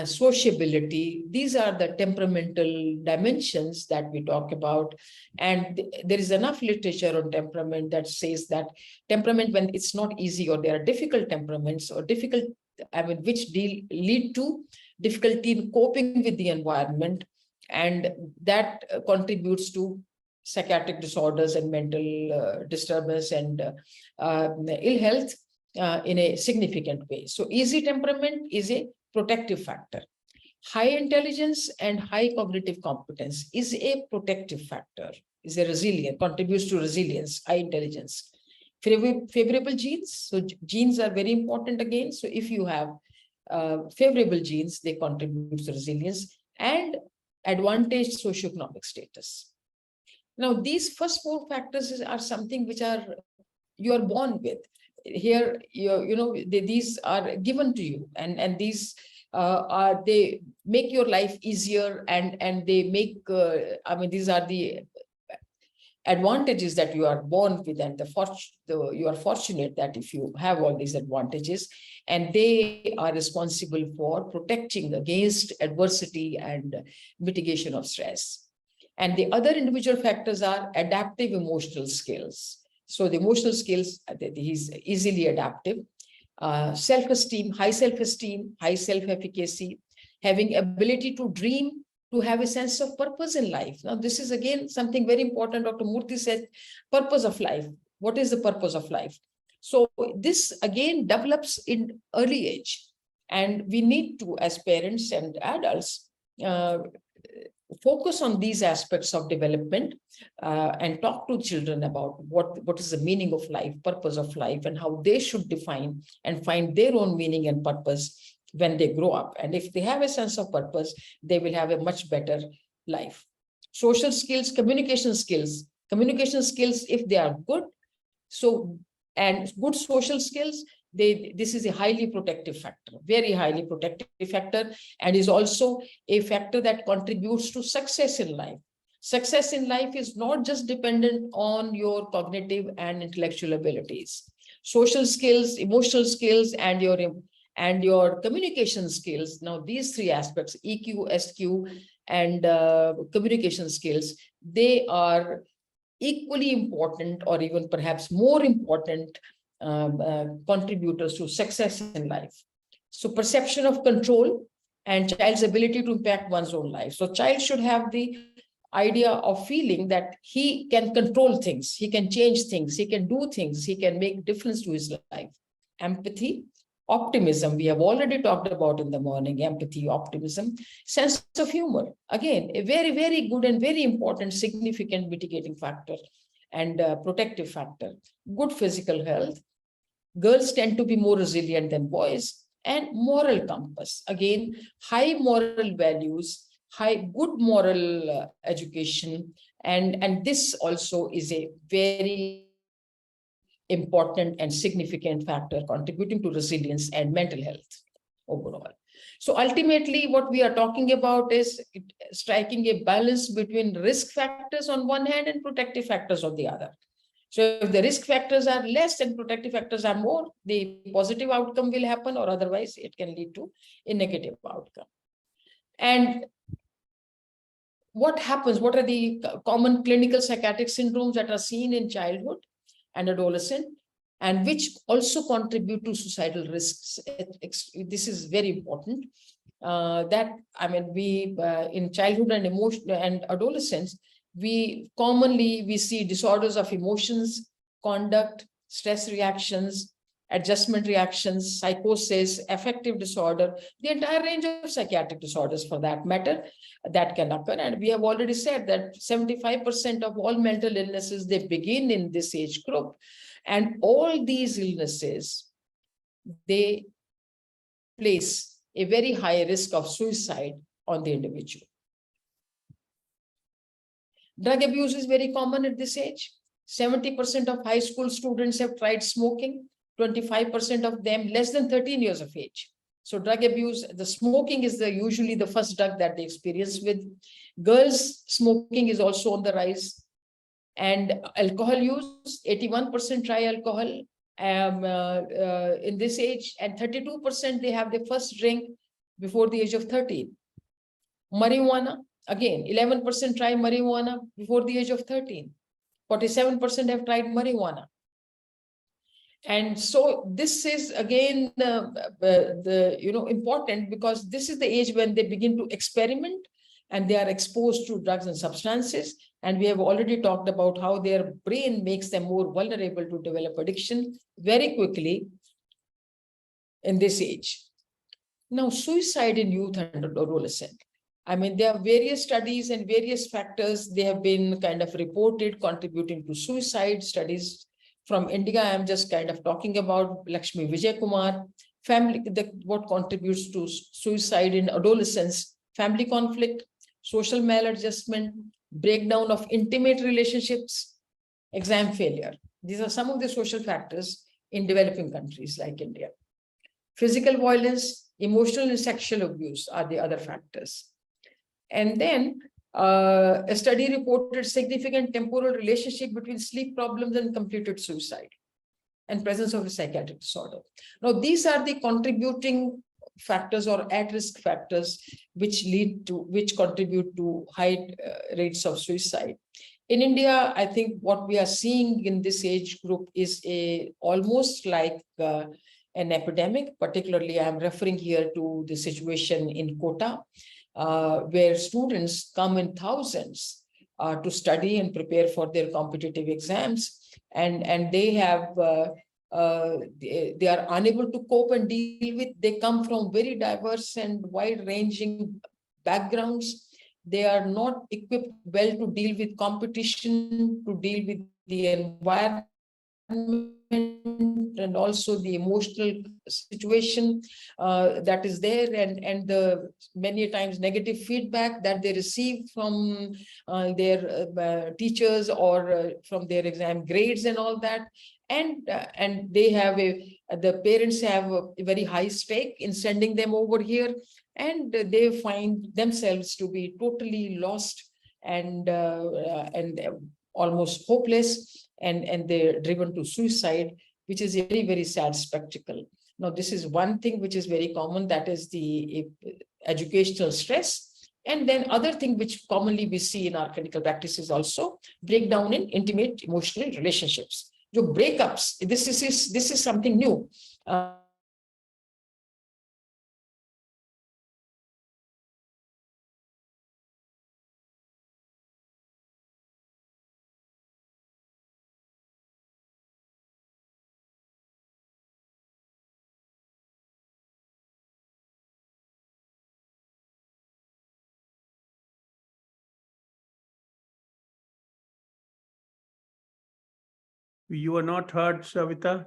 sociability. These are the temperamental dimensions that we talk about. And there is enough literature on temperament that says that temperament, when it's not easy or there are difficult temperaments or difficult, I mean, which lead to difficulty in coping with the environment, and that contributes to psychiatric disorders and mental disturbance and ill health in a significant way. So easy temperament is a protective factor. High intelligence and high cognitive competence is a protective factor, is a resilient, contributes to resilience, high intelligence. Favorable genes, so genes are very important again. So if you have favorable genes, they contribute to resilience, and advantaged socioeconomic status. Now, these first four factors are something which you are born with. Here, these are given to you, and these they make your life easier, and they make, I mean, these are the advantages that you are born with, and you are fortunate that if you have all these advantages, and they are responsible for protecting against adversity and mitigation of stress. And the other individual factors are adaptive emotional skills. So the emotional skills, he's easily adaptive, self-esteem, high self-efficacy, having ability to dream, to have a sense of purpose in life. Now, this is again something very important. Dr. Murthy said, purpose of life. What is the purpose of life? So this again develops in early age. And we need to, as parents and adults, focus on these aspects of development and talk to children about what is the meaning of life, purpose of life, and how they should define and find their own meaning and purpose when they grow up. And if they have a sense of purpose, they will have a much better life. Social skills, communication skills, if they are good, and good social skills, this is a highly protective factor, very highly protective factor, and is also a factor that contributes to success in life. Success in life is not just dependent on your cognitive and intellectual abilities. Social skills, emotional skills, and your communication skills. Now, these three aspects, EQ, SQ, and communication skills, they are equally important, or even perhaps more important, contributors to success in life. So perception of control and child's ability to impact one's own life. So child should have the idea of feeling that he can control things, he can change things, he can do things, he can make difference to his life. Empathy, optimism, we have already talked about in the morning, empathy, optimism, sense of humor, again, a very, very good and very important, significant mitigating factor and protective factor. Good physical health. Girls tend to be more resilient than boys. And moral compass, again, high moral values, good moral education, and this also is a very important and significant factor contributing to resilience and mental health overall. So ultimately, what we are talking about is striking a balance between risk factors on one hand and protective factors on the other. So if the risk factors are less and protective factors are more, the positive outcome will happen, or otherwise it can lead to a negative outcome. And what happens? What are the common clinical psychiatric syndromes that are seen in childhood and adolescent, and which also contribute to suicidal risks? This is very important. We in childhood and emotion and adolescence, we see disorders of emotions, conduct, stress reactions, adjustment reactions, psychosis, affective disorder, the entire range of psychiatric disorders for that matter that can occur. And we have already said that 75% of all mental illnesses, they begin in this age group. And all these illnesses, they place a very high risk of suicide on the individual. Drug abuse is very common at this age. 70% of high school students have tried smoking, 25% of them less than 13 years of age. So drug abuse, the smoking is usually the first drug that they experience with. Girls, smoking is also on the rise. And alcohol use, 81% try alcohol in this age, and 32% they have their first drink before the age of 13. Marijuana, again, 11% try marijuana before the age of 13. 47% have tried marijuana. And so this is again important, because this is the age when they begin to experiment and they are exposed to drugs and substances. And we have already talked about how their brain makes them more vulnerable to develop addiction very quickly in this age. Now, suicide in youth and adolescent. There are various studies and various factors. They have been kind of reported contributing to suicide. Studies from India, I'm just kind of talking about Lakshmi Vijay Kumar. What contributes to suicide in adolescence: family conflict, social maladjustment, breakdown of intimate relationships, exam failure. These are some of the social factors in developing countries like India. Physical violence, emotional and sexual abuse are the other factors. And then a study reported significant temporal relationship between sleep problems and completed suicide and presence of a psychiatric disorder. Now, these are the contributing factors or at-risk factors which contribute to high rates of suicide. In India, I think what we are seeing in this age group is almost like a an epidemic. Particularly, I'm referring here to the situation in Kota, where students come in thousands to study and prepare for their competitive exams, and they have they are unable to cope and deal with. They come from very diverse and wide-ranging backgrounds. They are not equipped well to deal with competition, to deal with the environment, and also the emotional situation that is there, and the many times negative feedback that they receive from their teachers or from their exam grades and all that. And they have the parents have a very high stake in sending them over here, and they find themselves to be totally lost and almost hopeless, and they're driven to suicide, which is a very, very sad spectacle. Now, this is one thing which is very common, that is the educational stress. And then other thing which commonly we see in our clinical practices also, breakdown in intimate emotional relationships. So breakups, this is something new. You are not heard, Savita?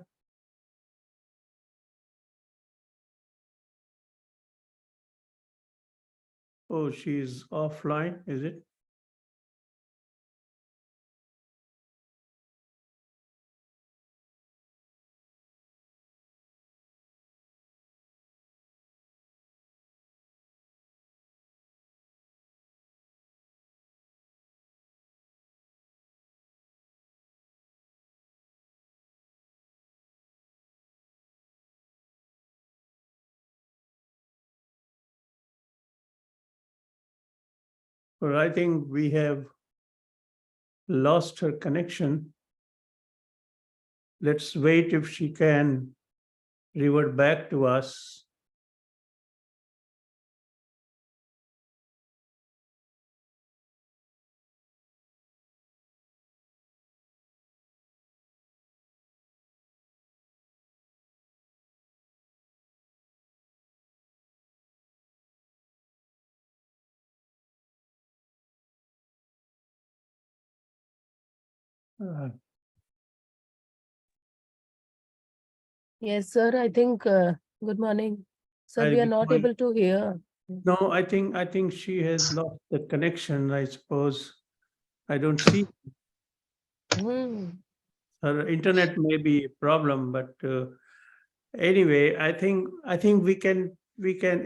Oh, she's offline, is it? Or I think we have lost her connection. Let's wait if she can revert back to us. Yes, sir. I think, good morning. Sir, Hi, we are good not morning. able to hear. No, I think she has lost the connection, I suppose. I don't see Hmm. her internet may be a problem, but anyway, I think we can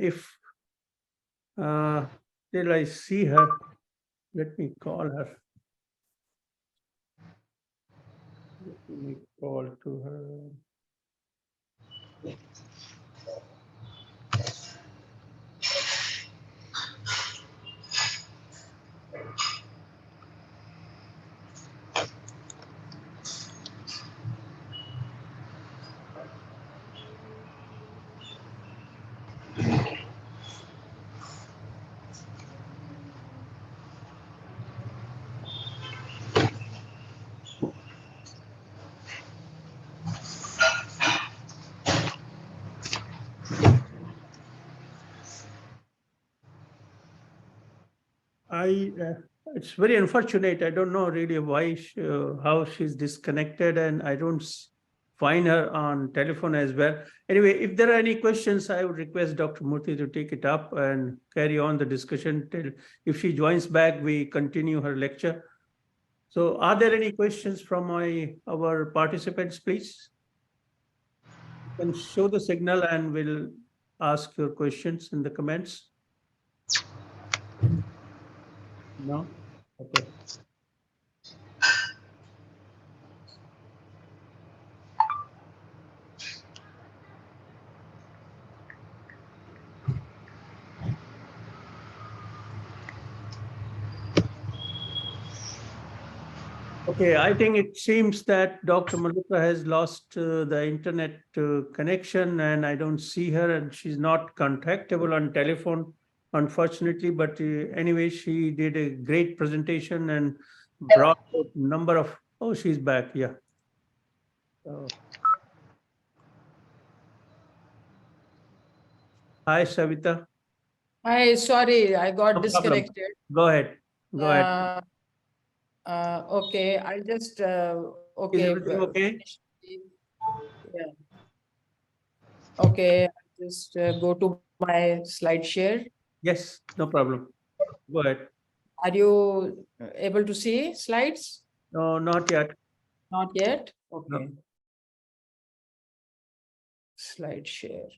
if till I see her, let me call her. Let me call to her. It's very unfortunate. I don't know really why, how she's disconnected, and I don't find her on telephone as well. Anyway, if there are any questions, I would request Dr. Murthy to take it up and carry on the discussion till if she joins back, we continue her lecture. So are there any questions from our participants, please? You can show the signal and we'll ask your questions in the comments. No? Okay. Okay, I think it seems that Dr. Malika has lost the internet connection, and I don't see her, and she's not contactable on telephone, unfortunately. But anyway, she did a great presentation and brought a number of. Oh, she's back. Yeah. Hi, Savita. Hi, sorry, I got No problem. disconnected. Go ahead. Go ahead. Okay, I'll just, Is okay. everything okay? Yeah. Okay, I'll just go to my slide share. Yes, no problem. Go ahead. Are you able to see slides? No, not yet. Not yet? No. Okay. Slide share.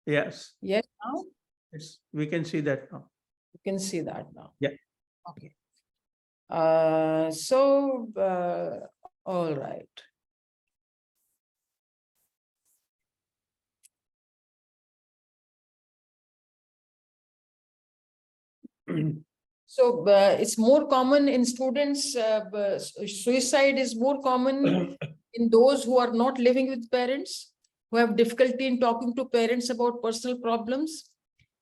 Yes. Yes, now Yes, we can see that now. you can see that now. Yeah. Okay. All right. So it's more common in students, suicide is more common in those who are not living with parents, who have difficulty in talking to parents about personal problems,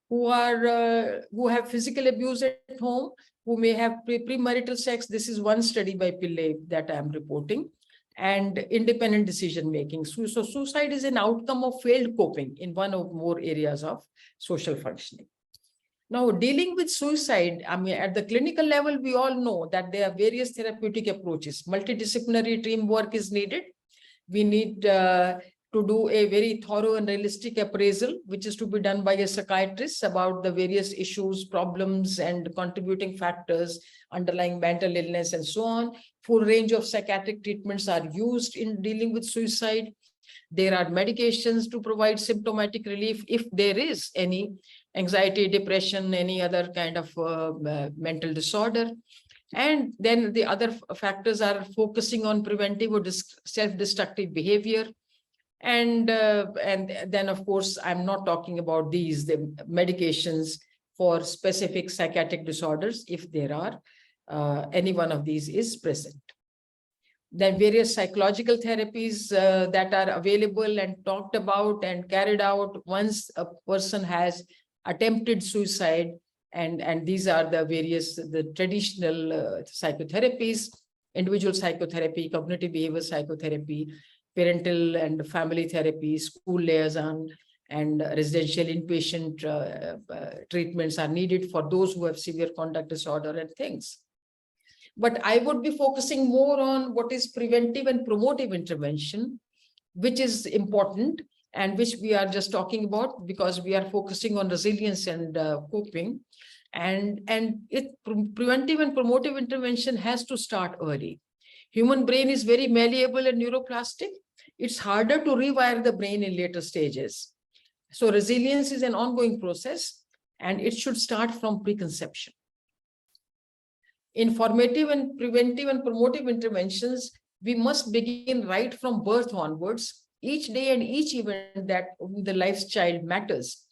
who have physical abuse at home, who may have premarital sex. This is one study by Pillai that I am reporting, and independent decision making. So suicide is an outcome of failed coping in one or more areas of social functioning. Now, dealing with suicide, I mean, at the clinical level, we all know that there are various therapeutic approaches. Multidisciplinary teamwork is needed. We need to do a very thorough and realistic appraisal, which is to be done by a psychiatrist about the various issues, problems, and contributing factors underlying mental illness and so on. Full range of psychiatric treatments are used in dealing with suicide. There are medications to provide symptomatic relief if there is any anxiety, depression, any other kind of mental disorder. And then the other factors are focusing on preventive or self-destructive behavior. And then, of course, I'm not talking about the medications for specific psychiatric disorders, if there are, any one of these is present. Then various psychological therapies that are available and talked about and carried out once a person has attempted suicide. And these are the various, the traditional psychotherapies: individual psychotherapy, cognitive behavior psychotherapy, parental and family therapy, school liaison, and residential inpatient treatments are needed for those who have severe conduct disorder and things. But I would be focusing more on what is preventive and promotive intervention, which is important and which we are just talking about because we are focusing on resilience and coping. And preventive and promotive intervention has to start early. Human brain is very malleable and neuroplastic. It's harder to rewire the brain in later stages. So resilience is an ongoing process, and it should start from preconception. In formative and preventive and promotive interventions, we must begin right from birth onwards. Each day and each event that the life's child matters.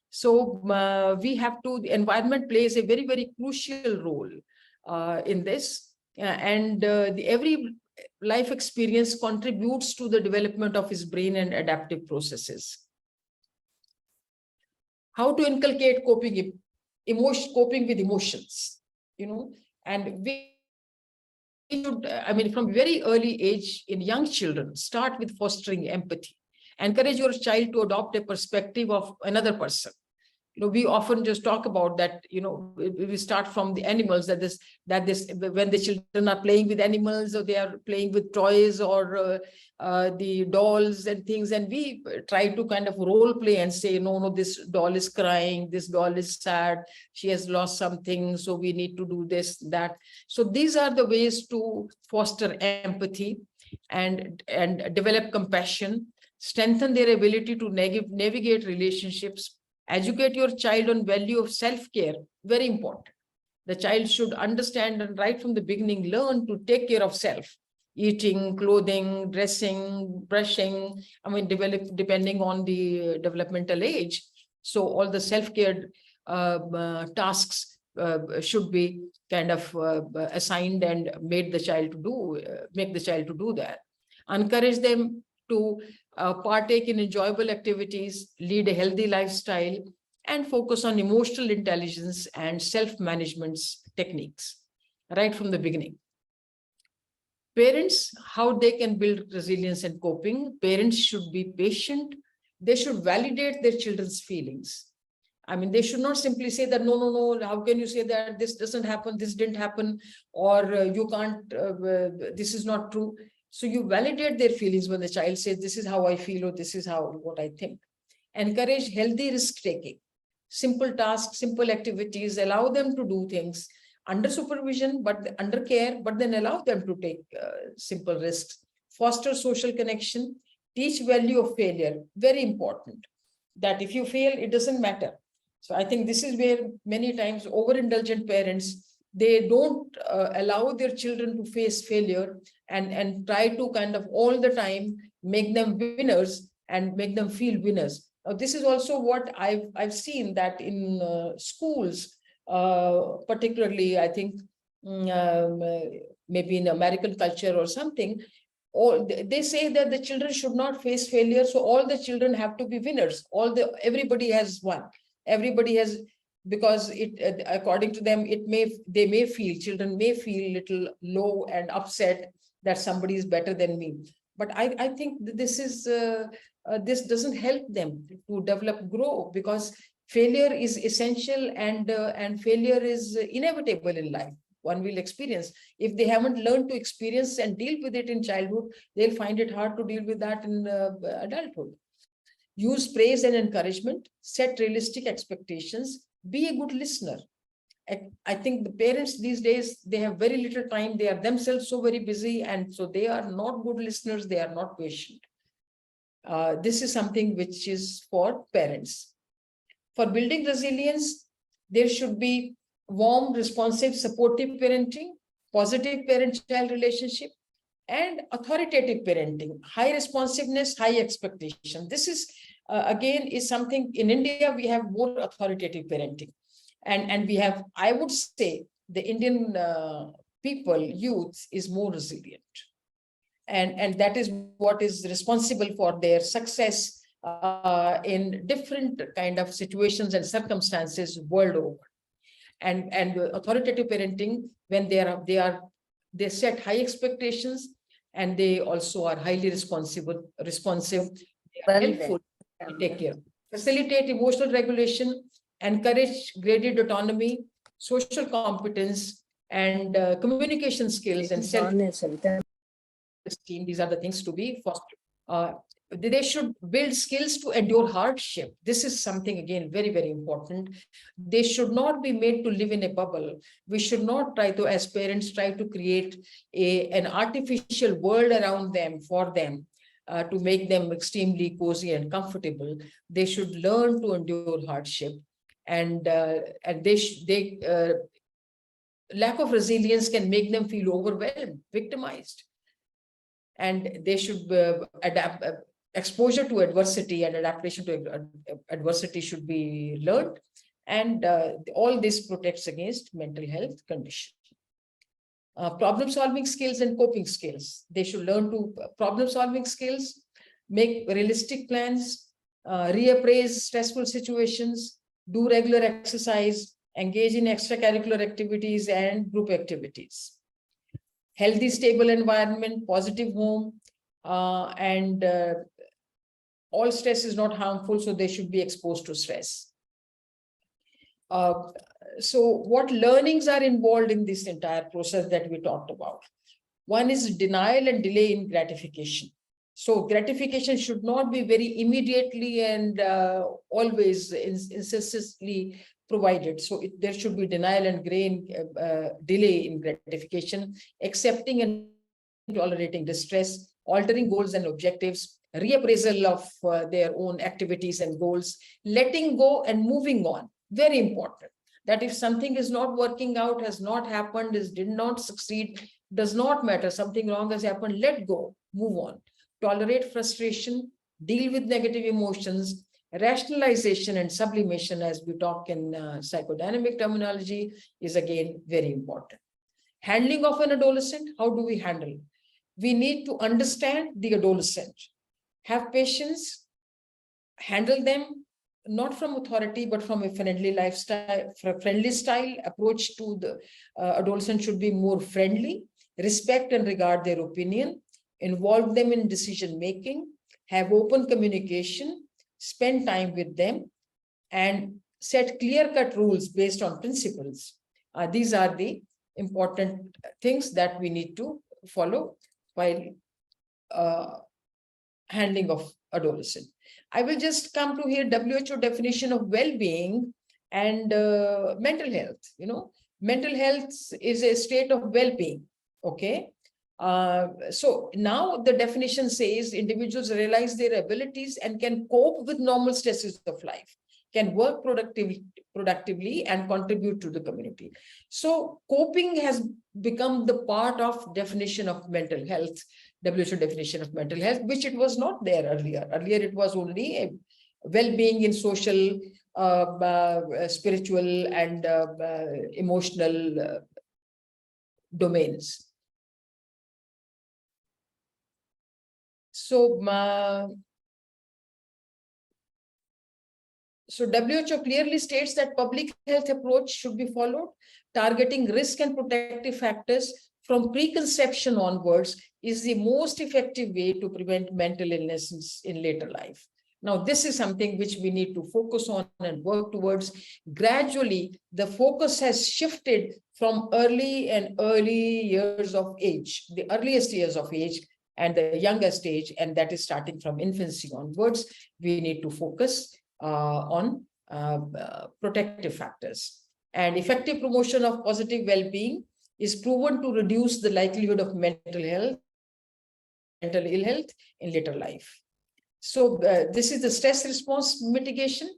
So the environment plays a very, very crucial role in this. Every life experience contributes to the development of his brain and adaptive processes. How to inculcate coping with emotions, and we should, I mean, from very early age in young children, start with fostering empathy. Encourage your child to adopt a perspective of another person. We often just talk about that, we start from the animals, that when the children are playing with animals, or they are playing with toys or the dolls and things, and we try to kind of role play and say, no, this doll is crying, this doll is sad, she has lost something, so we need to do this, that. So these are the ways to foster empathy and develop compassion, strengthen their ability to navigate relationships. Educate your child on value of self-care, very important. The child should understand and right from the beginning learn to take care of self. Eating, clothing, dressing, brushing, depending on the developmental age. So all the self-care tasks should be kind of assigned and made the child to do, make the child to do that. Encourage them to partake in enjoyable activities, lead a healthy lifestyle, and focus on emotional intelligence and self-management techniques right from the beginning. Parents, how they can build resilience and coping. Parents should be patient. They should validate their children's feelings. I mean, they should not simply say that, no, how can you say that this doesn't happen, this didn't happen, or you can't, this is not true. So you validate their feelings when the child says, this is how I feel, or this is what I think. Encourage healthy risk-taking. Simple tasks, simple activities, allow them to do things under supervision, but under care, but then allow them to take simple risks. Foster social connection, teach value of failure, very important. That if you fail, it doesn't matter. So I think this is where many times overindulgent parents, they don't allow their children to face failure and try to kind of all the time make them winners and make them feel winners. Now, this is also what I've seen that in schools, particularly, I think maybe in American culture or something, or they say that the children should not face failure, so all the children have to be winners. Everybody has won. Everybody has, because it according to them, children may feel a little low and upset that somebody is better than me. But I think this is this doesn't help them to develop, grow, because failure is essential and failure is inevitable in life. One will experience. If they haven't learned to experience and deal with it in childhood, they'll find it hard to deal with that in adulthood. Use praise and encouragement, set realistic expectations, be a good listener. I think the parents these days, they have very little time. They are themselves so very busy, and so they are not good listeners. They are not patient. This is something which is for parents. For building resilience, there should be warm, responsive, supportive parenting, positive parent-child relationship, and authoritative parenting, high responsiveness, high expectation. This is, again, is something in India, we have more authoritative parenting. And we have, I would say, the Indian people, youth, is more resilient. And that is what is responsible for their success in different kind of situations and circumstances world over. And authoritative parenting, when they set high expectations, and they also are highly responsive, helpful, take care. Facilitate emotional regulation, encourage graded autonomy, social competence, and communication skills and self-esteem. These are the things to be fostered. They should build skills to endure hardship. This is something, again, very, very important. They should not be made to live in a bubble. We should not try to, as parents, try to create an artificial world around them, for them, to make them extremely cozy and comfortable. They should learn to endure hardship. And lack of resilience can make them feel overwhelmed, victimized. And they should adapt. Exposure to adversity and adaptation to adversity should be learned. And all this protects against mental health conditions. Problem-solving skills and coping skills. They should learn to problem-solving skills, make realistic plans, reappraise stressful situations, do regular exercise, engage in extracurricular activities and group activities. Healthy, stable environment, positive home, and all stress is not harmful, so they should be exposed to stress. So what learnings are involved in this entire process that we talked about? One is denial and delay in gratification. So gratification should not be very immediately and always incessantly provided. So there should be denial and delay in gratification, accepting and tolerating distress, altering goals and objectives, reappraisal of their own activities and goals, letting go and moving on. Very important. That if something is not working out, has not happened, did not succeed, does not matter, something wrong has happened, let go, move on. Tolerate frustration, deal with negative emotions, Rationalization and sublimation, as we talk in psychodynamic terminology, is again very important. Handling of an adolescent, how do we handle? We need to understand the adolescent, have patience, handle them not from authority, but from a friendly lifestyle, friendly style approach to the adolescent should be more friendly, respect and regard their opinion, involve them in decision making, have open communication, spend time with them, and set clear-cut rules based on principles. These are the important things that we need to follow while handling of adolescent. I will just come to here WHO definition of well-being and mental health. You know, mental health is a state of well-being. Okay. So now the definition says individuals realize their abilities and can cope with normal stresses of life, can work productively and contribute to the community. So coping has become the part of definition of mental health, WHO definition of mental health, which it was not there earlier. Earlier, it was only a well-being in social, spiritual, and emotional domains. So, WHO clearly states that public health approach should be followed. Targeting risk and protective factors from preconception onwards is the most effective way to prevent mental illnesses in later life. Now, this is something which we need to focus on and work towards. Gradually, the focus has shifted from early years of age, the earliest years of age and the youngest age, and that is starting from infancy onwards. We need to focus on protective factors. And effective promotion of positive well-being is proven to reduce the likelihood of mental ill health in later life. So this is the stress response mitigation,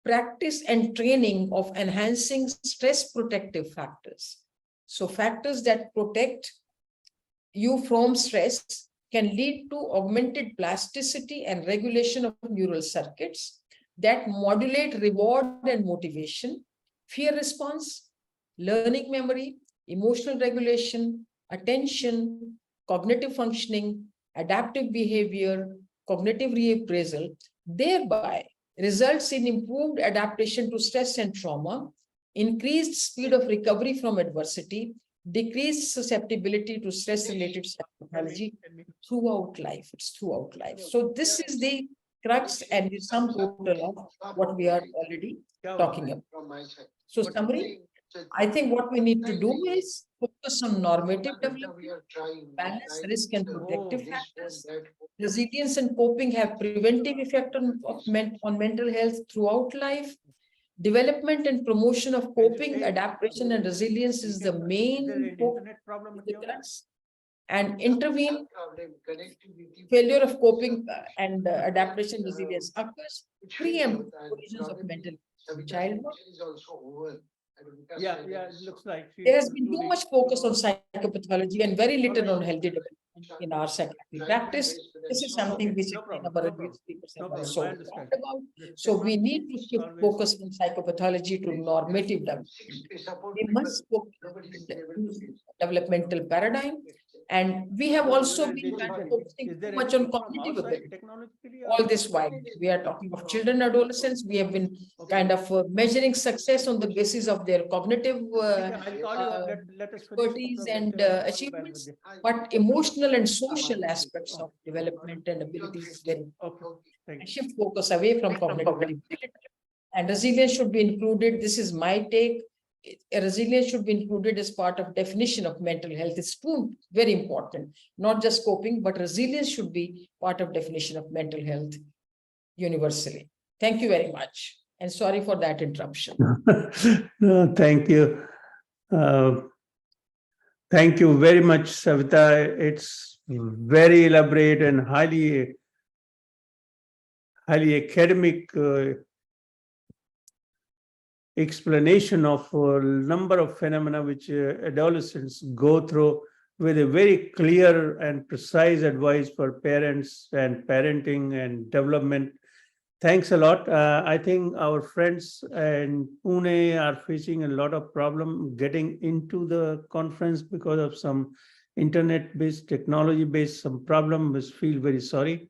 practice and training of enhancing stress protective factors. So factors that protect you from stress can lead to augmented plasticity and regulation of neural circuits that modulate reward and motivation, fear response, learning memory, emotional regulation, attention, cognitive functioning, adaptive behavior, cognitive reappraisal, thereby results in improved adaptation to stress and trauma, increased speed of recovery from adversity, decreased susceptibility to stress-related psychopathology throughout life. It's throughout life. So this is the crux and the sum total of what we are already talking about. So summary, I think what we need to do is focus on normative development, balance risk and protective factors. Resilience and coping have preventive effect on mental health throughout life. Development and promotion of coping, adaptation, and resilience is the main focus. And intervene, failure of coping and adaptation resilience occurs, preempt collisions of mental childhood. Yeah, it looks like there has been too much focus on psychopathology and very little on healthy development in our psychiatry practice. This is something which our review speakers have also talked about. So we need to shift focus from psychopathology to normative development. We must focus on developmental paradigm. And we have also been focusing too much on cognitive ability. All this while we are talking of children and adolescents, we have been kind of measuring success on the basis of their cognitive expertise and achievements, but emotional and social aspects of development and abilities is very important. Shift focus away from cognitive ability. And resilience should be included. This is my take. Resilience should be included as part of definition of mental health. It's too very important, not just coping, but resilience should be part of definition of mental health universally. Thank you very much. And sorry for that interruption. No, thank you. Thank you very much, Savita. It's very elaborate and highly academic explanation of a number of phenomena which adolescents go through, with a very clear and precise advice for parents and parenting and development. Thanks a lot. I think our friends in Pune are facing a lot of problem getting into the conference because of some internet-based, technology-based, some problem. We feel very sorry.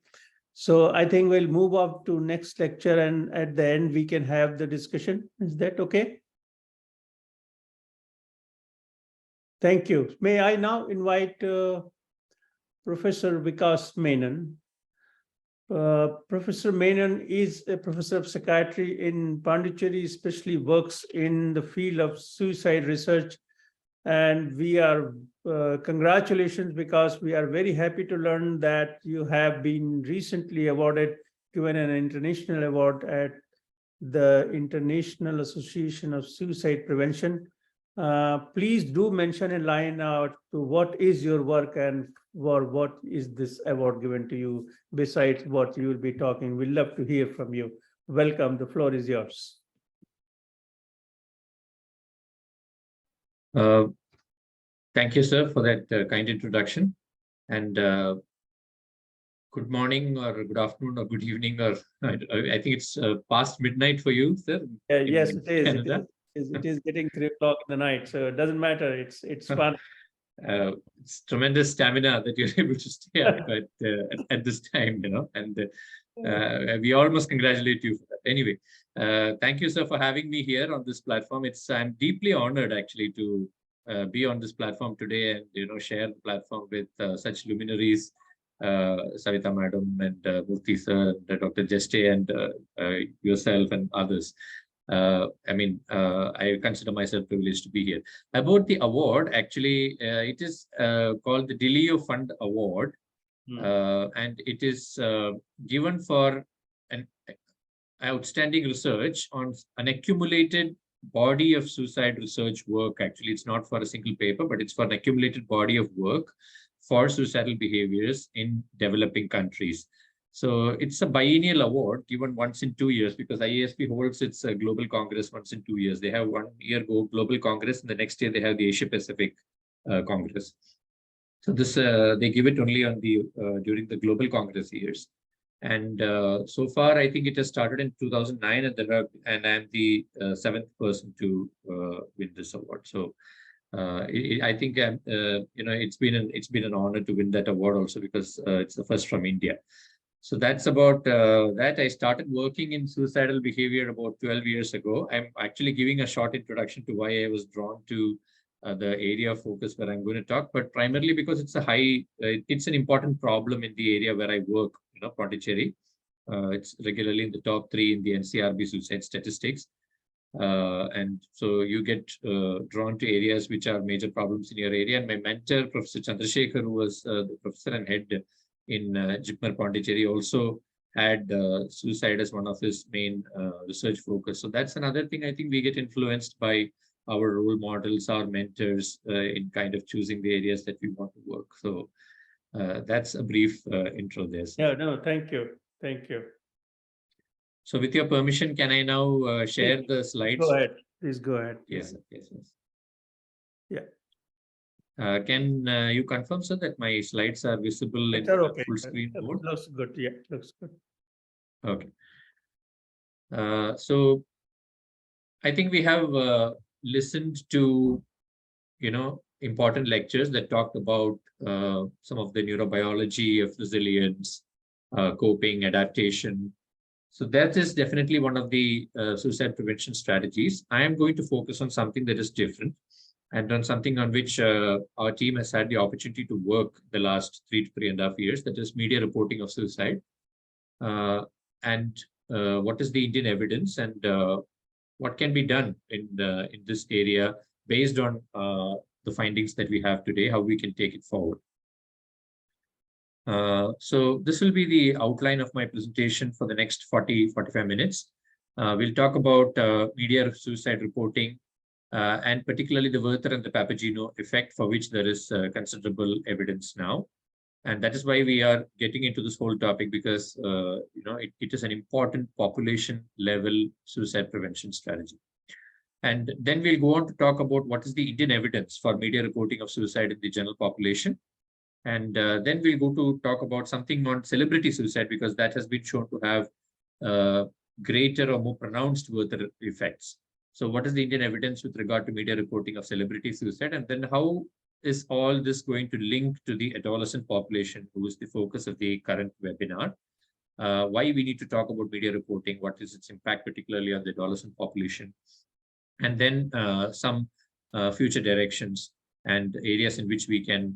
So I think we'll move up to next lecture, and at the end we can have the discussion. Is that okay? Thank you. May I now invite Professor Vikas Menon. Professor Menon is a professor of psychiatry in Pondicherry, especially works in the field of suicide research. And we are, congratulations, because we are very happy to learn that you have been recently awarded, given an international award at the International Association of Suicide Prevention. Please do mention a line out to what is your work and what is this award given to you besides what you will be talking. We'd love to hear from you. Welcome, the floor is yours. Thank you, sir, for that kind introduction. And good morning or good afternoon or good evening, or I think it's past midnight for you, sir. Yes, it is. Canada. It is getting 3 o'clock in the night, so it doesn't matter. It's fun. It's tremendous stamina that you're able to stay up at this time, you know, and we all must congratulate you for that. Anyway, thank you, sir, for having me here on this platform. I'm deeply honored actually to be on this platform today and, you know, share the platform with such luminaries, Savita Madam and Murthy sir, and Dr. Jeste and yourself and others. I consider myself privileged to be here. About the award, actually, it is called the DeLeo Fund Award, and it is given for an outstanding research on an accumulated body of suicide research work. Actually, it's not for a single paper, but it's for an accumulated body of work for suicidal behaviors in developing countries. So it's a biennial award given once in 2 years, because IASP holds its global congress once in 2 years. They have 1 year global congress, and the next year they have the Asia Pacific Congress. So this they give it only on the during the global congress years. And so far, I think it has started in 2009, and I'm the 7th person to win this award. So I think it's been an honor to win that award also, because it's the first from India. So that's about that. I started working in suicidal behavior about 12 years ago. I'm actually giving a short introduction to why I was drawn to the area of focus where I'm going to talk, but primarily because it's it's an important problem in the area where I work, you know, Pondicherry. It's regularly in the top 3 in the NCRB suicide statistics. And so you get drawn to areas which are major problems in your area. And my mentor, Professor Chandrasekhar, who was the professor and head in JIPMER Pondicherry, also had suicide as one of his main research focus. So that's another thing. I think we get influenced by our role models, our mentors, in kind of choosing the areas that we want to work. So that's a brief intro there. Yeah, no, thank you. Thank you. So with your permission, can I now share the slides? Go ahead. Please go ahead. Yes, yes. Yeah. Can you confirm, sir, that my slides are visible in full screen mode? Looks good. Yeah, looks good. Okay. So I think we have listened to, you know, important lectures that talked about some of the neurobiology of resilience, coping, adaptation. So that is definitely one of the suicide prevention strategies. I am going to focus on something that is different, and on something on which our team has had the opportunity to work the last 3 to 3.5 years, that is media reporting of suicide. And what is the Indian evidence, and what can be done in this area based on the findings that we have today, how we can take it forward. So this will be the outline of my presentation for the next 40-45 minutes. We'll talk about media suicide reporting, and particularly the Werther and the Papageno effect, for which there is considerable evidence now. And that is why we are getting into this whole topic, because it is an important population level suicide prevention strategy. And then we'll go on to talk about what is the Indian evidence for media reporting of suicide in the general population. And then we'll go to talk about something on celebrity suicide, because that has been shown to have greater or more pronounced Werther effects. So what is the Indian evidence with regard to media reporting of celebrity suicide? And then how is all this going to link to the adolescent population, who is the focus of the current webinar? Why we need to talk about media reporting, what is its impact particularly on the adolescent population, and then some future directions and areas in which we can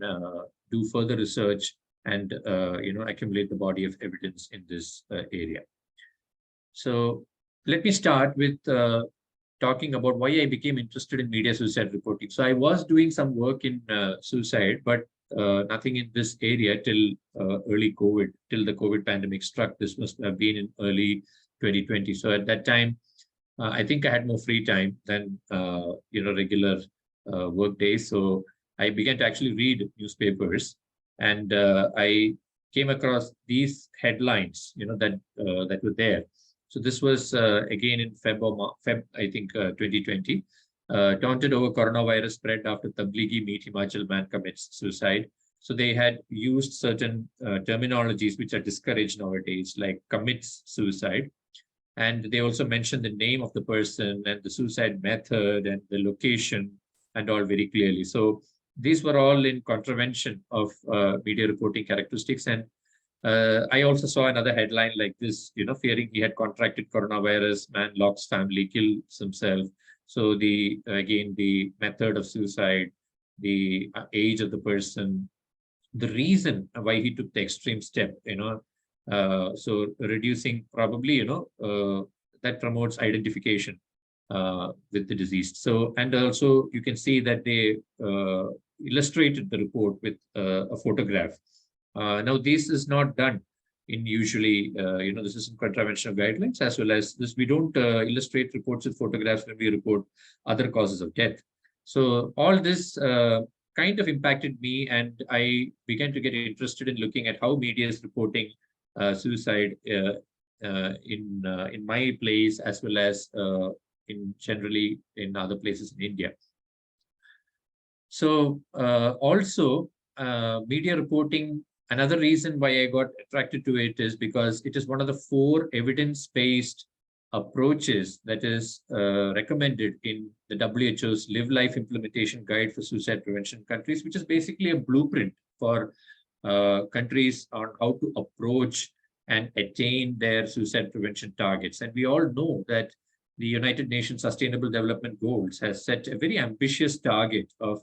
do further research and accumulate the body of evidence in this area. So let me start with talking about why I became interested in media suicide reporting. So I was doing some work in suicide, but nothing in this area till early COVID, till the COVID pandemic struck. This must have been in early 2020. So at that time, I think I had more free time than regular work days. So I began to actually read newspapers, and I came across these headlines, that were there. So this was again in Feb, I think 2020. Taunted over coronavirus spread after Tablighi meet Himachal man commits suicide. So they had used certain terminologies which are discouraged nowadays, like commits suicide. And they also mentioned the name of the person and the suicide method and the location and all very clearly. So these were all in contravention of media reporting characteristics. And I also saw another headline like this, fearing he had contracted coronavirus, man locks family, kills himself. So the method of suicide, the age of the person, the reason why he took the extreme step, so reducing probably, that promotes identification with the deceased. So, and also you can see that they illustrated the report with a photograph. Now, this is not done in usually, this is in contravention of guidelines, as well as this, we don't illustrate reports with photographs when we report other causes of death. So all this kind of impacted me, and I began to get interested in looking at how media is reporting suicide in my place, as well as in generally in other places in India. So also media reporting, another reason why I got attracted to it is because it is one of the 4 evidence-based approaches that is recommended in the WHO's Live Life Implementation Guide for Suicide Prevention countries, which is basically a blueprint for countries on how to approach and attain their suicide prevention targets. And we all know that the United Nations Sustainable Development Goals has set a very ambitious target of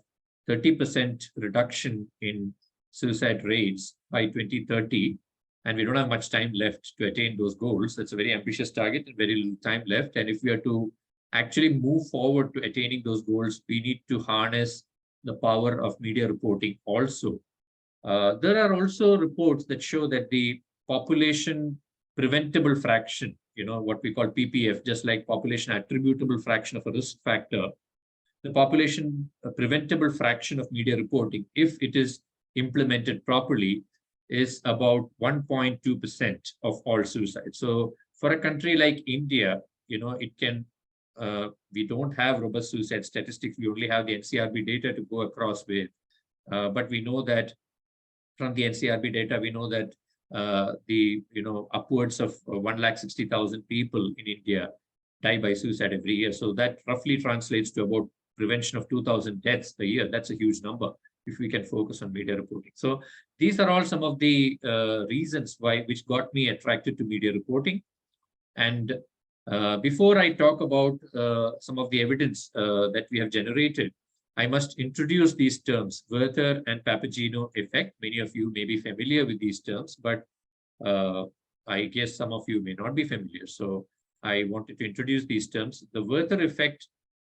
30% reduction in suicide rates by 2030. And we don't have much time left to attain those goals. That's a very ambitious target and very little time left. And if we are to actually move forward to attaining those goals, we need to harness the power of media reporting also. There are also reports that show that the population preventable fraction, what we call PPF, just like population attributable fraction of a risk factor, the population preventable fraction of media reporting, if it is implemented properly, is about 1.2% of all suicides. So for a country like India, it can, we don't have robust suicide statistics. We only have the NCRB data to go across with. But we know that from the NCRB data, we know that upwards of 160,000 people in India die by suicide every year. So that roughly translates to about prevention of 2,000 deaths a year. That's a huge number if we can focus on media reporting. So these are all some of the reasons which got me attracted to media reporting. And before I talk about some of the evidence that we have generated, I must introduce these terms, Werther and Papageno effect. Many of you may be familiar with these terms, but I guess some of you may not be familiar. So I wanted to introduce these terms. The Werther effect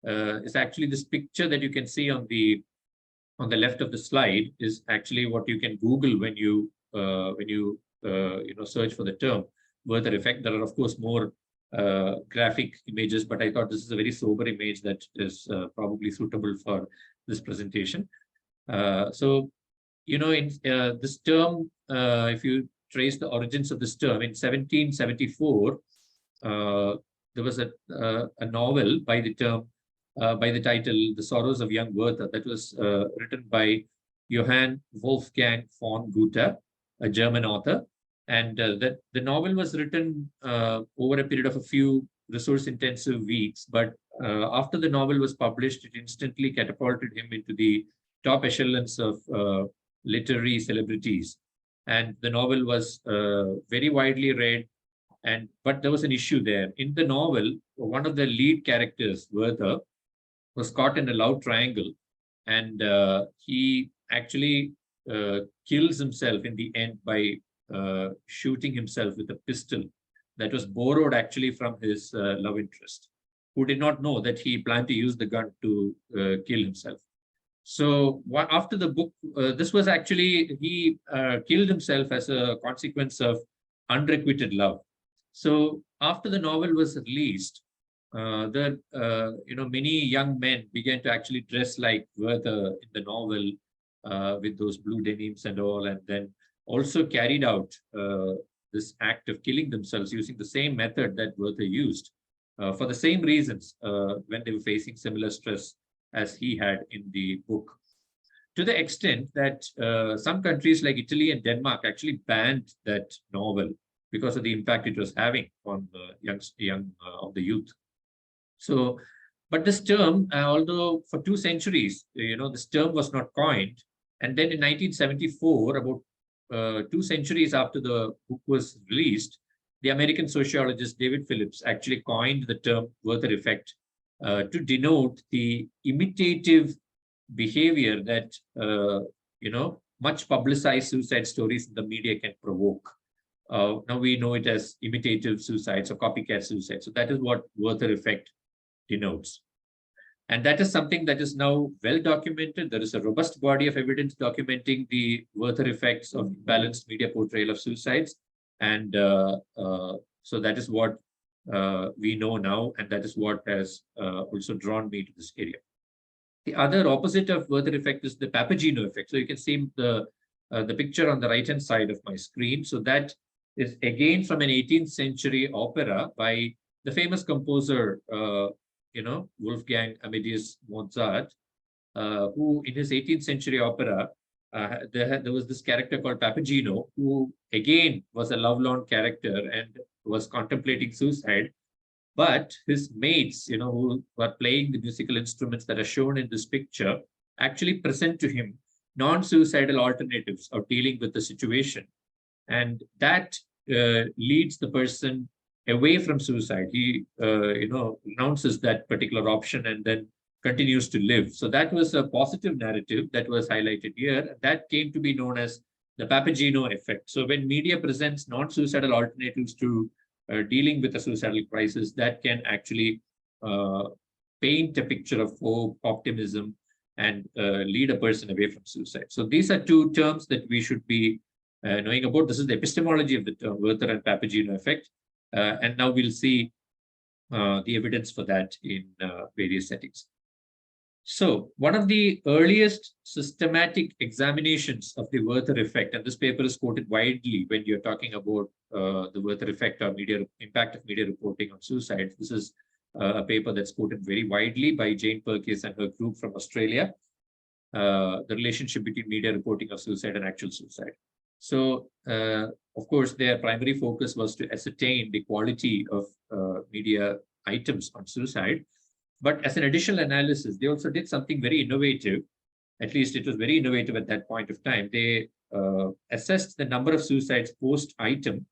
is actually this picture that you can see on the left of the slide is actually what you can Google when you search for the term Werther effect. There are of course more graphic images, but I thought this is a very sober image that is probably suitable for this presentation. So, in this term, if you trace the origins of this term, in 1774, there was a novel by the title The Sorrows of Young Werther, that was written by Johann Wolfgang von Goethe, a German author. And that the novel was written over a period of a few resource-intensive weeks, but after the novel was published, it instantly catapulted him into the top echelons of literary celebrities. And the novel was very widely read. But there was an issue there. In the novel, one of the lead characters, Werther, was caught in a love triangle, and he actually kills himself in the end by shooting himself with a pistol that was borrowed actually from his love interest, who did not know that he planned to use the gun to kill himself. So after the book, this was actually, he killed himself as a consequence of unrequited love. So after the novel was released, many young men began to actually dress like Werther in the novel with those blue denims and all, and then also carried out this act of killing themselves using the same method that Werther used for the same reasons when they were facing similar stress as he had in the book. To the extent that some countries like Italy and Denmark actually banned that novel because of the impact it was having on the of the youth. So, but this term, although for 2 centuries, this term was not coined, and then in 1974, about 2 centuries after the book was released, the American sociologist David Phillips actually coined the term Werther effect to denote the imitative behavior that much publicized suicide stories in the media can provoke. Now we know it as imitative suicides or copycat suicides. So that is what Werther effect denotes. And that is something that is now well documented. There is a robust body of evidence documenting the Werther effects of imbalanced media portrayal of suicides. And so that is what we know now, and that is what has also drawn me to this area. The other opposite of Werther effect is the Papageno effect. So you can see the picture on the right-hand side of my screen. So that is again from an 18th century opera by the famous composer, Wolfgang Amadeus Mozart, who in his 18th century opera, there was this character called Papageno, who again was a lovelorn character and was contemplating suicide. But his mates, who were playing the musical instruments that are shown in this picture, actually present to him non-suicidal alternatives of dealing with the situation. And that leads the person away from suicide. He, renounces that particular option and then continues to live. So that was a positive narrative that was highlighted here. That came to be known as the Papageno effect. So when media presents non-suicidal alternatives to dealing with a suicidal crisis, that can actually paint a picture of hope, optimism, and lead a person away from suicide. So these are 2 terms that we should be knowing about. This is the epistemology of the term Werther and Papageno effect. And now we'll see the evidence for that in various settings. So one of the earliest systematic examinations of the Werther effect, and this paper is quoted widely when you're talking about the Werther effect or impact of media reporting on suicide. This is a paper that's quoted very widely by Jane Perkis and her group from Australia, the relationship between media reporting of suicide and actual suicide. So, of course, their primary focus was to ascertain the quality of media items on suicide. But as an additional analysis, they also did something very innovative. At least it was very innovative at that point of time. They assessed the number of suicides post-item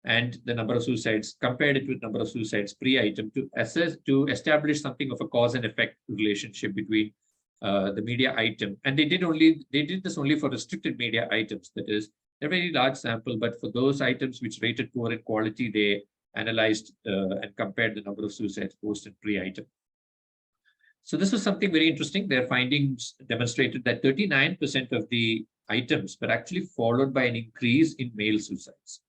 and the number of suicides, compared it with number of suicides pre-item to establish something of a cause and effect relationship between the media item. And they did this only for restricted media items. That is, a very large sample, but for those items which rated poor in quality, they analyzed and compared the number of suicides post and pre-item. So this was something very interesting. Their findings demonstrated that 39% of the items were actually followed by an increase in male suicides.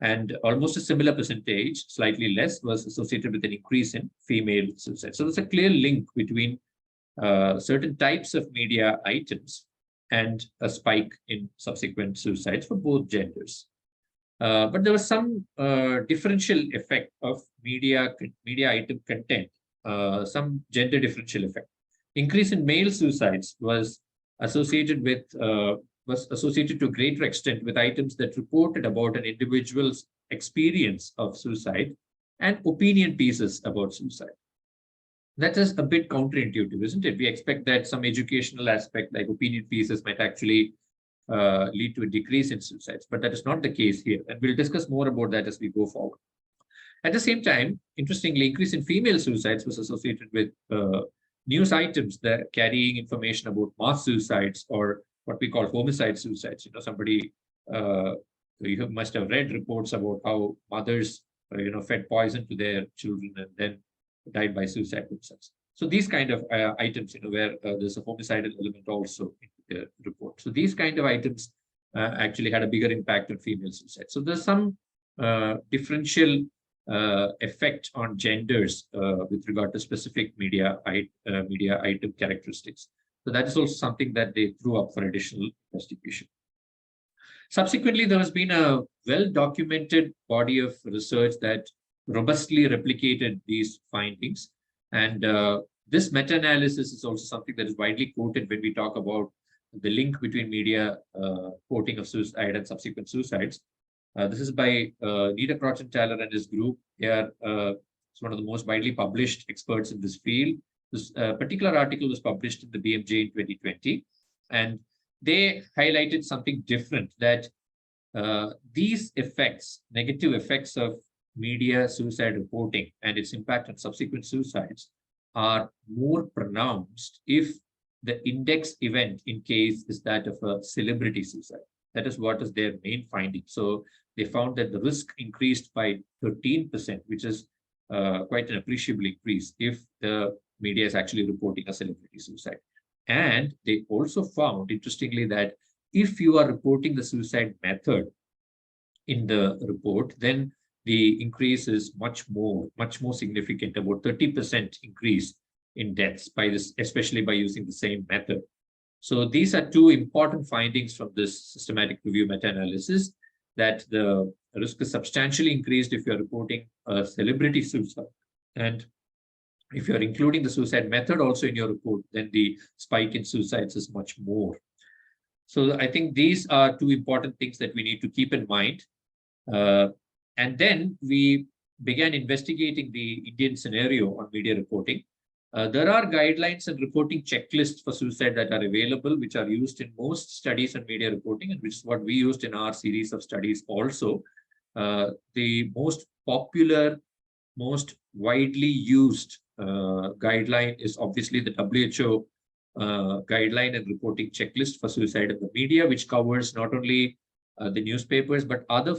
And almost a similar percentage, slightly less, was associated with an increase in female suicide. So there's a clear link between certain types of media items and a spike in subsequent suicides for both genders. But there was some differential effect of media item content, some gender differential effect. Increase in male suicides was associated with was associated to a greater extent with items that reported about an individual's experience of suicide and opinion pieces about suicide. That is a bit counterintuitive, isn't it? We expect that some educational aspect like opinion pieces might actually lead to a decrease in suicides, but that is not the case here. And we'll discuss more about that as we go forward. At the same time, interestingly, increase in female suicides was associated with news items that carrying information about mass suicides or what we call homicide suicides. You know, somebody, you must have read reports about how mothers, fed poison to their children and then died by suicide themselves. So these kind of items, where there's a homicidal element also in the report. So these kind of items actually had a bigger impact on female suicide. So there's some differential effect on genders with regard to specific media item characteristics. So that is also something that they threw up for additional investigation. Subsequently, there has been a well-documented body of research that robustly replicated these findings. And this meta-analysis is also something that is widely quoted when we talk about the link between media quoting of suicide and subsequent suicides. This is by Nida Crotchen-Taylor and his group. They are one of the most widely published experts in this field. This particular article was published in the BMJ in 2020, and they highlighted something different, that these effects, negative effects of media suicide reporting and its impact on subsequent suicides are more pronounced if the index event in case is that of a celebrity suicide. That is what is their main finding. So they found that the risk increased by 13%, which is quite an appreciable increase if the media is actually reporting a celebrity suicide. And they also found, interestingly, that if you are reporting the suicide method in the report, then the increase is much more significant, about 30% increase in deaths by this, especially by using the same method. So these are two important findings from this systematic review meta-analysis, that the risk is substantially increased if you're reporting a celebrity suicide. And if you're including the suicide method also in your report, then the spike in suicides is much more. So I think these are two important things that we need to keep in mind. And then we began investigating the Indian scenario on media reporting. There are guidelines and reporting checklists for suicide that are available, which are used in most studies on media reporting, and which is what we used in our series of studies also. The most popular, most widely used guideline is obviously the WHO guideline and reporting checklist for suicide in the media, which covers not only the newspapers, but other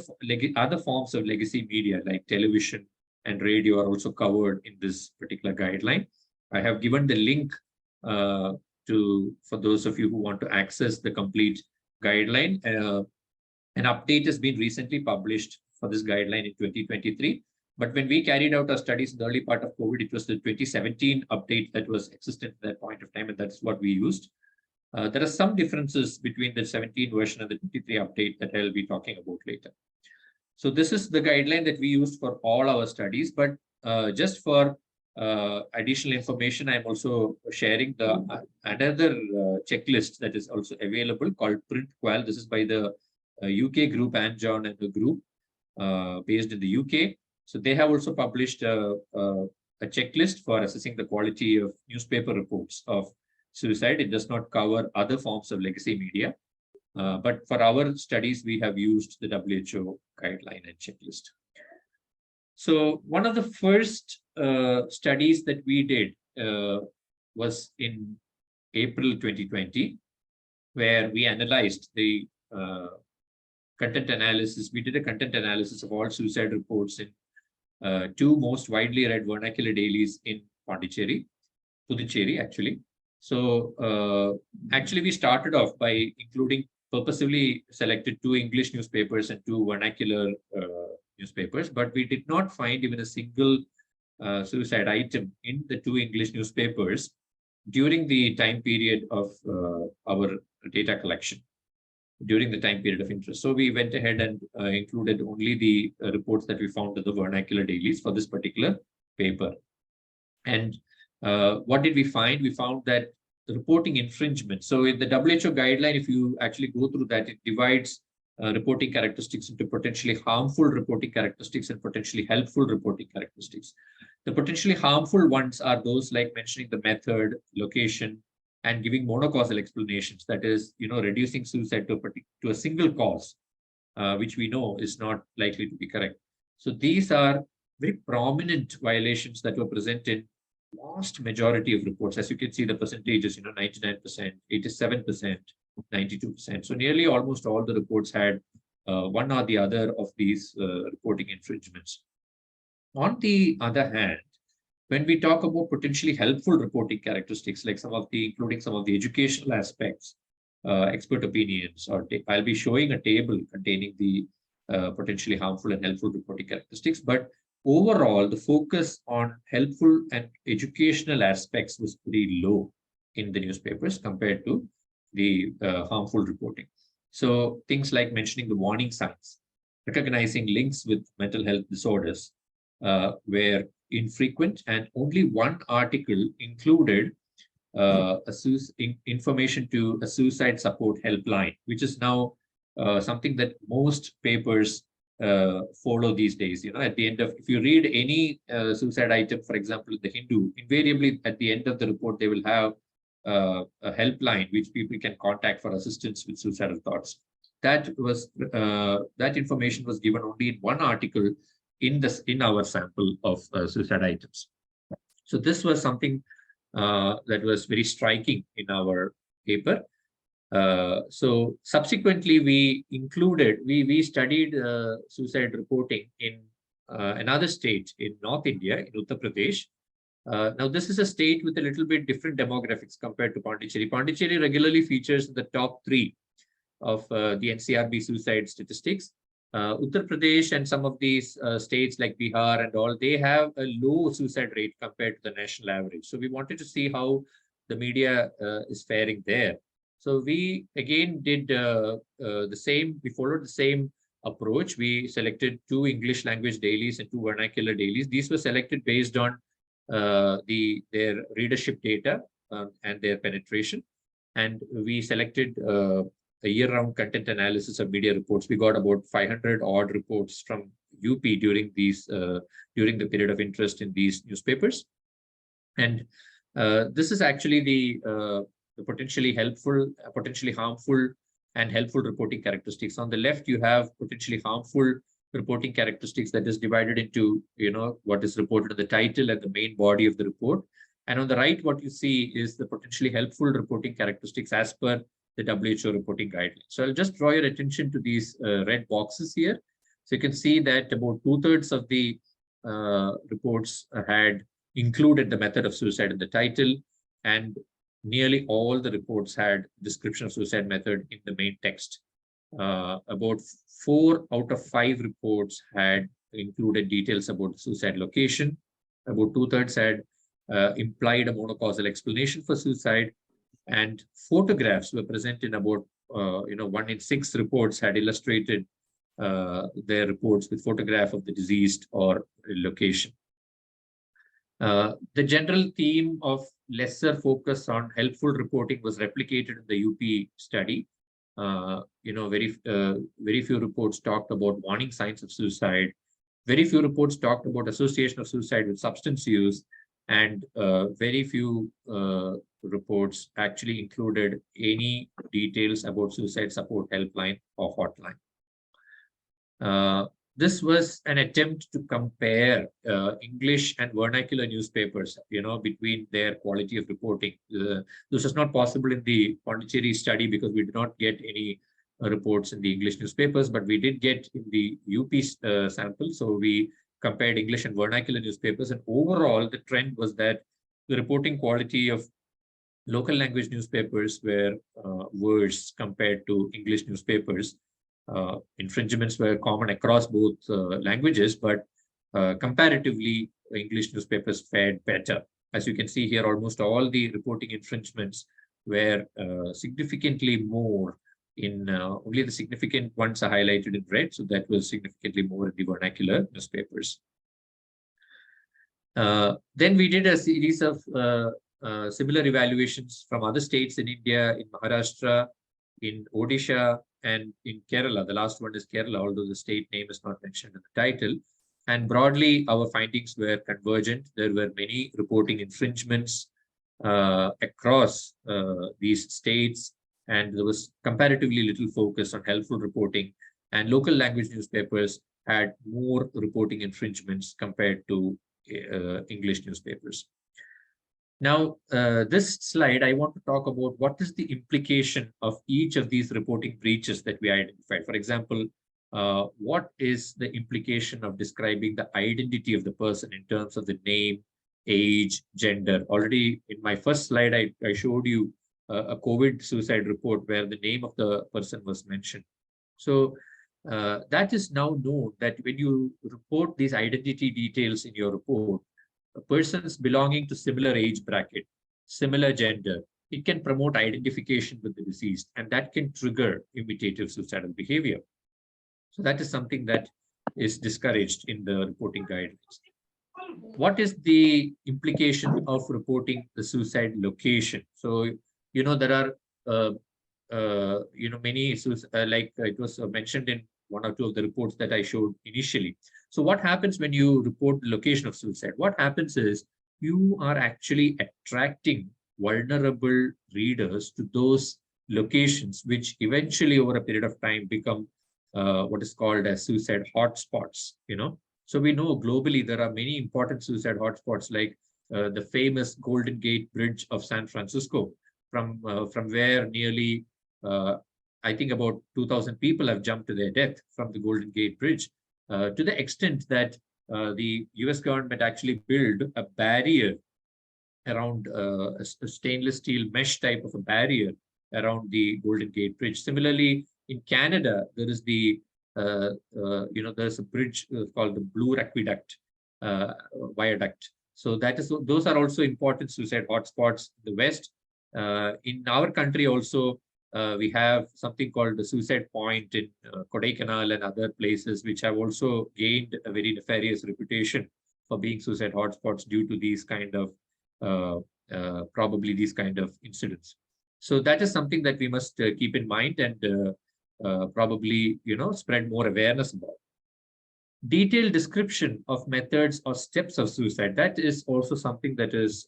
forms of legacy media like television and radio are also covered in this particular guideline. I have given the link for those of you who want to access the complete guideline. An update has been recently published for this guideline in 2023. But when we carried out our studies in the early part of COVID, it was the 2017 update that was existent at that point of time, and that's what we used. There are some differences between the 17 version and the 23 update that I'll be talking about later. So this is the guideline that we used for all our studies, but just for additional information, I'm also sharing the another checklist that is also available called PrintQual. This is by the UK group, Anne John and the group based in the UK. So they have also published a checklist for assessing the quality of newspaper reports of suicide. It does not cover other forms of legacy media. But for our studies, we have used the WHO guideline and checklist. So one of the first studies that we did was in April 2020, where we analyzed the content analysis. We did a content analysis of all suicide reports in two most widely read vernacular dailies in Puducherry, actually. So actually, we started off by including purposely selected 2 English newspapers and 2 vernacular newspapers, but we did not find even a single suicide item in the 2 English newspapers during the time period of our data collection, during the time period of interest. So we went ahead and included only the reports that we found in the vernacular dailies for this particular paper. And what did we find? We found that reporting infringement. So in the WHO guideline, if you actually go through that, it divides reporting characteristics into potentially harmful reporting characteristics and potentially helpful reporting characteristics. The potentially harmful ones are those like mentioning the method, location, and giving monocausal explanations. That is, reducing suicide to a single cause, which we know is not likely to be correct. So these are very prominent violations that were present in vast majority of reports. As you can see, the percentages, 99%, 87%, 92%. So nearly almost all the reports had one or the other of these reporting infringements. On the other hand, when we talk about potentially helpful reporting characteristics, like including some of the educational aspects, expert opinions, or I'll be showing a table containing the potentially harmful and helpful reporting characteristics. But overall, the focus on helpful and educational aspects was pretty low in the newspapers compared to the harmful reporting. So things like mentioning the warning signs, recognizing links with mental health disorders were infrequent, and only one article included information to a suicide support helpline, which is now something that most papers follow these days. At the end of, if you read any suicide item, for example, the Hindu, invariably at the end of the report, they will have a helpline which people can contact for assistance with suicidal thoughts. That information was given only in one article in our sample of suicide items. So this was something that was very striking in our paper. So subsequently, we studied suicide reporting in another state in North India, in Uttar Pradesh. Now, this is a state with a little bit different demographics compared to Pondicherry. Pondicherry regularly features in the top 3 of the NCRB suicide statistics. Uttar Pradesh and some of these states like Bihar and all, they have a low suicide rate compared to the national average. So we wanted to see how the media is faring there. So we again did the same. We followed the same approach. We selected 2 English language dailies and 2 vernacular dailies. These were selected based on their readership data and their penetration. And we selected a year-round content analysis of media reports. We got about 500 odd reports from UP during the period of interest in these newspapers. And this is actually the potentially helpful, potentially harmful, and helpful reporting characteristics. On the left, you have potentially harmful reporting characteristics that is divided into, what is reported in the title and the main body of the report. And on the right, what you see is the potentially helpful reporting characteristics as per the WHO reporting guidelines. So I'll just draw your attention to these red boxes here. So you can see that about 2/3 of the reports had included the method of suicide in the title, and nearly all the reports had description of suicide method in the main text. About 4 out of 5 reports had included details about the suicide location. About 2/3 had implied a monocausal explanation for suicide, and photographs were present in about 1 in 6 reports had illustrated their reports with photograph of the deceased or location. The general theme of lesser focus on helpful reporting was replicated in the UP study. Very few reports talked about warning signs of suicide. Very few reports talked about association of suicide with substance use, and very few reports actually included any details about suicide support helpline or hotline. This was an attempt to compare English and vernacular newspapers, between their quality of reporting. This was not possible in the Pondicherry study because we did not get any reports in the English newspapers, but we did get in the UP sample. So we compared English and vernacular newspapers, and overall the trend was that the reporting quality of local language newspapers were worse compared to English newspapers. Infringements were common across both languages, but comparatively, English newspapers fared better. As you can see here, almost all the reporting infringements were significantly more in only the significant ones are highlighted in red. So that was significantly more in the vernacular newspapers. Then we did a series of similar evaluations from other states in India, in Maharashtra, in Odisha, and in Kerala. The last one is Kerala, although the state name is not mentioned in the title. And broadly, our findings were convergent. There were many reporting infringements across these states, and there was comparatively little focus on helpful reporting, and local language newspapers had more reporting infringements compared to English newspapers. Now, this slide, I want to talk about what is the implication of each of these reporting breaches that we identified. For example, what is the implication of describing the identity of the person in terms of the name, age, gender? Already in my first slide, I showed you a COVID suicide report where the name of the person was mentioned. So that is now known that when you report these identity details in your report, persons belonging to similar age bracket, similar gender, it can promote identification with the deceased, and that can trigger imitative suicidal behavior. So that is something that is discouraged in the reporting guidelines. What is the implication of reporting the suicide location? So, you know, there are, many, like it was mentioned in one or two of the reports that I showed initially. So what happens when you report the location of suicide? What happens is you are actually attracting vulnerable readers to those locations, which eventually over a period of time become what is called as suicide hotspots, you know. So we know globally there are many important suicide hotspots, like the famous Golden Gate Bridge of San Francisco, from where nearly, I think about 2,000 people have jumped to their death from the Golden Gate Bridge, to the extent that the US government actually built a barrier around a stainless steel mesh type of a barrier around the Golden Gate Bridge. Similarly, in Canada, there is the there's a bridge called the Blue Aqueduct Viaduct. So that is, those are also important suicide hotspots in the West. In our country also, we have something called the Suicide Point in Kodaikanal and other places, which have also gained a very nefarious reputation for being suicide hotspots due to these kind of probably these kind of incidents. So that is something that we must keep in mind and probably, you know, spread more awareness about. Detailed description of methods or steps of suicide, that is also something that is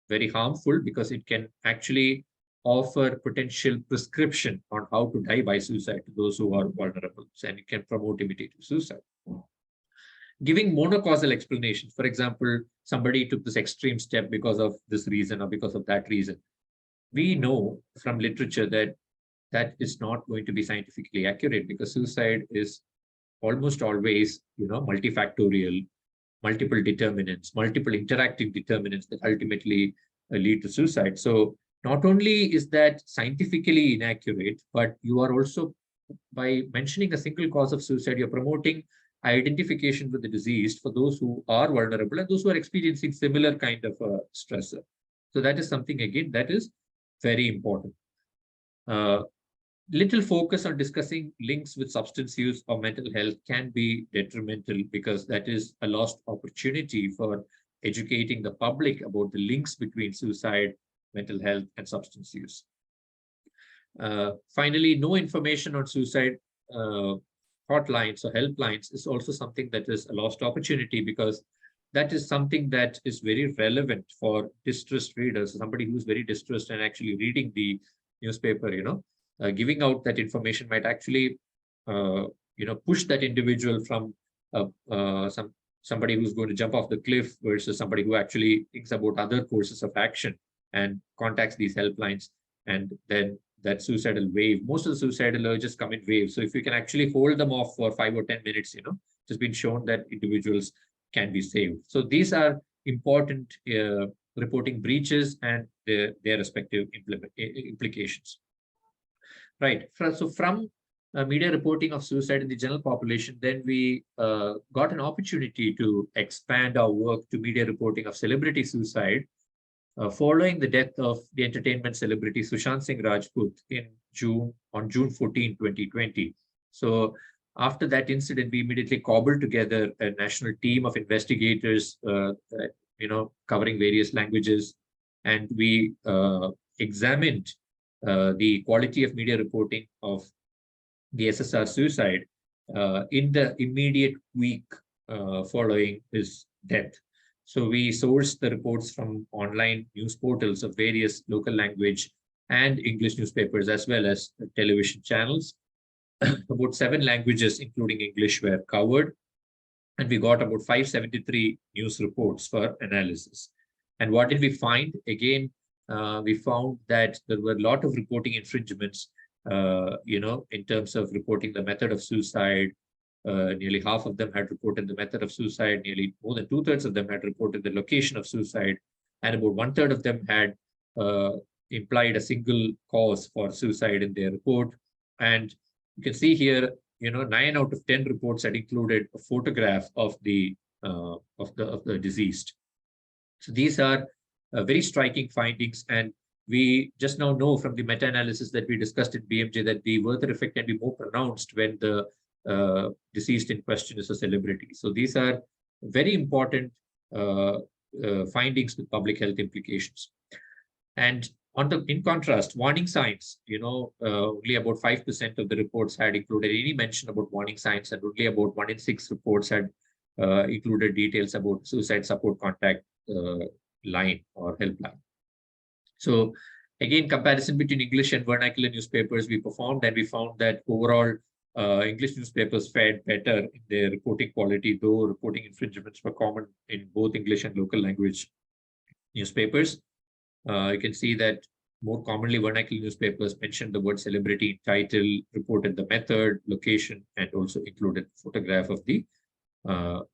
very harmful, because it can actually offer potential prescription on how to die by suicide to those who are vulnerable, and it can promote imitative suicide. Giving monocausal explanations, for example, somebody took this extreme step because of this reason or because of that reason. We know from literature that that is not going to be scientifically accurate, because suicide is almost always, you know, multifactorial, multiple determinants, multiple interacting determinants that ultimately lead to suicide. So not only is that scientifically inaccurate, but you are also, by mentioning a single cause of suicide, you're promoting identification with the deceased for those who are vulnerable and those who are experiencing similar kind of stressor. So that is something, again, that is very important. Little focus on discussing links with substance use or mental health can be detrimental, because that is a lost opportunity for educating the public about the links between suicide, mental health, and substance use. Finally, no information on suicide hotlines or helplines is also something that is a lost opportunity, because that is something that is very relevant for distressed readers. Somebody who's very distressed and actually reading the newspaper, you know, giving out that information might actually, push that individual from somebody who's going to jump off the cliff versus somebody who actually thinks about other courses of action and contacts these helplines. And then that suicidal wave, most of the suicidal urges come in waves. So if you can actually hold them off for 5 or 10 minutes, you know, it's been shown that individuals can be saved. So these are important reporting breaches and their respective implications. Right. So from media reporting of suicide in the general population, then we got an opportunity to expand our work to media reporting of celebrity suicide following the death of the entertainment celebrity Sushant Singh Rajput on June 14, 2020. So after that incident, we immediately cobbled together a national team of investigators, covering various languages, and we examined the quality of media reporting of the SSR suicide in the immediate week following his death. So we sourced the reports from online news portals of various local language and English newspapers, as well as television channels. About 7 languages, including English, were covered. And we got about 573 news reports for analysis. And what did we find? Again, we found that there were a lot of reporting infringements, in terms of reporting the method of suicide. Nearly half of them had reported the method of suicide. Nearly more than 2/3 of them had reported the location of suicide. And about 1/3 of them had implied a single cause for suicide in their report. And you can see here, 9 out of 10 reports had included a photograph of the deceased. So these are very striking findings, and we just now know from the meta-analysis that we discussed in BMJ that the Werther effect can be more pronounced when the deceased in question is a celebrity. So these are very important findings with public health implications. And in contrast, warning signs, only about 5% of the reports had included any mention about warning signs, and only about 1 in 6 reports had included details about suicide support contact line or helpline. So again, comparison between English and vernacular newspapers we performed, and we found that overall English newspapers fared better in their reporting quality, though reporting infringements were common in both English and local language newspapers. You can see that more commonly vernacular newspapers mentioned the word celebrity in title, reported the method, location, and also included a photograph of the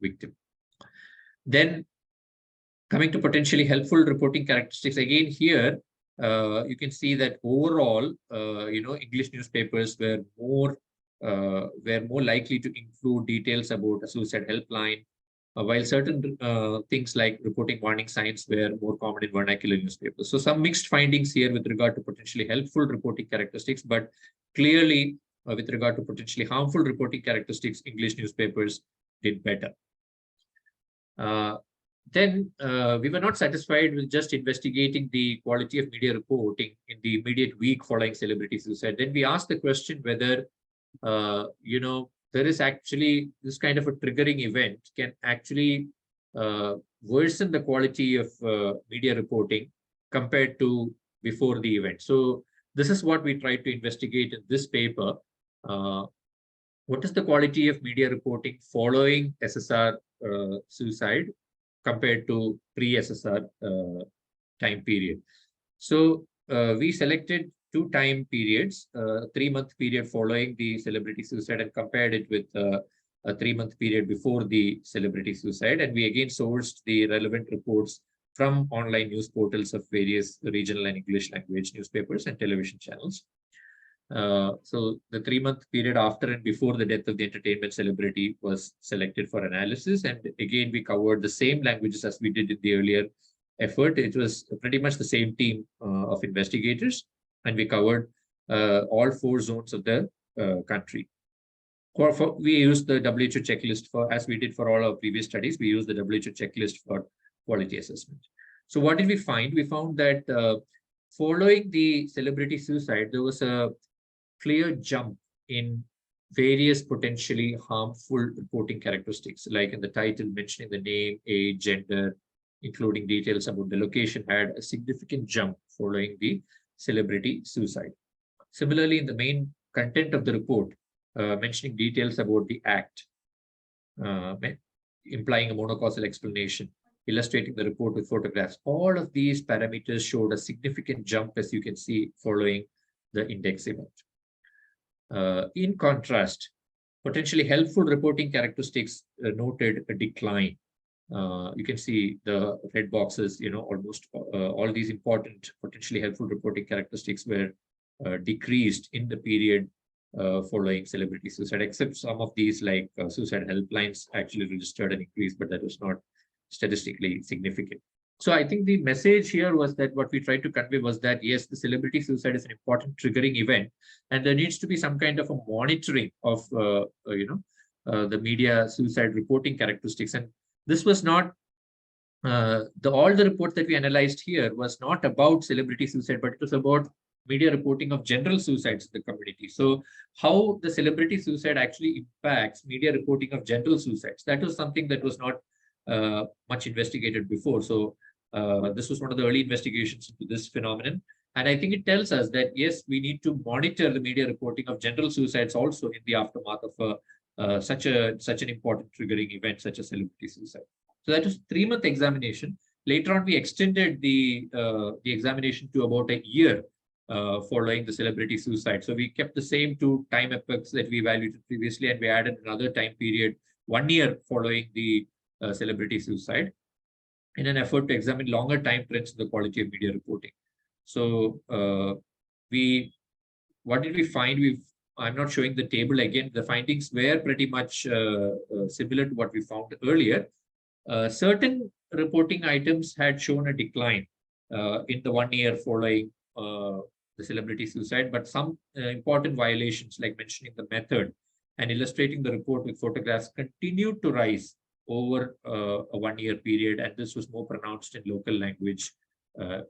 victim. Then coming to potentially helpful reporting characteristics, again here, you can see that overall, English newspapers were more likely to include details about a suicide helpline, while certain things like reporting warning signs were more common in vernacular newspapers. So some mixed findings here with regard to potentially helpful reporting characteristics, but clearly with regard to potentially harmful reporting characteristics, English newspapers did better. Then we were not satisfied with just investigating the quality of media reporting in the immediate week following celebrity suicide. Then we asked the question whether, there is actually this kind of a triggering event can actually worsen the quality of media reporting compared to before the event. So this is what we tried to investigate in this paper. What is the quality of media reporting following SSR suicide compared to pre-SSR time period? So we selected 2 time periods, 3-month period following the celebrity suicide, and compared it with a 3-month period before the celebrity suicide. And we again sourced the relevant reports from online news portals of various regional and English language newspapers and television channels. So the 3-month period after and before the death of the entertainment celebrity was selected for analysis. And again, we covered the same languages as we did in the earlier effort. It was pretty much the same team of investigators, and we covered all 4 zones of the country. We used the WHO checklist as we did for all our previous studies. We used the WHO checklist for quality assessment. So what did we find? We found that following the celebrity suicide, there was a clear jump in various potentially harmful reporting characteristics, like in the title mentioning the name, age, gender, including details about the location, had a significant jump following the celebrity suicide. Similarly, in the main content of the report, mentioning details about the act, implying a monocausal explanation, illustrating the report with photographs, all of these parameters showed a significant jump, as you can see, following the index event. In contrast, potentially helpful reporting characteristics noted a decline. You can see the red boxes, almost all these important potentially helpful reporting characteristics were decreased in the period following celebrity suicide, except some of these like suicide helplines actually registered an increase, but that was not statistically significant. So I think the message here was that what we tried to convey was that, yes, the celebrity suicide is an important triggering event, and there needs to be some kind of a monitoring of, the media suicide reporting characteristics. And this was not all the reports that we analyzed here was not about celebrity suicide, but it was about media reporting of general suicides in the community. So how the celebrity suicide actually impacts media reporting of general suicides, that was something that was not much investigated before. So this was one of the early investigations into this phenomenon. And I think it tells us that, yes, we need to monitor the media reporting of general suicides also in the aftermath of such an important triggering event, such as celebrity suicide. So that was 3-month examination. Later on, we extended the examination to about a year following the celebrity suicide. So we kept the same 2 time epochs that we evaluated previously, and we added another time period, 1 year following the celebrity suicide, in an effort to examine longer time trends in the quality of media reporting. So what did we find? I'm not showing the table again. The findings were pretty much similar to what we found earlier. Certain reporting items had shown a decline in the 1 year following the celebrity suicide, but some important violations, like mentioning the method and illustrating the report with photographs, continued to rise over a 1 year period, and this was more pronounced in local language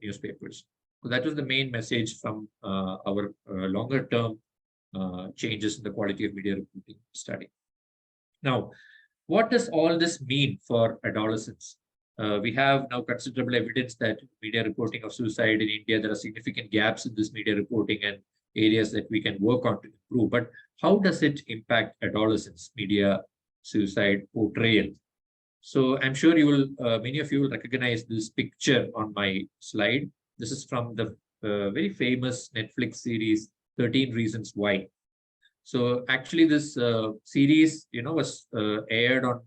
newspapers. So that was the main message from our longer term changes in the quality of media reporting study. Now, what does all this mean for adolescents? We have now considerable evidence that media reporting of suicide in India, there are significant gaps in this media reporting and areas that we can work on to improve. But how does it impact adolescents' media suicide portrayal? So I'm sure you will, many of you will recognize this picture on my slide. This is from the very famous Netflix series, 13 Reasons Why. So actually this series, was aired on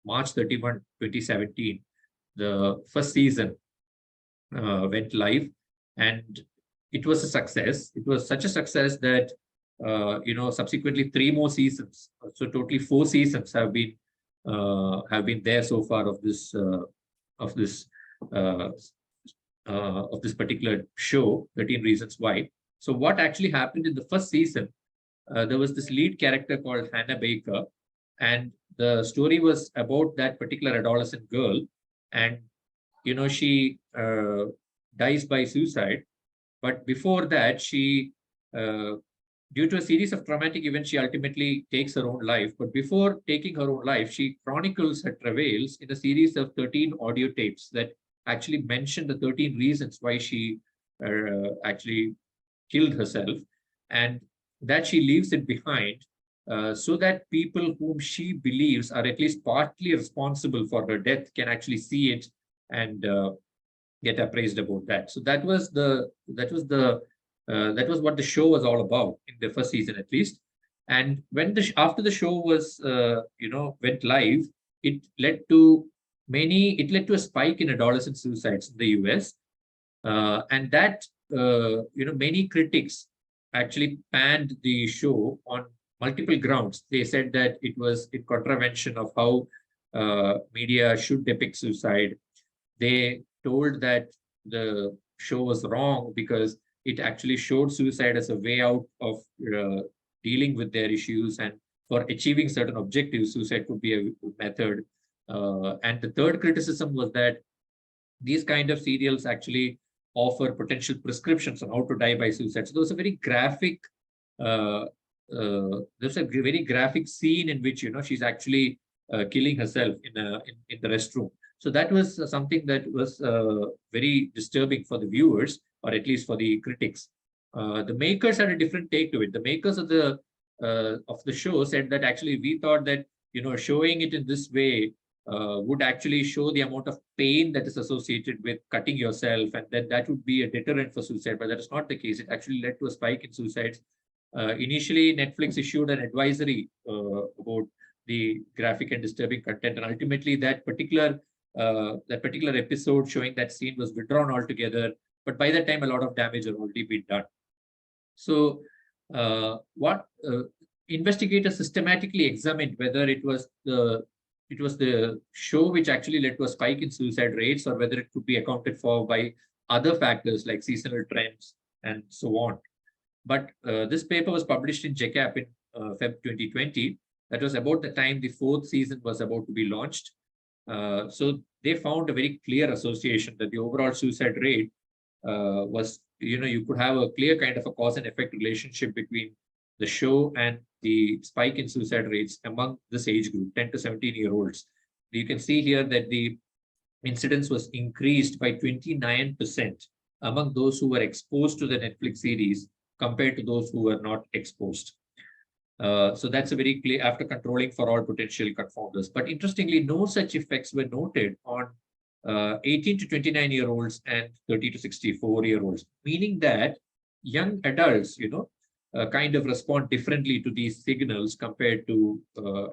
March 31, 2017. The first season went live, and it was a success. It was such a success that, subsequently 3 more seasons. So totally 4 seasons have been there so far of this particular show, 13 Reasons Why. So what actually happened in the first season, there was this lead character called Hannah Baker, and the story was about that particular adolescent girl, and she dies by suicide. But before that, she due to a series of traumatic events, she ultimately takes her own life. But before taking her own life, she chronicles her travails in a series of 13 audio tapes that actually mention the 13 reasons why she actually killed herself, and that she leaves it behind so that people whom she believes are at least partly responsible for her death can actually see it and get appraised about that. So that was what the show was all about in the first season, at least. And when after the show was went live, it led to a spike in adolescent suicides in the US, and that many critics actually panned the show on multiple grounds. They said that it was in contravention of how media should depict suicide. They told that the show was wrong because it actually showed suicide as a way out of dealing with their issues, and for achieving certain objectives, suicide could be a method. And the third criticism was that these kind of serials actually offer potential prescriptions on how to die by suicide. So there was a very graphic, scene in which she's actually killing herself in the restroom. So that was something that was very disturbing for the viewers, or at least for the critics. The makers had a different take to it. The makers of the show said that actually we thought that showing it in this way would actually show the amount of pain that is associated with cutting yourself, and then that would be a deterrent for suicide. But that is not the case. It actually led to a spike in suicides. Initially, Netflix issued an advisory about the graphic and disturbing content, and ultimately that particular episode showing that scene was withdrawn altogether. But by that time, a lot of damage had already been done. So investigators systematically examined whether it was the show which actually led to a spike in suicide rates, or whether it could be accounted for by other factors like seasonal trends and so on. But this paper was published in JCAP in Feb 2020. That was about the time the 4th season was about to be launched. So they found a very clear association that the overall suicide rate was, you could have a clear kind of a cause and effect relationship between the show and the spike in suicide rates among this age group, 10 to 17-year-olds. You can see here that the incidence was increased by 29% among those who were exposed to the Netflix series compared to those who were not exposed. So that's a very clear, after controlling for all potential confounders. But interestingly, no such effects were noted on 18 to 29-year-olds and 30 to 64-year-olds, meaning that young adults, kind of respond differently to these signals compared to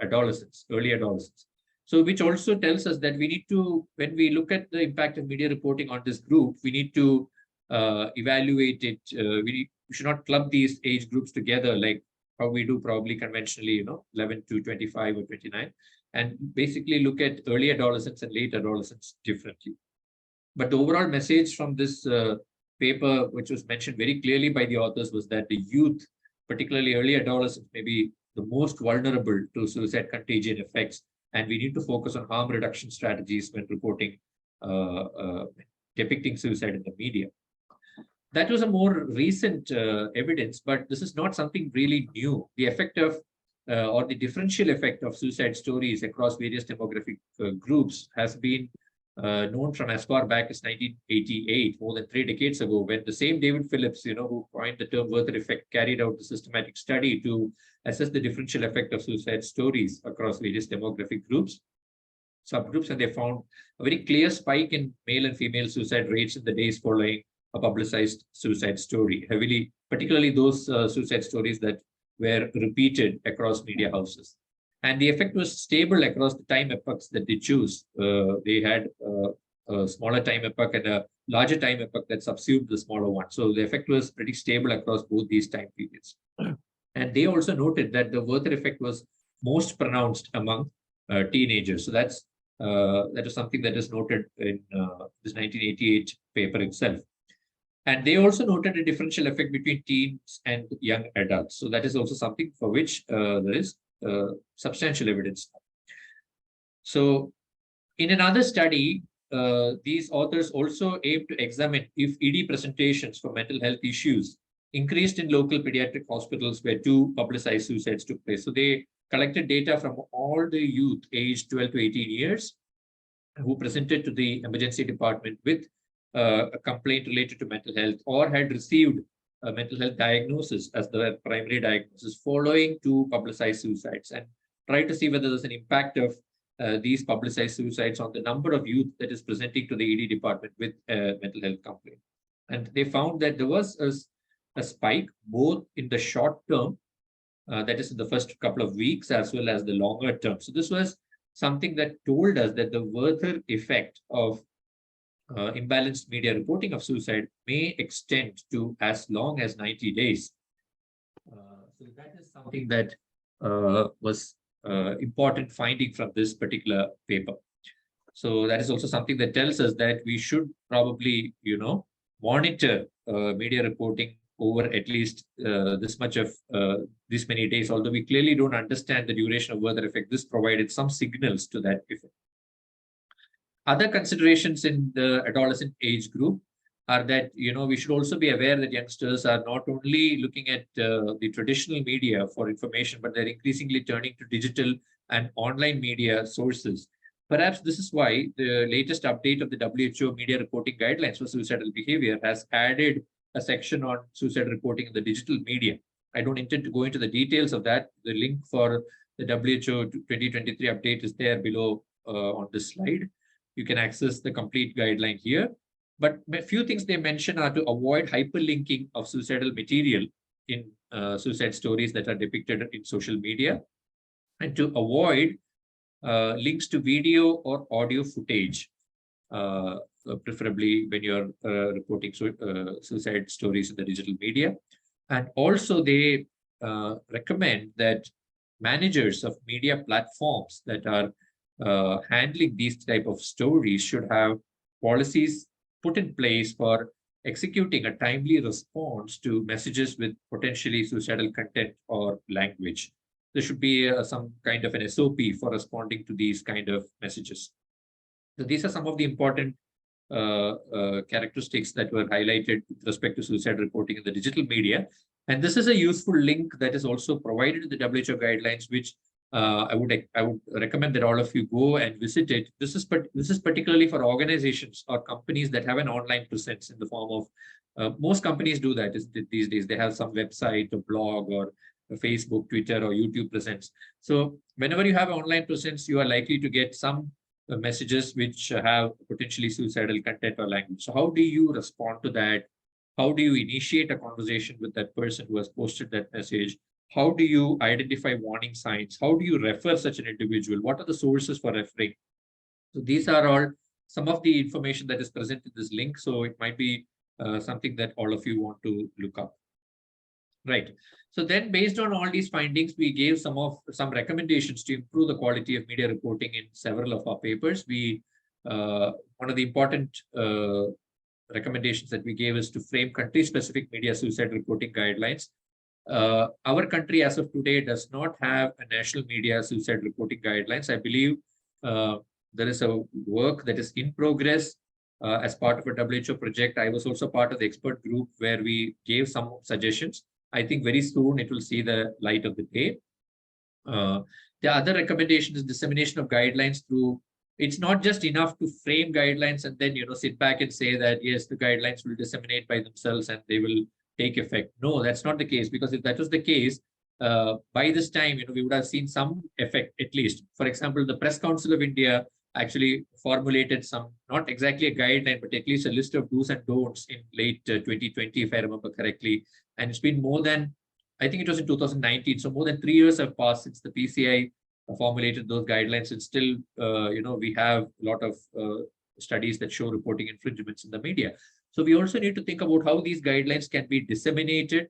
adolescents, early adolescents. So which also tells us that we need to, when we look at the impact of media reporting on this group, we need to evaluate it. We should not club these age groups together like how we do probably conventionally, 11 to 25 or 29, and basically look at early adolescents and late adolescents differently. But the overall message from this paper, which was mentioned very clearly by the authors, was that the youth, particularly early adolescents, may be the most vulnerable to suicide contagion effects. And we need to focus on harm reduction strategies when reporting, depicting suicide in the media. That was a more recent evidence, but this is not something really new. The effect of, or the differential effect of suicide stories across various demographic groups has been known from as far back as 1988, more than 3 decades ago, when the same David Phillips, who coined the term Werther effect, carried out the systematic study to assess the differential effect of suicide stories across various demographic groups, subgroups, and they found a very clear spike in male and female suicide rates in the days following a publicized suicide story, heavily, particularly those suicide stories that were repeated across media houses. And the effect was stable across the time epochs that they choose. They had a smaller time epoch and a larger time epoch that subsumed the smaller one. So the effect was pretty stable across both these time periods. And they also noted that the Werther effect was most pronounced among teenagers. So that is something that is noted in this 1988 paper itself. And they also noted a differential effect between teens and young adults. So that is also something for which there is substantial evidence. So in another study, these authors also aimed to examine if ED presentations for mental health issues increased in local pediatric hospitals where 2 publicized suicides took place. So they collected data from all the youth aged 12 to 18 years who presented to the emergency department with a complaint related to mental health or had received a mental health diagnosis as the primary diagnosis following 2 publicized suicides, and try to see whether there's an impact of these publicized suicides on the number of youth that is presenting to the ED department with a mental health complaint. And they found that there was a spike both in the short term, that is in the first couple of weeks, as well as the longer term. So this was something that told us that the Werther effect of imbalanced media reporting of suicide may extend to as long as 90 days. So that is something that was important finding from this particular paper. So that is also something that tells us that we should probably, monitor media reporting over at least this much of this many days. Although we clearly don't understand the duration of Werther effect, this provided some signals to that effect. Other considerations in the adolescent age group are that, we should also be aware that youngsters are not only looking at the traditional media for information, but they're increasingly turning to digital and online media sources. Perhaps this is why the latest update of the WHO media reporting guidelines for suicidal behavior has added a section on suicide reporting in the digital media. I don't intend to go into the details of that. The link for the WHO 2023 update is there below on this slide. You can access the complete guideline here. But a few things they mention are to avoid hyperlinking of suicidal material in suicide stories that are depicted in social media, and to avoid links to video or audio footage, preferably when you're reporting suicide stories in the digital media. And also they recommend that managers of media platforms that are handling these type of stories should have policies put in place for executing a timely response to messages with potentially suicidal content or language. There should be some kind of an SOP for responding to these kind of messages. So these are some of the important characteristics that were highlighted with respect to suicide reporting in the digital media. And this is a useful link that is also provided in the WHO guidelines, which I would recommend that all of you go and visit it. This is particularly for organizations or companies that have an online presence in the form of most companies do that these days. They have some website, a blog, or a Facebook, Twitter, or YouTube presence. So whenever you have an online presence, you are likely to get some messages which have potentially suicidal content or language. So how do you respond to that? How do you initiate a conversation with that person who has posted that message? How do you identify warning signs? How do you refer such an individual? What are the sources for referring? So these are all some of the information that is present in this link. So it might be something that all of you want to look up. Right. So then based on all these findings, we gave some recommendations to improve the quality of media reporting in several of our papers. One of the important recommendations that we gave is to frame country-specific media suicide reporting guidelines. Our country as of today does not have a national media suicide reporting guidelines. I believe there is a work that is in progress as part of a WHO project. I was also part of the expert group where we gave some suggestions. I think very soon it will see the light of the day. The other recommendation is dissemination of guidelines through. It's not just enough to frame guidelines and then sit back and say that yes, the guidelines will disseminate by themselves and they will take effect. No, that's not the case, because if that was the case, by this time we would have seen some effect at least. For example, the Press Council of India actually formulated some, not exactly a guideline, but at least a list of do's and don'ts in late 2020, if I remember correctly. And it's been more than, I think it was in 2019. So more than 3 years have passed since the PCI formulated those guidelines. And still, we have a lot of studies that show reporting infringements in the media. So we also need to think about how these guidelines can be disseminated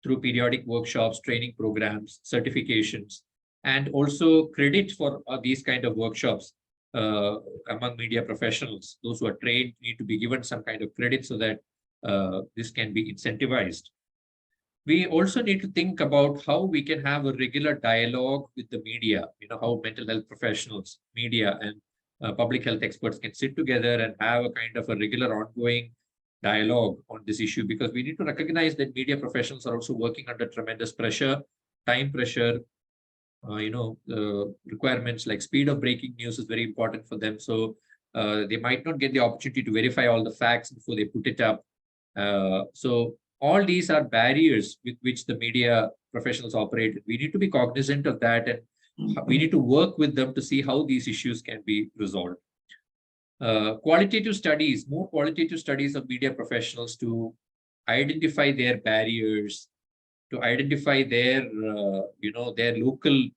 through periodic workshops, training programs, certifications, and also credit for these kind of workshops among media professionals. Those who are trained need to be given some kind of credit so that this can be incentivized. We also need to think about how we can have a regular dialogue with the media, how mental health professionals, media, and public health experts can sit together and have a kind of a regular ongoing dialogue on this issue, because we need to recognize that media professionals are also working under tremendous pressure, time pressure, requirements like speed of breaking news is very important for them. So they might not get the opportunity to verify all the facts before they put it up. So all these are barriers with which the media professionals operate. We need to be cognizant of that, and we need to work with them to see how these issues can be resolved. Qualitative studies, more qualitative studies of media professionals to identify their barriers, to identify their, their local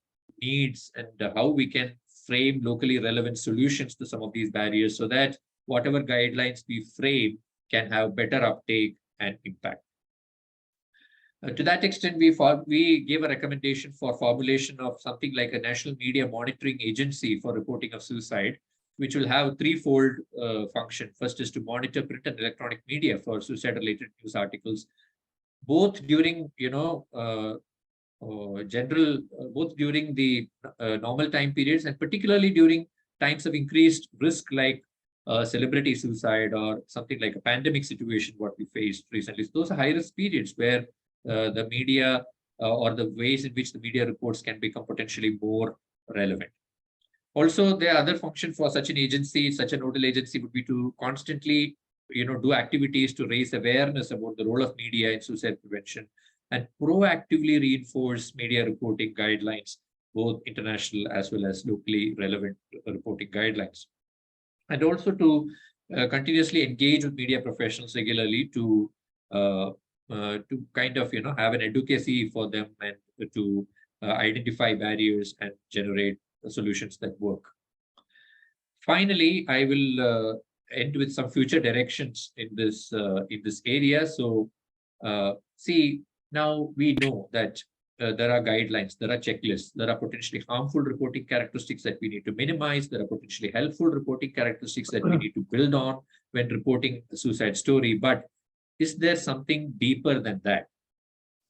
needs, and how we can frame locally relevant solutions to some of these barriers so that whatever guidelines we frame can have better uptake and impact. To that extent, we gave a recommendation for formulation of something like a national media monitoring agency for reporting of suicide, which will have a threefold function. First is to monitor print and electronic media for suicide-related news articles, both during, both during the normal time periods and particularly during times of increased risk like celebrity suicide or something like a pandemic situation, what we faced recently. So those are high-risk periods where the media or the ways in which the media reports can become potentially more relevant. Also, the other function for such an agency, such a nodal agency, would be to constantly, do activities to raise awareness about the role of media in suicide prevention and proactively reinforce media reporting guidelines, both international as well as locally relevant reporting guidelines. And also to continuously engage with media professionals regularly to kind of, have an advocacy for them and to identify barriers and generate solutions that work. Finally, I will end with some future directions in this area. So, see, now we know that there are guidelines, there are checklists, there are potentially harmful reporting characteristics that we need to minimize, there are potentially helpful reporting characteristics that we need to build on when reporting a suicide story. But is there something deeper than that?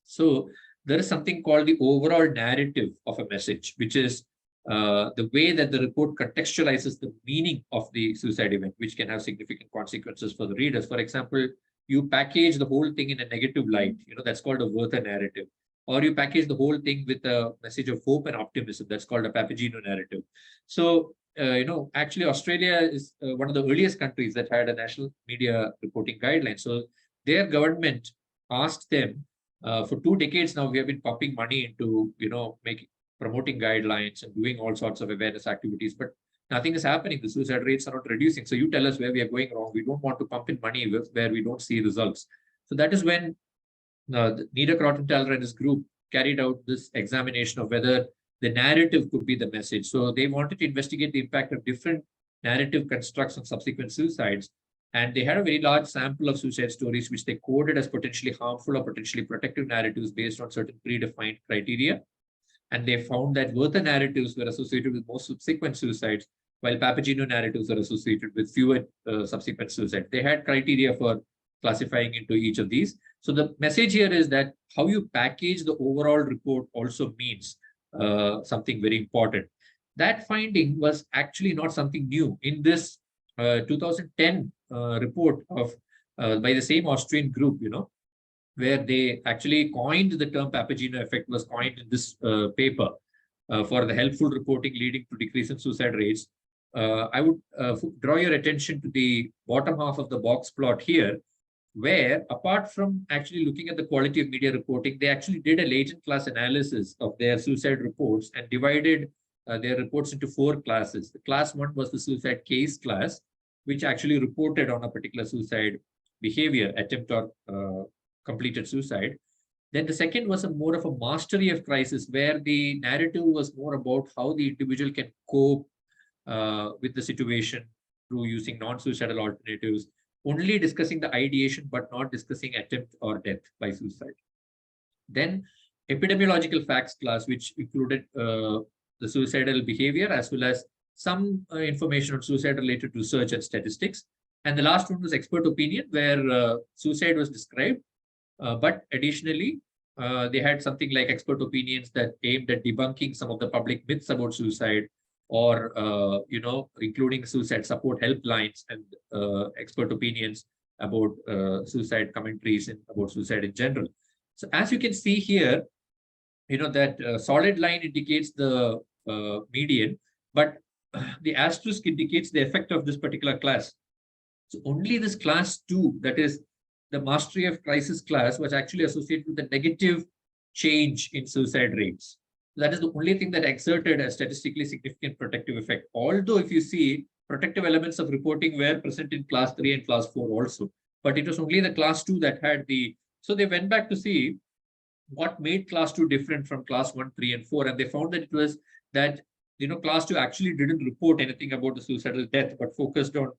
So there is something called the overall narrative of a message, which is the way that the report contextualizes the meaning of the suicide event, which can have significant consequences for the readers. For example, you package the whole thing in a negative light, that's called a Werther narrative. Or you package the whole thing with a message of hope and optimism, that's called a Papageno narrative. So, actually Australia is one of the earliest countries that had a national media reporting guideline. So their government asked them, for 2 decades now, we have been pumping money into, promoting guidelines and doing all sorts of awareness activities, but nothing is happening. The suicide rates are not reducing. So you tell us where we are going wrong. We don't want to pump in money where we don't see results. So that is when Niederkrotenthaler and his group carried out this examination of whether the narrative could be the message. So they wanted to investigate the impact of different narrative constructs on subsequent suicides. And they had a very large sample of suicide stories, which they coded as potentially harmful or potentially protective narratives based on certain predefined criteria. And they found that Werther narratives were associated with more subsequent suicides, while Papageno narratives are associated with fewer subsequent suicides. They had criteria for classifying into each of these. So the message here is that how you package the overall report also means something very important. That finding was actually not something new. In this 2010 report of by the same Austrian group, where they actually coined the term Papageno effect, was coined in this paper for the helpful reporting leading to decrease in suicide rates. I would draw your attention to the bottom half of the box plot here, where apart from actually looking at the quality of media reporting, they actually did a latent class analysis of their suicide reports and divided their reports into 4 classes. The class 1 was the suicide case class, which actually reported on a particular suicide behavior, attempt or completed suicide. Then the second was more of a mastery of crisis, where the narrative was more about how the individual can cope with the situation through using non-suicidal alternatives, only discussing the ideation, but not discussing attempt or death by suicide. Then epidemiological facts class, which included the suicidal behavior as well as some information on suicide-related research and statistics. And the last one was expert opinion, where suicide was described, but additionally, they had something like expert opinions that aimed at debunking some of the public myths about suicide, or including suicide support helplines and expert opinions about suicide commentaries and about suicide in general. So as you can see here, that solid line indicates the median, but the asterisk indicates the effect of this particular class. So only this class 2, that is the mastery of crisis class, was actually associated with a negative change in suicide rates. That is the only thing that exerted a statistically significant protective effect. Although if you see, protective elements of reporting were present in class 3 and class 4 also, but it was only the class 2 that had the, so they went back to see what made class 2 different from class 1, 3, and 4. And they found that it was that, class 2 actually didn't report anything about the suicidal death, but focused on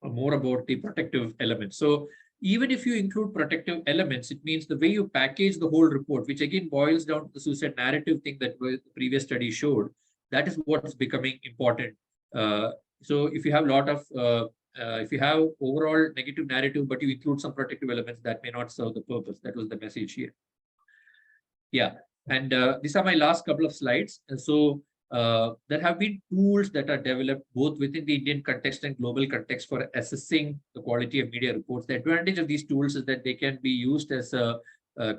more about the protective elements. So even if you include protective elements, it means the way you package the whole report, which again boils down to the suicide narrative thing that the previous study showed, that is what's becoming important. So if you have a lot of, if you have overall negative narrative, but you include some protective elements, that may not serve the purpose. That was the message here. Yeah, and these are my last couple of slides. And so there have been tools that are developed both within the Indian context and global context for assessing the quality of media reports. The advantage of these tools is that they can be used as a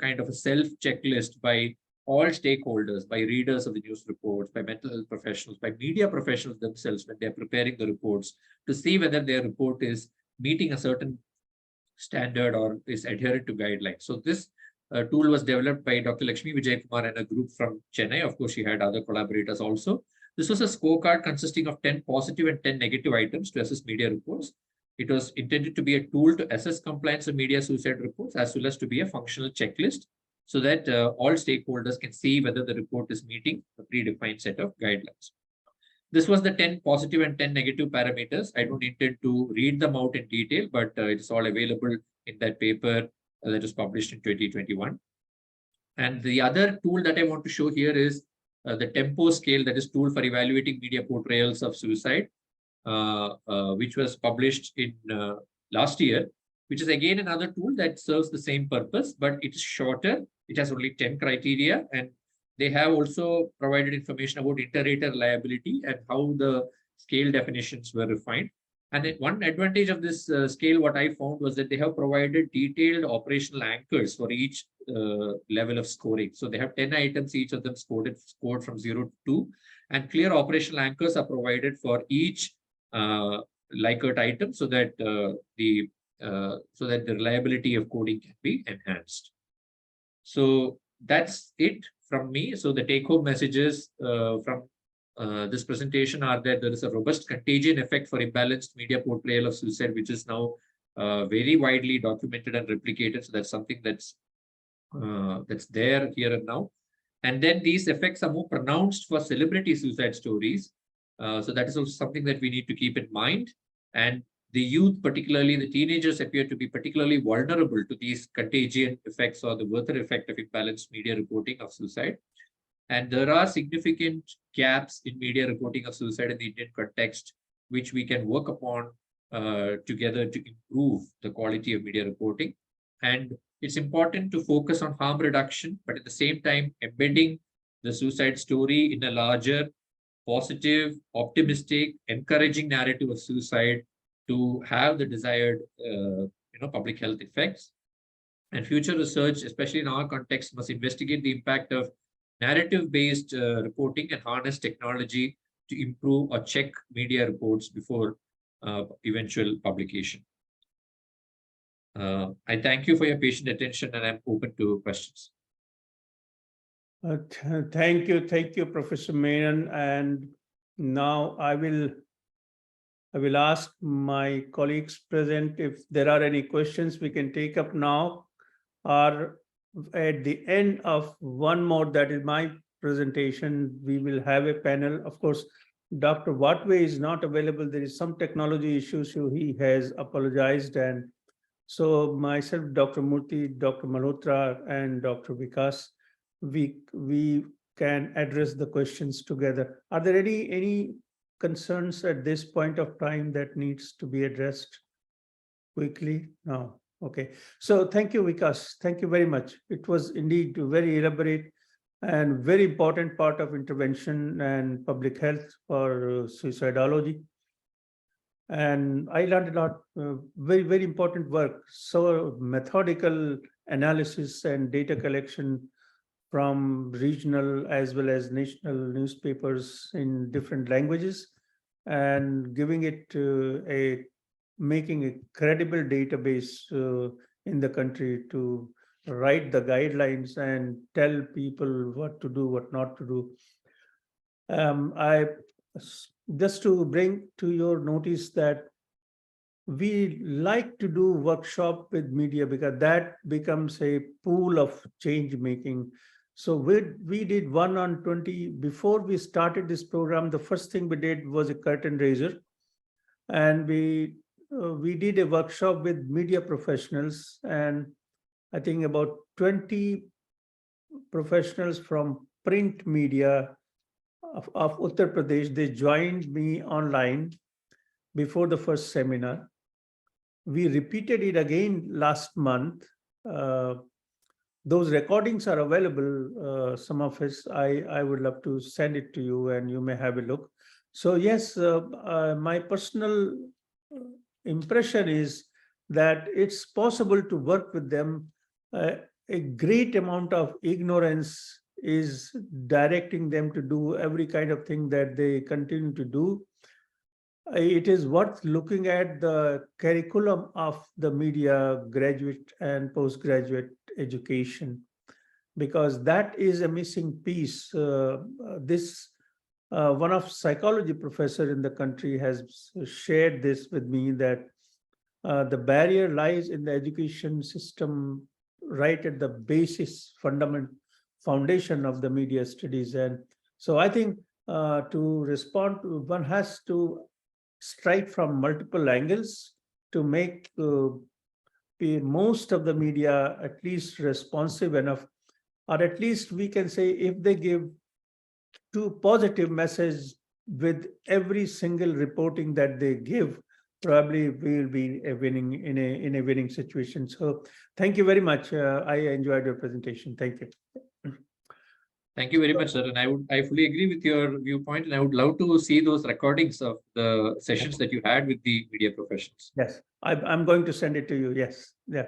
kind of a self-checklist by all stakeholders, by readers of the news reports, by mental health professionals, by media professionals themselves when they're preparing the reports, to see whether their report is meeting a certain standard or is adherent to guidelines. So this tool was developed by Dr. Lakshmi Vijaykumar and a group from Chennai. Of course, she had other collaborators also. This was a scorecard consisting of 10 positive and 10 negative items to assess media reports. It was intended to be a tool to assess compliance of media suicide reports, as well as to be a functional checklist, so that all stakeholders can see whether the report is meeting a predefined set of guidelines. This was the 10 positive and 10 negative parameters. I don't intend to read them out in detail, but it's all available in that paper that was published in 2021. And the other tool that I want to show here is the tempo scale, that is tool for evaluating media portrayals of suicide, which was published in last year, which is again another tool that serves the same purpose, but it is shorter. It has only 10 criteria, and they have also provided information about inter-rater liability and how the scale definitions were refined. And then one advantage of this scale, what I found was that they have provided detailed operational anchors for each level of scoring. So they have 10 items, each of them scored from 0 to 2, and clear operational anchors are provided for each Likert item so that the reliability of coding can be enhanced. So that's it from me. So the take-home messages from this presentation are that there is a robust contagion effect for imbalanced media portrayal of suicide, which is now very widely documented and replicated. So that's something that's there here and now. And then these effects are more pronounced for celebrity suicide stories. So that is also something that we need to keep in mind. And the youth, particularly the teenagers, appear to be particularly vulnerable to these contagion effects or the Werther effect of imbalanced media reporting of suicide. And there are significant gaps in media reporting of suicide in the Indian context, which we can work upon together to improve the quality of media reporting. And it's important to focus on harm reduction, but at the same time, embedding the suicide story in a larger, positive, optimistic, encouraging narrative of suicide to have the desired public health effects. And future research, especially in our context, must investigate the impact of narrative-based reporting and harness technology to improve or check media reports before eventual publication. I thank you for your patient attention, and I'm open to questions. Thank you, Professor Menon. And now I will ask my colleagues present if there are any questions we can take up now, or at the end of one more, that is my presentation, we will have a panel. Of course, Dr. Watway is not available. There is some technology issues, so he has apologized. And so myself, Dr. Murthy, Dr. Malhotra, and Dr. Vikas, we can address the questions together. Are there any concerns at this point of time that needs to be addressed quickly? No. Okay. So thank you, Vikas. Thank you very much. It was indeed a very elaborate and very important part of intervention and public health for suicidology. And I learned a lot, very, very important work. So methodical analysis and data collection from regional as well as national newspapers in different languages, and giving it making a credible database in the country to write the guidelines and tell people what to do, what not to do. I just to bring to your notice that we like to do workshop with media because that becomes a pool of change making. So we did one on 20. Before we started this program, the first thing we did was a curtain raiser, and we did a workshop with media professionals, and I think about 20 professionals from print media of Uttar Pradesh, they joined me online before the first seminar. We repeated it again last month. Those recordings are available, some of us. I would love to send it to you and you may have a look. So yes, my personal impression is that it's possible to work with them. A great amount of ignorance is directing them to do every kind of thing that they continue to do. It is worth looking at the curriculum of the media graduate and postgraduate education, because that is a missing piece. One of psychology professor in the country has shared this with me, that the barrier lies in the education system right at the basis, foundation of the media studies. And so I think to respond to, one has to strike from multiple angles to make most of the media at least responsive enough, or at least we can say if they give two positive message with every single reporting that they give, probably we'll be in a winning situation. So thank you very much. I enjoyed your presentation. Thank you. Thank you very much, sir. And I fully agree with your viewpoint, and I would love to see those recordings of the sessions that you had with the media professionals. Yes, I'm going to send it to you. Yes, yeah.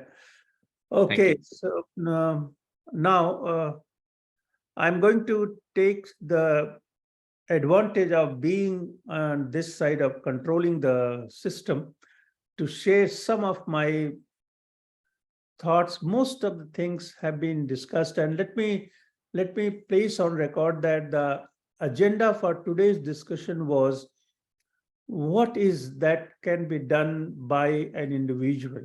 Thank Okay, you. so now I'm going to take the advantage of being on this side of controlling the system to share some of my thoughts. Most of the things have been discussed, and let me place on record that the agenda for today's discussion was what is that can be done by an individual.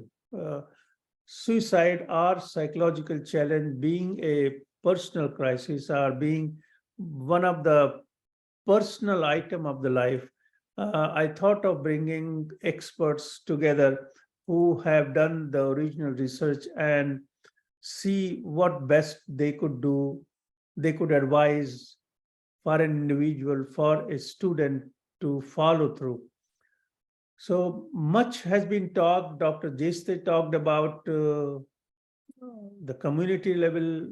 Suicide or psychological challenge being a personal crisis or being one of the personal item of the life, I thought of bringing experts together who have done the original research and see what best they could do. They could advise for an individual, for a student to follow through. So much has been talked. Dr. Jeste talked about the community level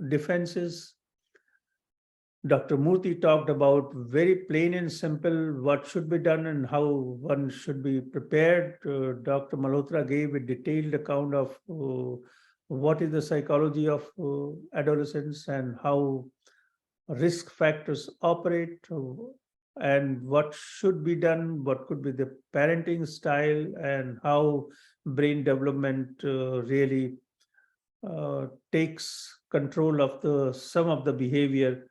defenses. Dr. Murthy talked about very plain and simple what should be done and how one should be prepared. Dr. Malhotra gave a detailed account of what is the psychology of adolescence and how risk factors operate, and what should be done, what could be the parenting style, and how brain development really takes control of some of the behavior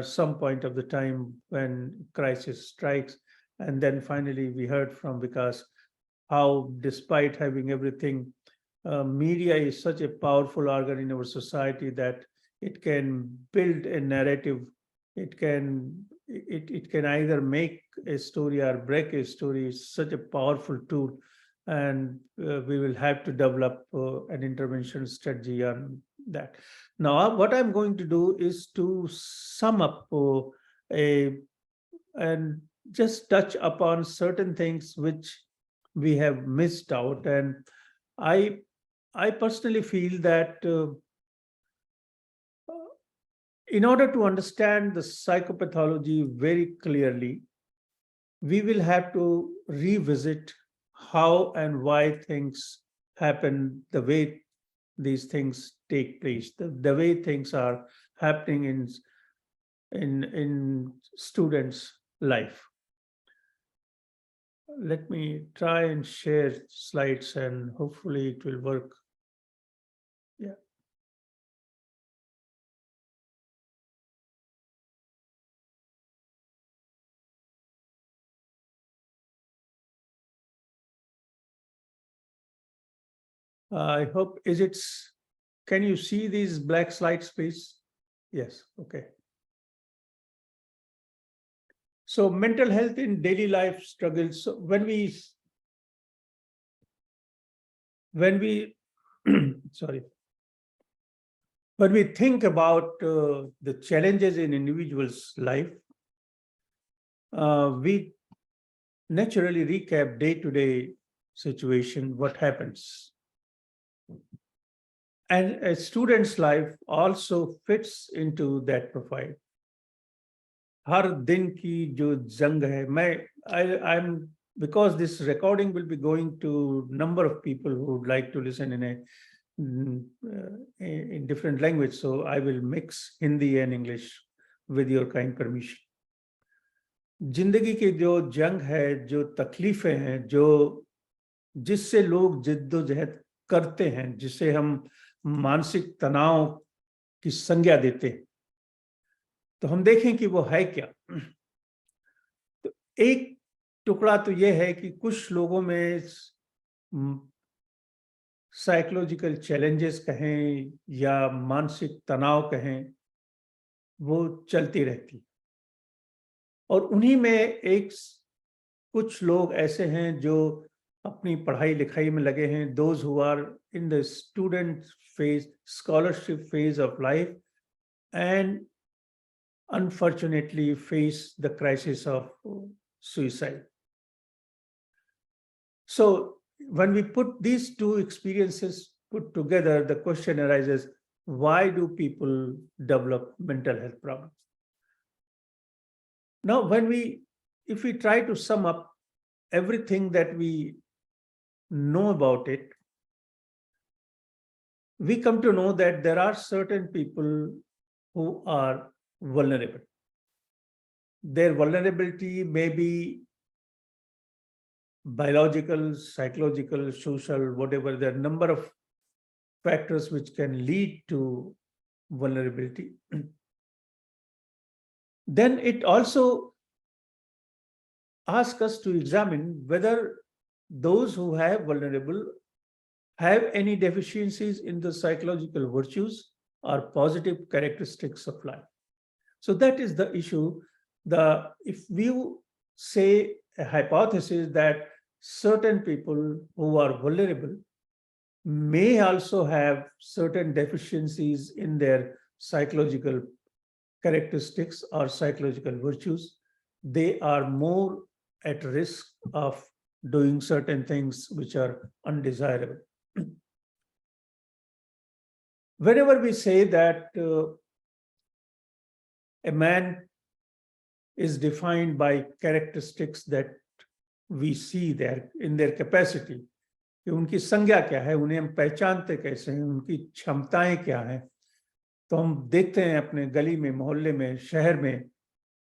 some point of the time when crisis strikes. And then finally we heard from Vikas how, despite having everything, media is such a powerful organ in our society that it can build a narrative. It can either make a story or break a story. It's such a powerful tool, and we will have to develop an intervention strategy on that. Now, what I'm going to do is to sum up and just touch upon certain things which we have missed out. And I personally feel that in order to understand the psychopathology very clearly, we will have to revisit how and why things happen, the way these things take place, the way things are happening in students' life. Let me try and share slides and hopefully it will work. Yeah. I hope, can you see these black slides, please? Yes, okay. So mental health in daily life struggles. So when we sorry, when we think about the challenges in individuals' life, we naturally recap day-to-day situation, what happens. And a student's life also fits into that profile. हर दिन की जो जंग है, I'm because this recording will be going to number of people who would like to listen in different language, so I will mix Hindi and English with your kind permission. जिंदगी की जो जंग है, जो तकलीफें हैं, जो जिससे लोग जिद्दोजहद करते हैं, जिसे हम मानसिक तनाव की संज्ञा देते हैं, तो हम देखें कि वो है क्या। तो एक टुकड़ा तो ये है कि कुछ लोगों में साइकोलॉजिकल चैलेंजेस कहें या मानसिक तनाव कहें, वो चलती रहती। और उन्हीं में कुछ लोग ऐसे हैं जो अपनी पढ़ाई लिखाई में लगे हैं, those who are in the student phase, scholarship phase of life, and unfortunately face the crisis of suicide. So when we put these two experiences put together, the question arises, why do people develop mental health problems? Now, if we try to sum up everything that we know about it, we come to know that there are certain people who are vulnerable. Their vulnerability may be biological, psychological, social, whatever. There are a number of factors which can lead to vulnerability. Then it also asks us to examine whether those who have vulnerable have any deficiencies in the psychological virtues or positive characteristics of life. So that is the issue. If we say a hypothesis that certain people who are vulnerable may also have certain deficiencies in their psychological characteristics or psychological virtues, they are more at risk of doing certain things which are undesirable. Whenever we say that a man is defined by characteristics that we see there in their capacity, कि उनकी संज्ञा क्या है, उन्हें हम पहचानते कैसे हैं, उनकी क्षमताएं क्या हैं, तो हम देखते हैं अपने गली में, मोहल्ले में, शहर में,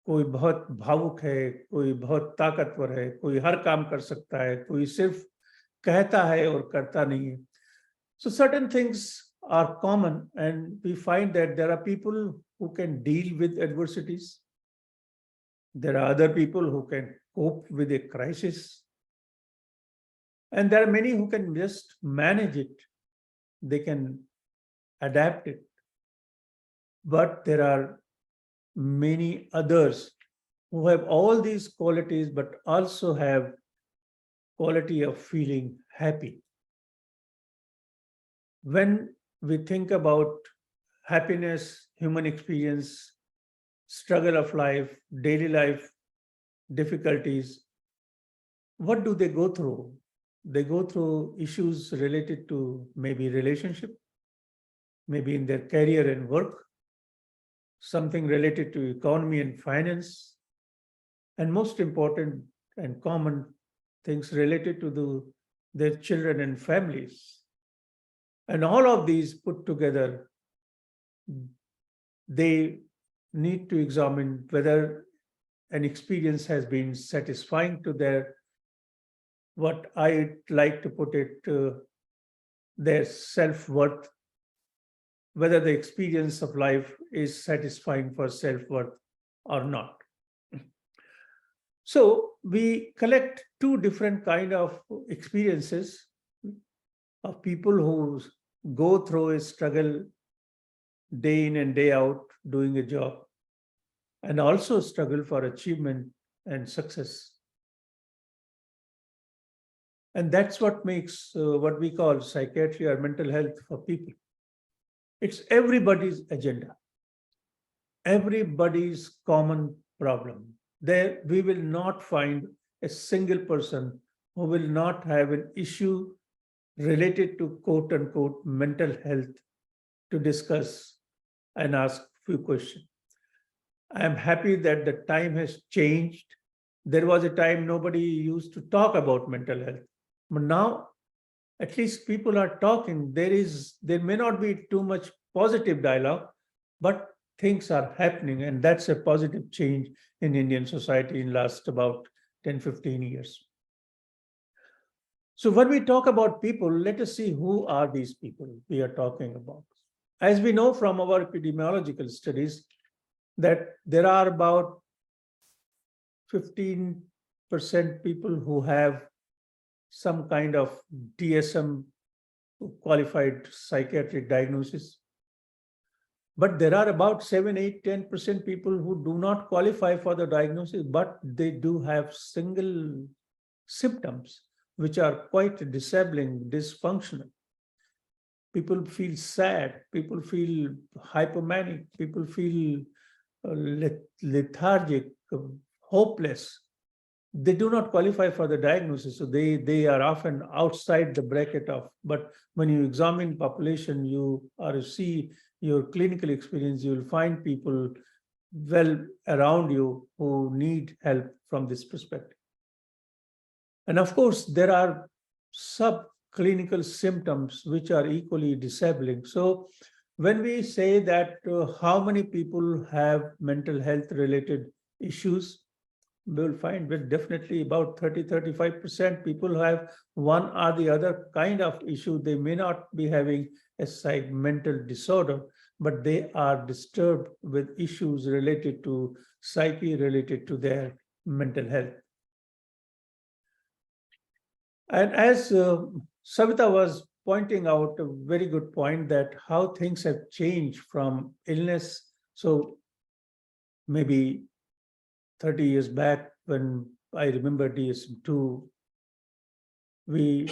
कोई बहुत भावुक है, कोई बहुत ताकतवर है, कोई हर काम कर सकता है, कोई सिर्फ कहता है और करता नहीं है. So certain things are common, and we find that there are people who can deal with adversities. There are other people who can cope with a crisis. And there are many who can just manage it. They can adapt it. But there are many others who have all these qualities, but also have quality of feeling happy. When we think about happiness, human experience, struggle of life, daily life, difficulties, what do they go through? They go through issues related to maybe relationship, maybe in their career and work, something related to economy and finance, and most important and common things related to their children and families. And all of these put together, they need to examine whether an experience has been satisfying to their, what I like to put it, their self-worth, whether the experience of life is satisfying for self-worth or not. So we collect two different kind of experiences of people who go through a struggle day in and day out doing a job, and also struggle for achievement and success. And that's what makes what we call psychiatry or mental health for people. It's everybody's agenda, everybody's common problem. There we will not find a single person who will not have an issue related to quote unquote mental health to discuss and ask few questions. I am happy that the time has changed. There was a time nobody used to talk about mental health, but now at least people are talking. There may not be too much positive dialogue, but things are happening, and that's a positive change in Indian society in last about 10-15 years. So when we talk about people, let us see who are these people we are talking about. As we know from our epidemiological studies, that there are about 15% people who have some kind of DSM, qualified psychiatric diagnosis. But there are about 7, 8, 10% people who do not qualify for the diagnosis, but they do have single symptoms which are quite disabling, dysfunctional. People feel sad, people feel hypomanic, people feel lethargic, hopeless. they do not qualify for the diagnosis. So they are often outside the bracket of, but when you examine population, you or see your clinical experience, you will find people well around you who need help from this perspective. And of course, there are subclinical symptoms which are equally disabling. So when we say that how many people have mental health related issues, we will find that definitely about 30-35% people have one or the other kind of issue. They may not be having a mental disorder, but they are disturbed with issues related to psyche, related to their mental health. And as Savita was pointing out, a very good point that how things have changed from illness. So maybe 30 years back, when I remember DSM-2, we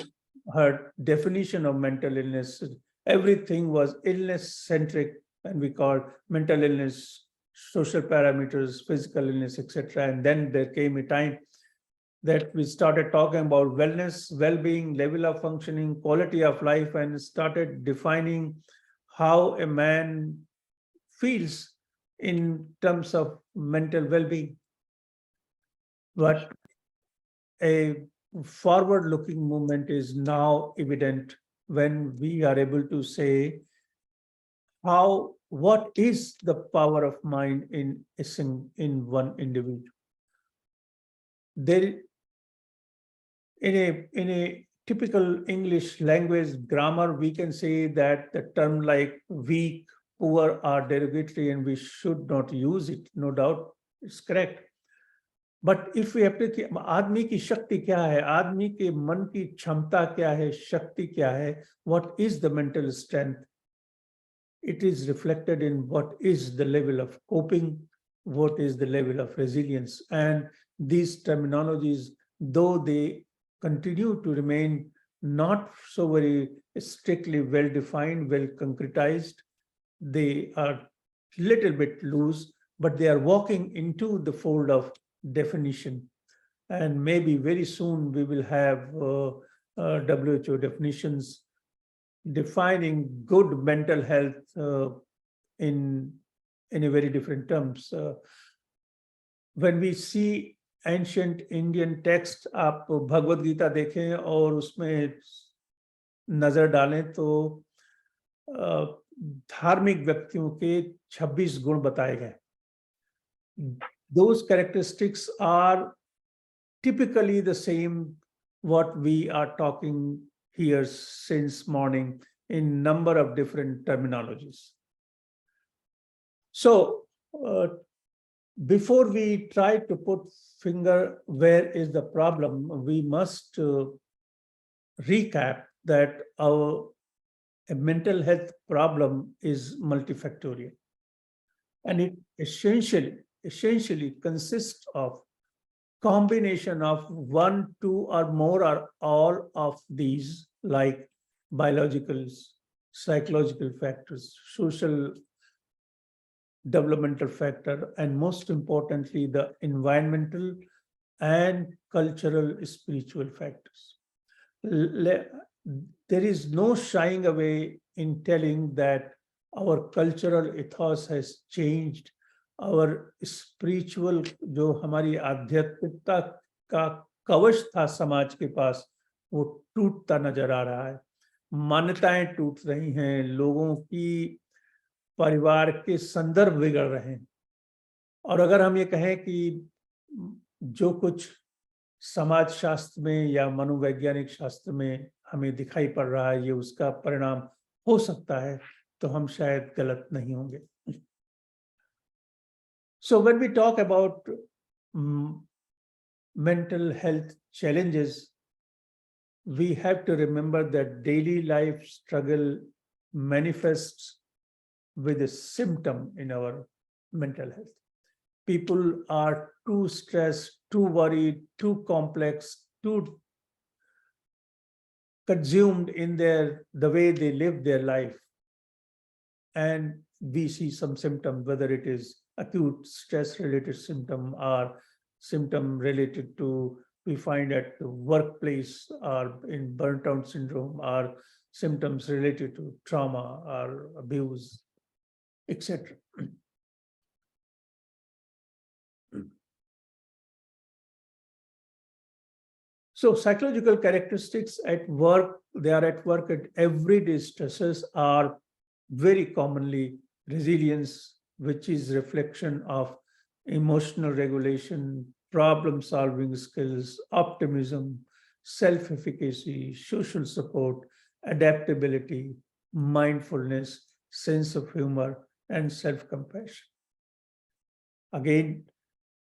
heard definition of mental illness. Everything was illness-centric, and we called mental illness, social parameters, physical illness, etc. And then there came a time that we started talking about wellness, well-being, level of functioning, quality of life, and started defining how a man feels in terms of mental well-being. But a forward-looking movement is now evident when we are able to say what is the power of mind in one individual. There, in a typical English language grammar, we can say that the term like weak, poor are derogatory, and we should not use it. No doubt, it's correct. But if we have to, आदमी की शक्ति क्या है, आदमी के मन की क्षमता क्या है, शक्ति क्या है, what is the mental strength? It is reflected in what is the level of coping, what is the level of resilience. And these terminologies, though they continue to remain not so very strictly well-defined, well-concretized, they are little bit loose, but they are walking into the fold of definition. And maybe very soon we will have WHO definitions defining good mental health in a very different terms. When we see ancient Indian text, आप भगवद गीता देखें और उसमें नजर डालें तो धार्मिक व्यक्तियों के 26 गुण बताए गए. Those characteristics are typically the same what we are talking here since morning in number of different terminologies. So before we try to put finger where is the problem, we must recap that a mental health problem is multifactorial, and it essentially consists of combination of one, two, or more, or all of these, like biological, psychological factors, social developmental factor, and most importantly, the environmental and cultural spiritual factors. There is no shying away in telling that our cultural ethos has changed. Our spiritual, जो हमारी आध्यात्मिकता का कवच था समाज के पास, वो टूटता नजर आ रहा है. मान्यताएं टूट रही हैं, लोगों की परिवार के संदर्भ बिगड़ रहे हैं. और अगर हम ये कहें कि जो कुछ समाज शास्त्र में या मनोवैज्ञानिक शास्त्र में हमें दिखाई पड़ रहा है, ये उसका परिणाम हो सकता है, तो हम शायद गलत नहीं होंगे. So when we talk about mental health challenges, we have to remember that daily life struggle manifests with a symptom in our mental health. People are too stressed, too worried, too complex, too consumed in the way they live their life. And we see some symptom, whether it is acute stress-related symptom or symptom related to, we find at the workplace or in burnt out syndrome, or symptoms related to trauma or abuse, etc. So psychological characteristics at work, they are at work at everyday stresses are very commonly resilience, which is reflection of emotional regulation, problem-solving skills, optimism, self-efficacy, social support, adaptability, mindfulness, sense of humor, and self-compassion. Again,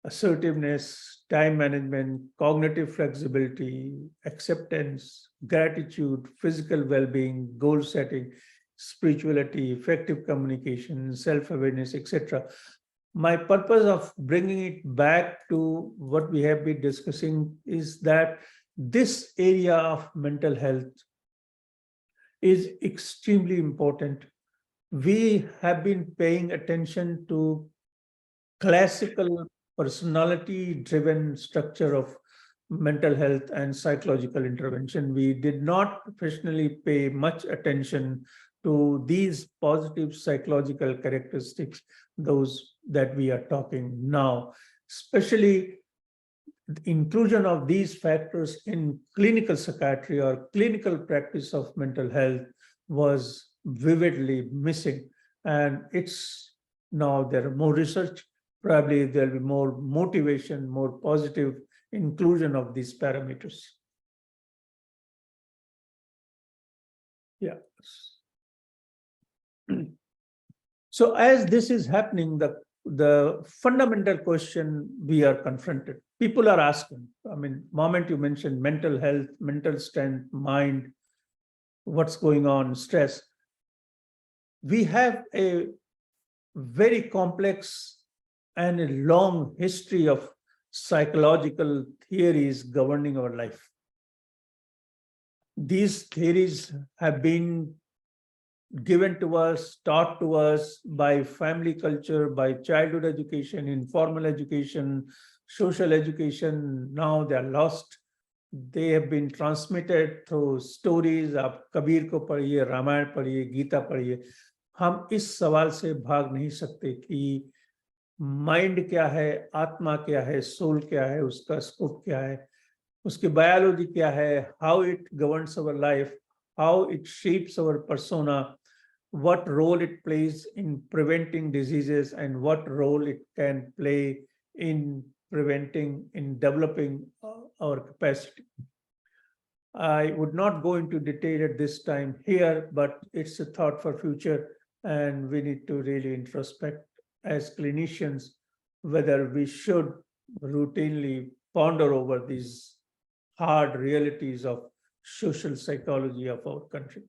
assertiveness, time management, cognitive flexibility, acceptance, gratitude, physical well-being, goal setting, spirituality, effective communication, self-awareness, etc. My purpose of bringing it back to what we have been discussing is that this area of mental health is extremely important. We have been paying attention to classical personality-driven structure of mental health and psychological intervention. We did not professionally pay much attention to these positive psychological characteristics, those that we are talking now, especially the inclusion of these factors in clinical psychiatry or clinical practice of mental health was vividly missing. And it's now there are more research, probably there'll be more motivation, more positive inclusion of these parameters. Yeah. So as this is happening, the fundamental question we are confronted, people are asking, I mean, moment you mentioned mental health, mental strength, mind, what's going on, stress. We have a very complex and a long history of psychological theories governing our life. These theories have been given to us, taught to us by family culture, by childhood education, informal education, social education. Now they are lost. They have been transmitted through stories. आप कबीर को पढ़िए, रामायण पढ़िए, गीता पढ़िए. हम इस सवाल से भाग नहीं सकते कि माइंड क्या है, आत्मा क्या है, सोल क्या है, उसका स्कोप क्या है, उसकी बायोलॉजी क्या है, how it governs our life, how it shapes our persona, what role it plays in preventing diseases, and what role it can play in preventing, in developing our capacity. I would not go into detail at this time here, but it's a thought for future, and we need to really introspect as clinicians whether we should routinely ponder over these hard realities of social psychology of our country.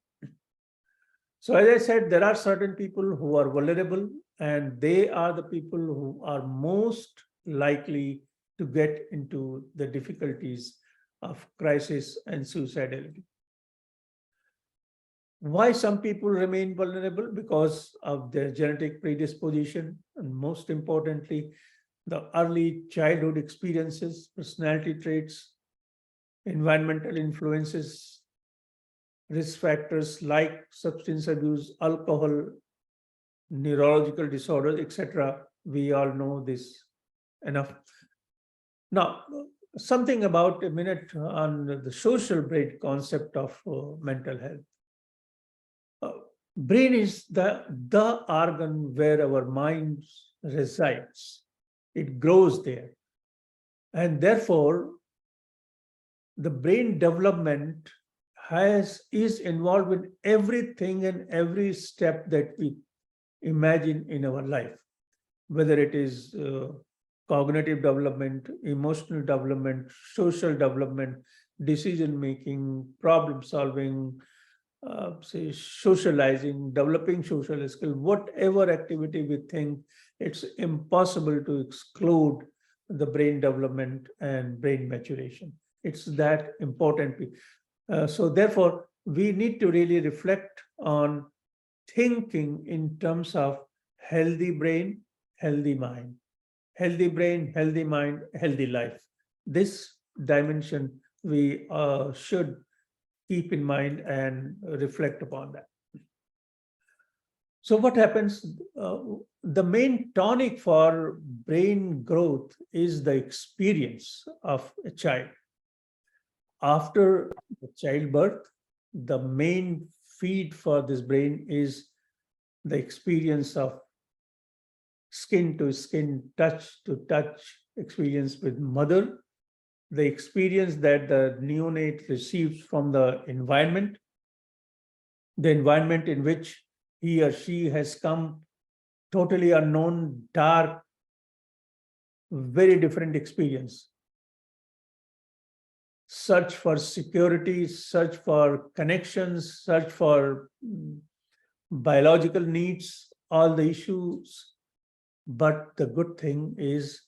So as I said, there are certain people who are vulnerable, and they are the people who are most likely to get into the difficulties of crisis and suicidality. Why some people remain vulnerable? Because of their genetic predisposition, and most importantly, the early childhood experiences, personality traits, environmental influences, risk factors like substance abuse, alcohol, neurological disorders, etc. We all know this enough. Now, something about a minute on the social brain concept of mental health. Brain is the organ where our mind resides. It grows there. And therefore, the brain development is involved in everything and every step that we imagine in our life, whether it is cognitive development, emotional development, social development, decision-making, problem-solving, say socializing, developing social skills, whatever activity we think, it's impossible to exclude the brain development and brain maturation. It's that important. So therefore, we need to really reflect on thinking in terms of healthy brain, healthy mind, healthy brain, healthy mind, healthy life. This dimension we should keep in mind and reflect upon that. So what happens? The main tonic for brain growth is the experience of a child. After the childbirth, the main feed for this brain is the experience of skin to skin, touch to touch experience with mother, the experience that the neonate receives from the environment in which he or she has come, totally unknown, dark, very different experience. Search for security, search for connections, search for biological needs, all the issues. But the good thing is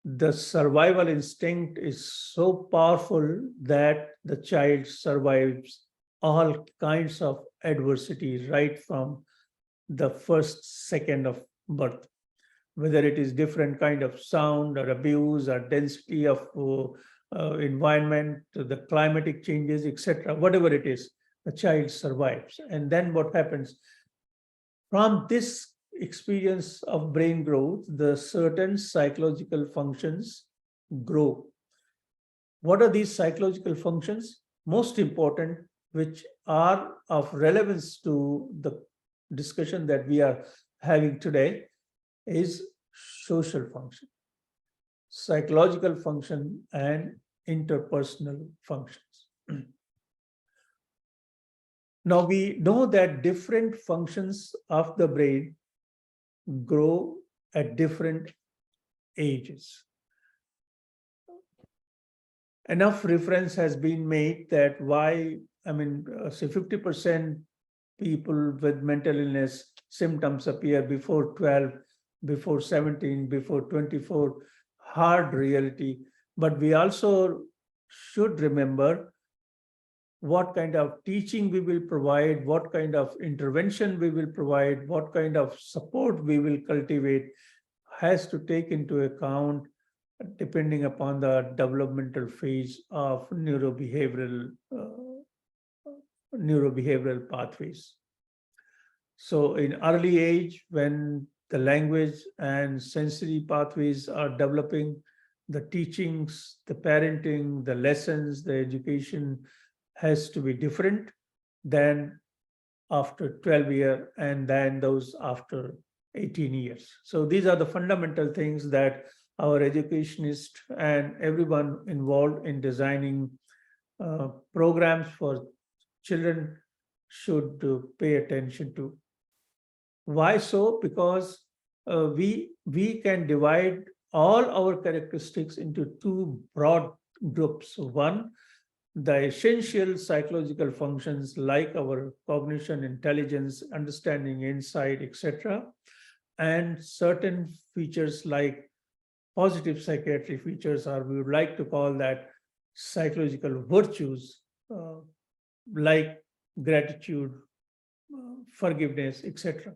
the survival instinct is so powerful that the child survives all kinds of adversity right from the first second of birth, whether it is different kind of sound or abuse or density of environment, the climatic changes, etc., whatever it is, the child survives. And then what happens? From this experience of brain growth, the certain psychological functions grow. What are these psychological functions? Most important, which are of relevance to the discussion that we are having today, is social function, psychological function, and interpersonal functions. Now we know that different functions of the brain grow at different ages. Enough reference has been made that why, say 50% people with mental illness symptoms appear before 12, before 17, before 24, hard reality. But we also should remember what kind of teaching we will provide, what kind of intervention we will provide, what kind of support we will cultivate has to take into account depending upon the developmental phase of neurobehavioral pathways. So in early age, when the language and sensory pathways are developing, the teachings, the parenting, the lessons, the education has to be different than after 12 years and then those after 18 years. So these are the fundamental things that our educationists and everyone involved in designing programs for children should pay attention to. Why so? Because we can divide all our characteristics into two broad groups. One, the essential psychological functions like our cognition, intelligence, understanding, insight, etc., and certain features like positive psychiatry features, or we would like to call that psychological virtues, like gratitude, forgiveness, etc.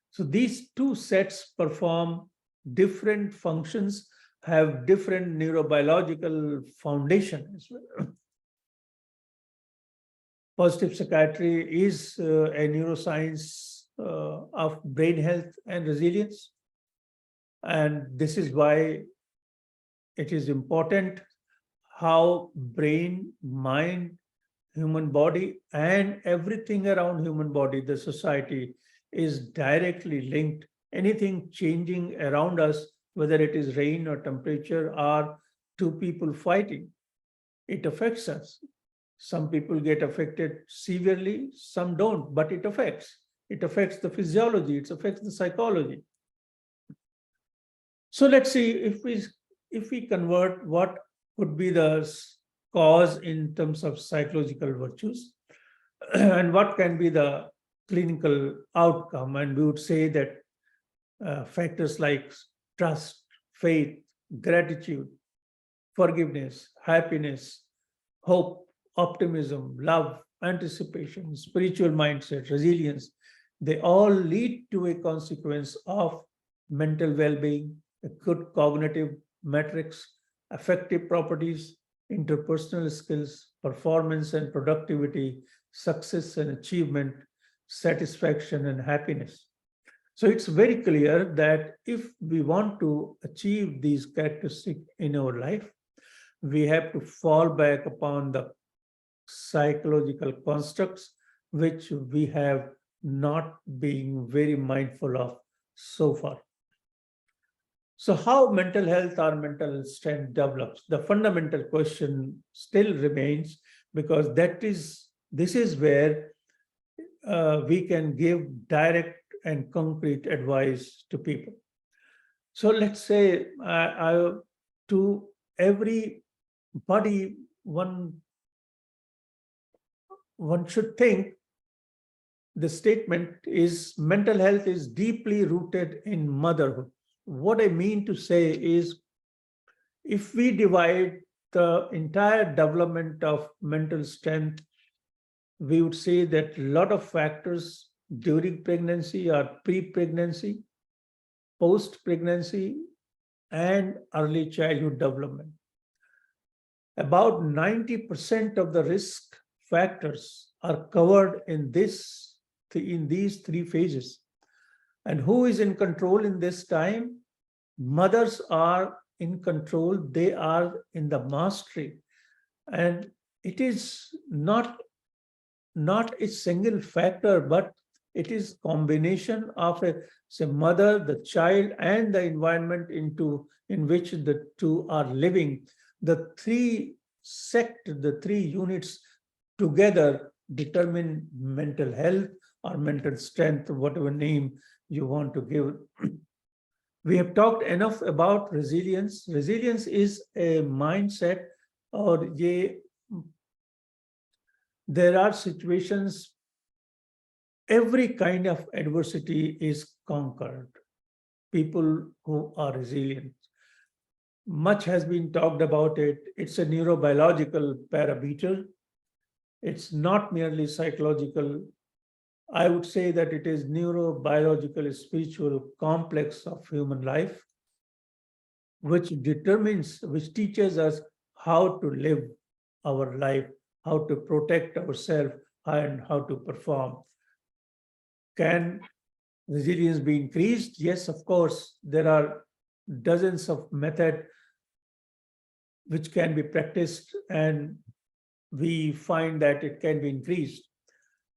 So these two sets perform different functions, have different neurobiological foundation as well. Positive psychiatry is a neuroscience of brain health and resilience. And this is why it is important how brain, mind, human body, and everything around human body, the society, is directly linked. Anything changing around us, whether it is rain or temperature or two people fighting, it affects us. Some people get affected severely, some don't, but it affects. It affects the physiology, it affects the psychology. So let's see if we convert what would be the cause in terms of psychological virtues and what can be the clinical outcome. And we would say that factors like trust, faith, gratitude, forgiveness, happiness, hope, optimism, love, anticipation, spiritual mindset, resilience, they all lead to a consequence of mental well-being, good cognitive metrics, affective properties, interpersonal skills, performance and productivity, success and achievement, satisfaction and happiness. So it's very clear that if we want to achieve these characteristics in our life, we have to fall back upon the psychological constructs which we have not been very mindful of so far. So how mental health or mental strength develops? The fundamental question still remains, because this is where we can give direct and concrete advice to people. So let's say to everybody, one should think the statement is mental health is deeply rooted in motherhood. What I mean to say is, if we divide the entire development of mental strength, we would say that a lot of factors during pregnancy or pre-pregnancy, post-pregnancy, and early childhood development. About 90% of the risk factors are covered in these three phases. And who is in control in this time? Mothers are in control. They are in the mastery. And it is not a single factor, but it is combination of a mother, the child, and the environment in which the two are living. The three units together determine mental health or mental strength, whatever name you want to give. We have talked enough about resilience. Resilience is a mindset, or there are situations, every kind of adversity is conquered. People who are resilient. Much has been talked about it. It's a neurobiological parameter. It's not merely psychological. I would say that it is neurobiological, spiritual complex of human life, which teaches us how to live our life, how to protect ourselves, and how to perform. Can resilience be increased? Yes, of course. There are dozens of methods which can be practiced, and we find that it can be increased.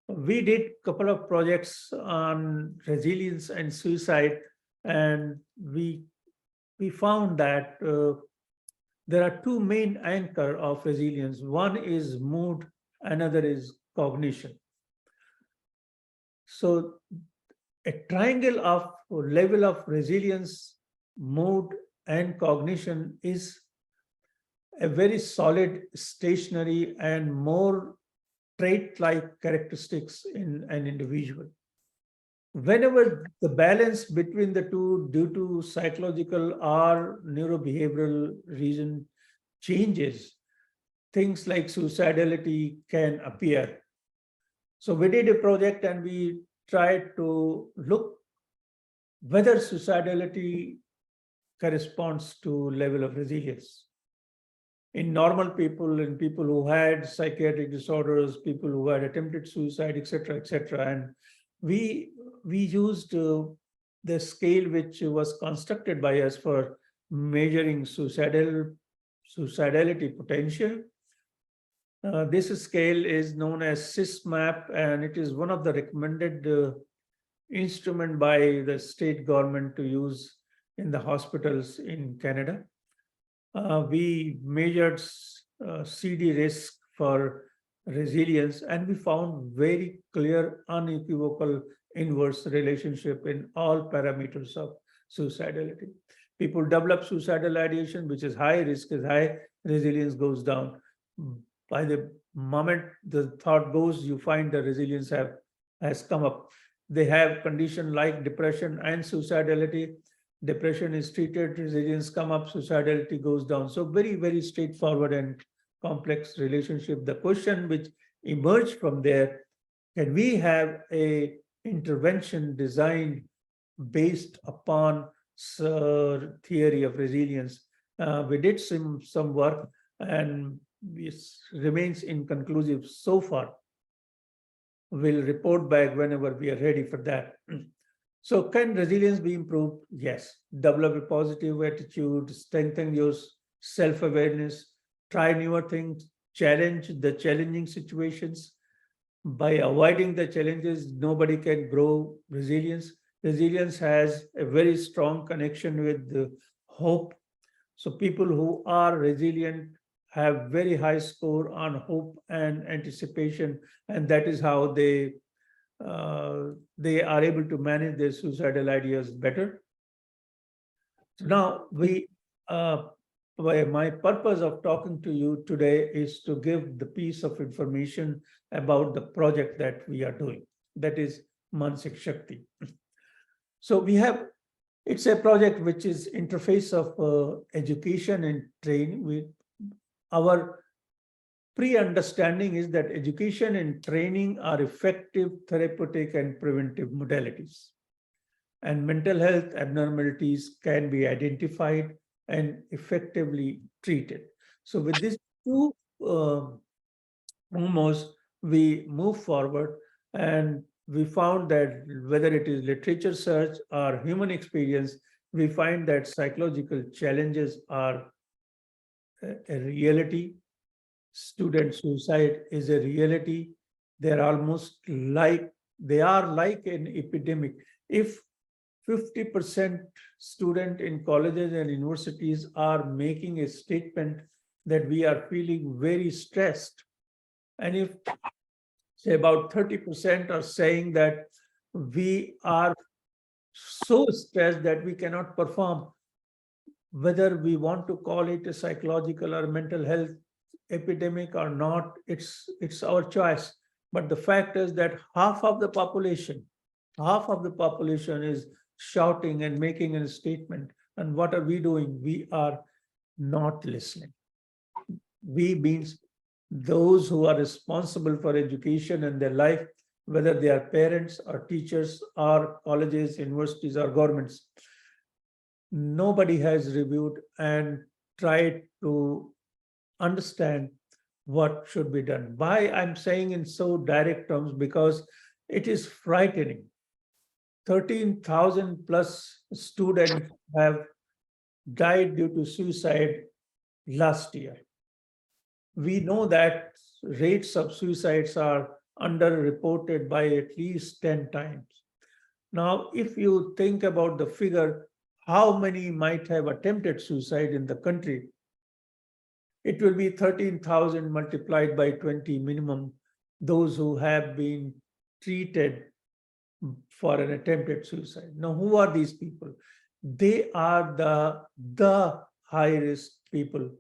We did a couple of projects on resilience and suicide, and we found that there are two main anchors of resilience. One is mood, another is cognition. So a triangle of level of resilience, mood, and cognition is a very solid, stationary, and more trait-like characteristics in an individual. Whenever the balance between the two, due to psychological or neurobehavioral reason, changes, things like suicidality can appear. So we did a project and we tried to look whether suicidality corresponds to level of resilience. In normal people, in people who had psychiatric disorders, people who had attempted suicide, etc., and we used the scale which was constructed by us for measuring suicidality potential. This scale is known as SysMap, and it is one of the recommended instrument by the state government to use in the hospitals in Canada. We measured CD risk for resilience, and we found very clear, unequivocal inverse relationship in all parameters of suicidality. People develop suicidal ideation, which is high, risk is high, resilience goes down. By the moment the thought goes, you find the resilience has come up. They have condition like depression and suicidality. Depression is treated, resilience come up, suicidality goes down. So very, very straightforward and complex relationship. The question which emerged from there, can we have a intervention designed based upon theory of resilience. We did some work, and it remains inconclusive so far. We'll report back whenever we are ready for that. So can resilience be improved? Yes. Develop a positive attitude, strengthen your self-awareness, try newer things, challenge the challenging situations. By avoiding the challenges, nobody can grow resilience. Resilience has a very strong connection with the hope. So people who are resilient have very high score on hope and anticipation, and that is how they are able to manage their suicidal ideas better. So now my purpose of talking to you today is to give the piece of information about the project that we are doing, that is Mansik Shakti. So it's a project which is interface of education and training. Our pre-understanding is that education and training are effective therapeutic and preventive modalities. And mental health abnormalities can be identified and effectively treated. So with these two almost we move forward, and we found that whether it is literature search or human experience, we find that psychological challenges are a reality. Student suicide is a reality. They are like an epidemic. If 50% student in colleges and universities are making a statement that we are feeling very stressed, and if say about 30% are saying that we are so stressed that we cannot perform, whether we want to call it a psychological or mental health epidemic or not, it's our choice. But the fact is that half of the population is shouting and making a statement. And what are we doing? We are not listening. We means those who are responsible for education and their life, whether they are parents or teachers or colleges, universities or governments. Nobody has reviewed and tried to understand what should be done. Why I'm saying in so direct terms? Because it is frightening. 13,000 plus students have died due to suicide last year. We know that rates of suicides are underreported by at least 10 times. Now, if you think about the figure, how many might have attempted suicide in the country? It will be 13,000 multiplied by 20 minimum, those who have been treated for an attempted suicide. Now, who are these people? They are the high-risk people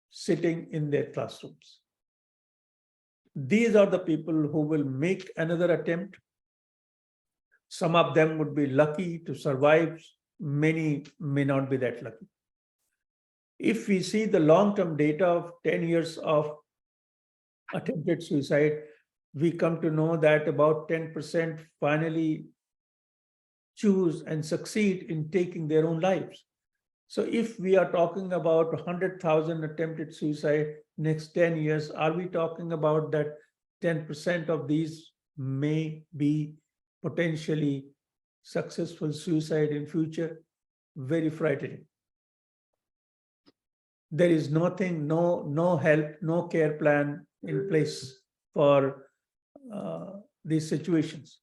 sitting in their classrooms. These are the people who will make another attempt. Some of them would be lucky to survive. Many may not be that lucky. If we see the long-term data of 10 years of attempted suicide, we come to know that about 10% finally choose and succeed in taking their own lives. So if we are talking about 100,000 attempted suicide next 10 years, are we talking about that 10% of these may be potentially successful suicide in future? Very frightening. There is nothing, no help, no care plan in place for these situations.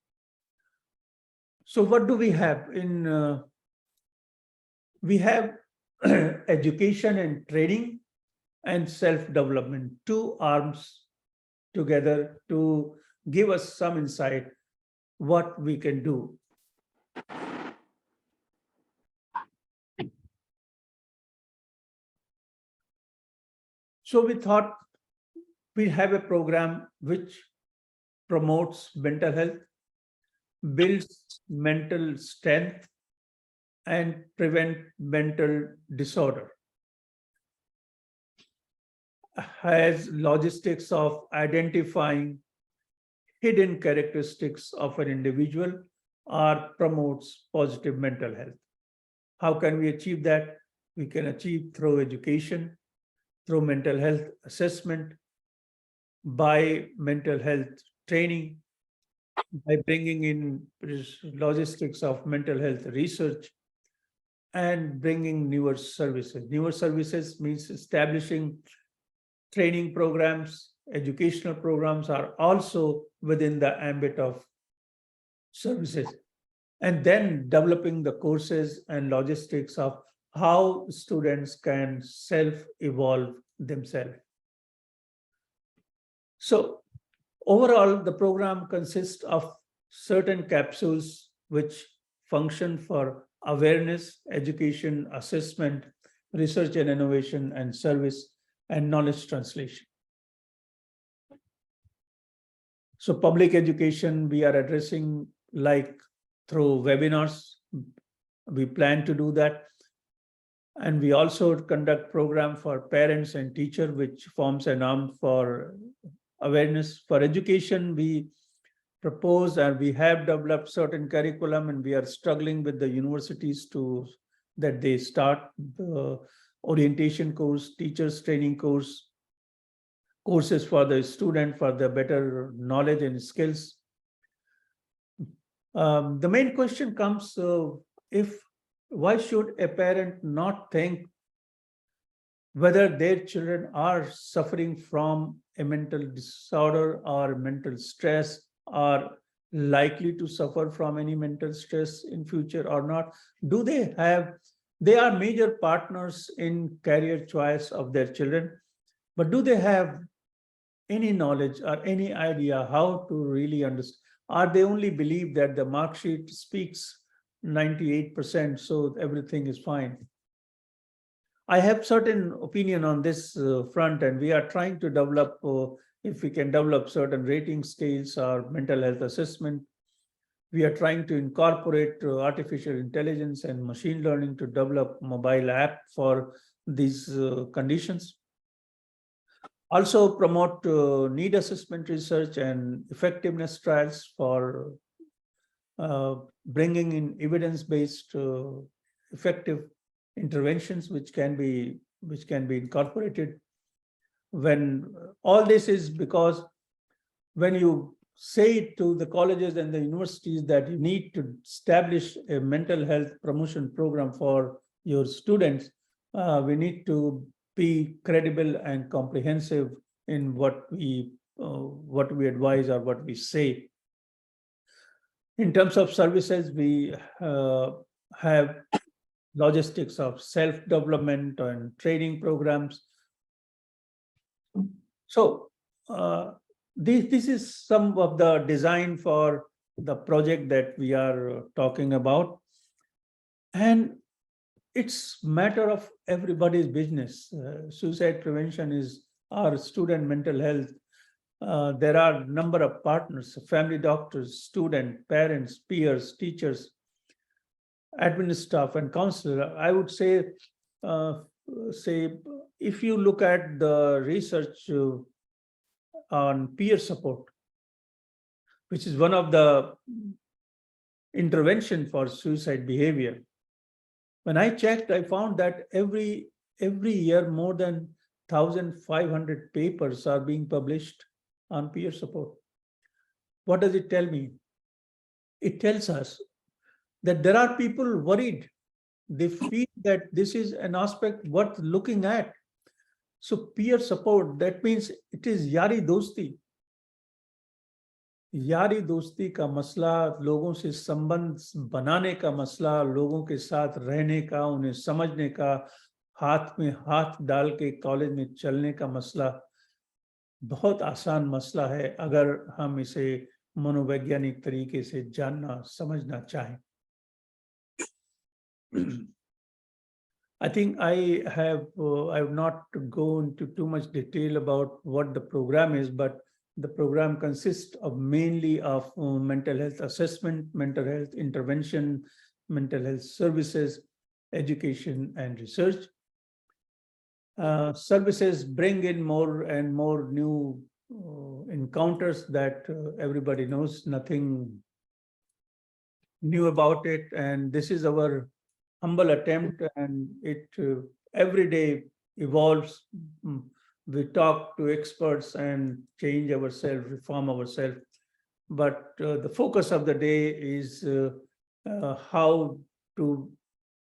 So what do we have in? We have education and training and self-development, two arms together to give us some insight what we can do. So we thought we have a program which promotes mental health, builds mental strength, and prevent mental disorder. Has logistics of identifying hidden characteristics of an individual or promotes positive mental health. How can we achieve that? We can achieve through education, through mental health assessment, by mental health training, by bringing in logistics of mental health research, and bringing newer services. Newer services means establishing training programs, educational programs are also within the ambit of services. And then developing the courses and logistics of how students can self-evolve themselves. So overall, the program consists of certain capsules which function for awareness, education, assessment, research and innovation, and service and knowledge translation. So public education, we are addressing like through webinars. We plan to do that. And we also conduct program for parents and teacher, which forms an arm for awareness. For education, we propose and we have developed certain curriculum, and we are struggling with the universities to that they start the orientation course, teachers training course, courses for the student for the better knowledge and skills. The main question comes, why should a parent not think whether their children are suffering from a mental disorder or mental stress, or likely to suffer from any mental stress in future or not? Do they have, they are major partners in career choice of their children, but do they have any knowledge or any idea how to really understand? Or they only believe that the mark sheet speaks 98%, so everything is fine? I have certain opinion on this front, and we are trying to develop, if we can develop certain rating scales or mental health assessment. We are trying to incorporate artificial intelligence and machine learning to develop mobile app for these conditions. Also promote need assessment research and effectiveness trials for bringing in evidence-based effective interventions which can be incorporated. When all this is because when you say to the colleges and the universities that you need to establish a mental health promotion program for your students, we need to be credible and comprehensive in what we advise or what we say. In terms of services, we have logistics of self-development and training programs. So this is some of the design for the project that we are talking about. And it's matter of everybody's business. Suicide prevention is our student mental health. There are a number of partners, family doctors, student, parents, peers, teachers, admin staff, and counselor. I would say, if you look at the research on peer support, which is one of the intervention for suicide behavior, when I checked, I found that every year more than 1,500 papers are being published on peer support. What does it tell me? It tells us that there are people worried. They feel that this is an aspect worth looking at. So peer support, that means it is yari dosti. यारी दोस्ती का मसला, लोगों से संबंध बनाने का मसला, लोगों के साथ रहने का, उन्हें समझने का, हाथ में हाथ डाल के कॉलेज में चलने का मसला बहुत आसान मसला है अगर हम इसे मनोवैज्ञानिक तरीके से जानना समझना चाहें. I think I have not go into too much detail about what the program is, but the program consists of mainly of mental health assessment, mental health intervention, mental health services, education, and research. Services bring in more and more new encounters that everybody knows, nothing new about it. And this is our humble attempt, and it every day evolves. We talk to experts and change ourselves, reform ourselves. But the focus of the day is how to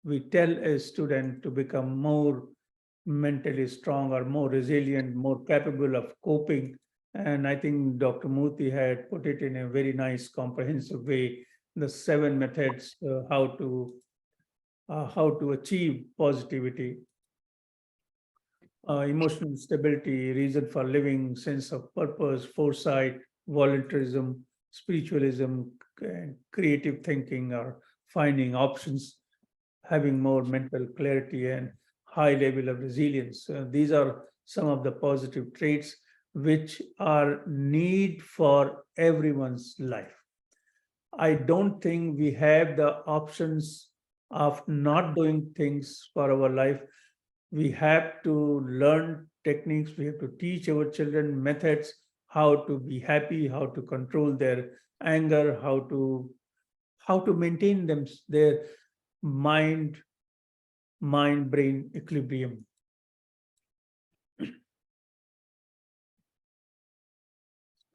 we tell a student to become more mentally strong or more resilient, more capable of coping. And I think Dr. Murthy had put it in a very nice, comprehensive way, the 7 methods how to achieve positivity, emotional stability, reason for living, sense of purpose, foresight, voluntarism, spiritualism, and creative thinking, or finding options, having more mental clarity and high level of resilience. These are some of the positive traits which are need for everyone's life. I don't think we have the options of not doing things for our life. We have to learn techniques. We have to teach our children methods, how to be happy, how to control their anger, how to maintain their mind brain equilibrium.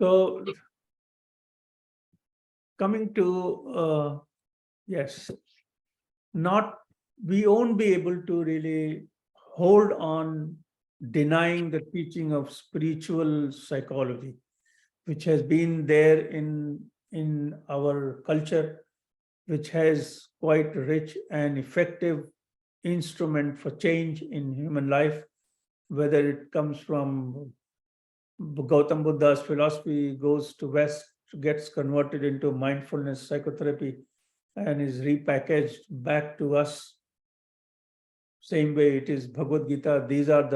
So coming to yes, we won't be able to really hold on denying the teaching of spiritual psychology, which has been there in our culture, which has quite rich and effective instrument for change in human life, whether it comes from Gautam Buddha's philosophy, goes to West, gets converted into mindfulness psychotherapy, and is repackaged back to us. Same way it is Bhagavad Gita. These are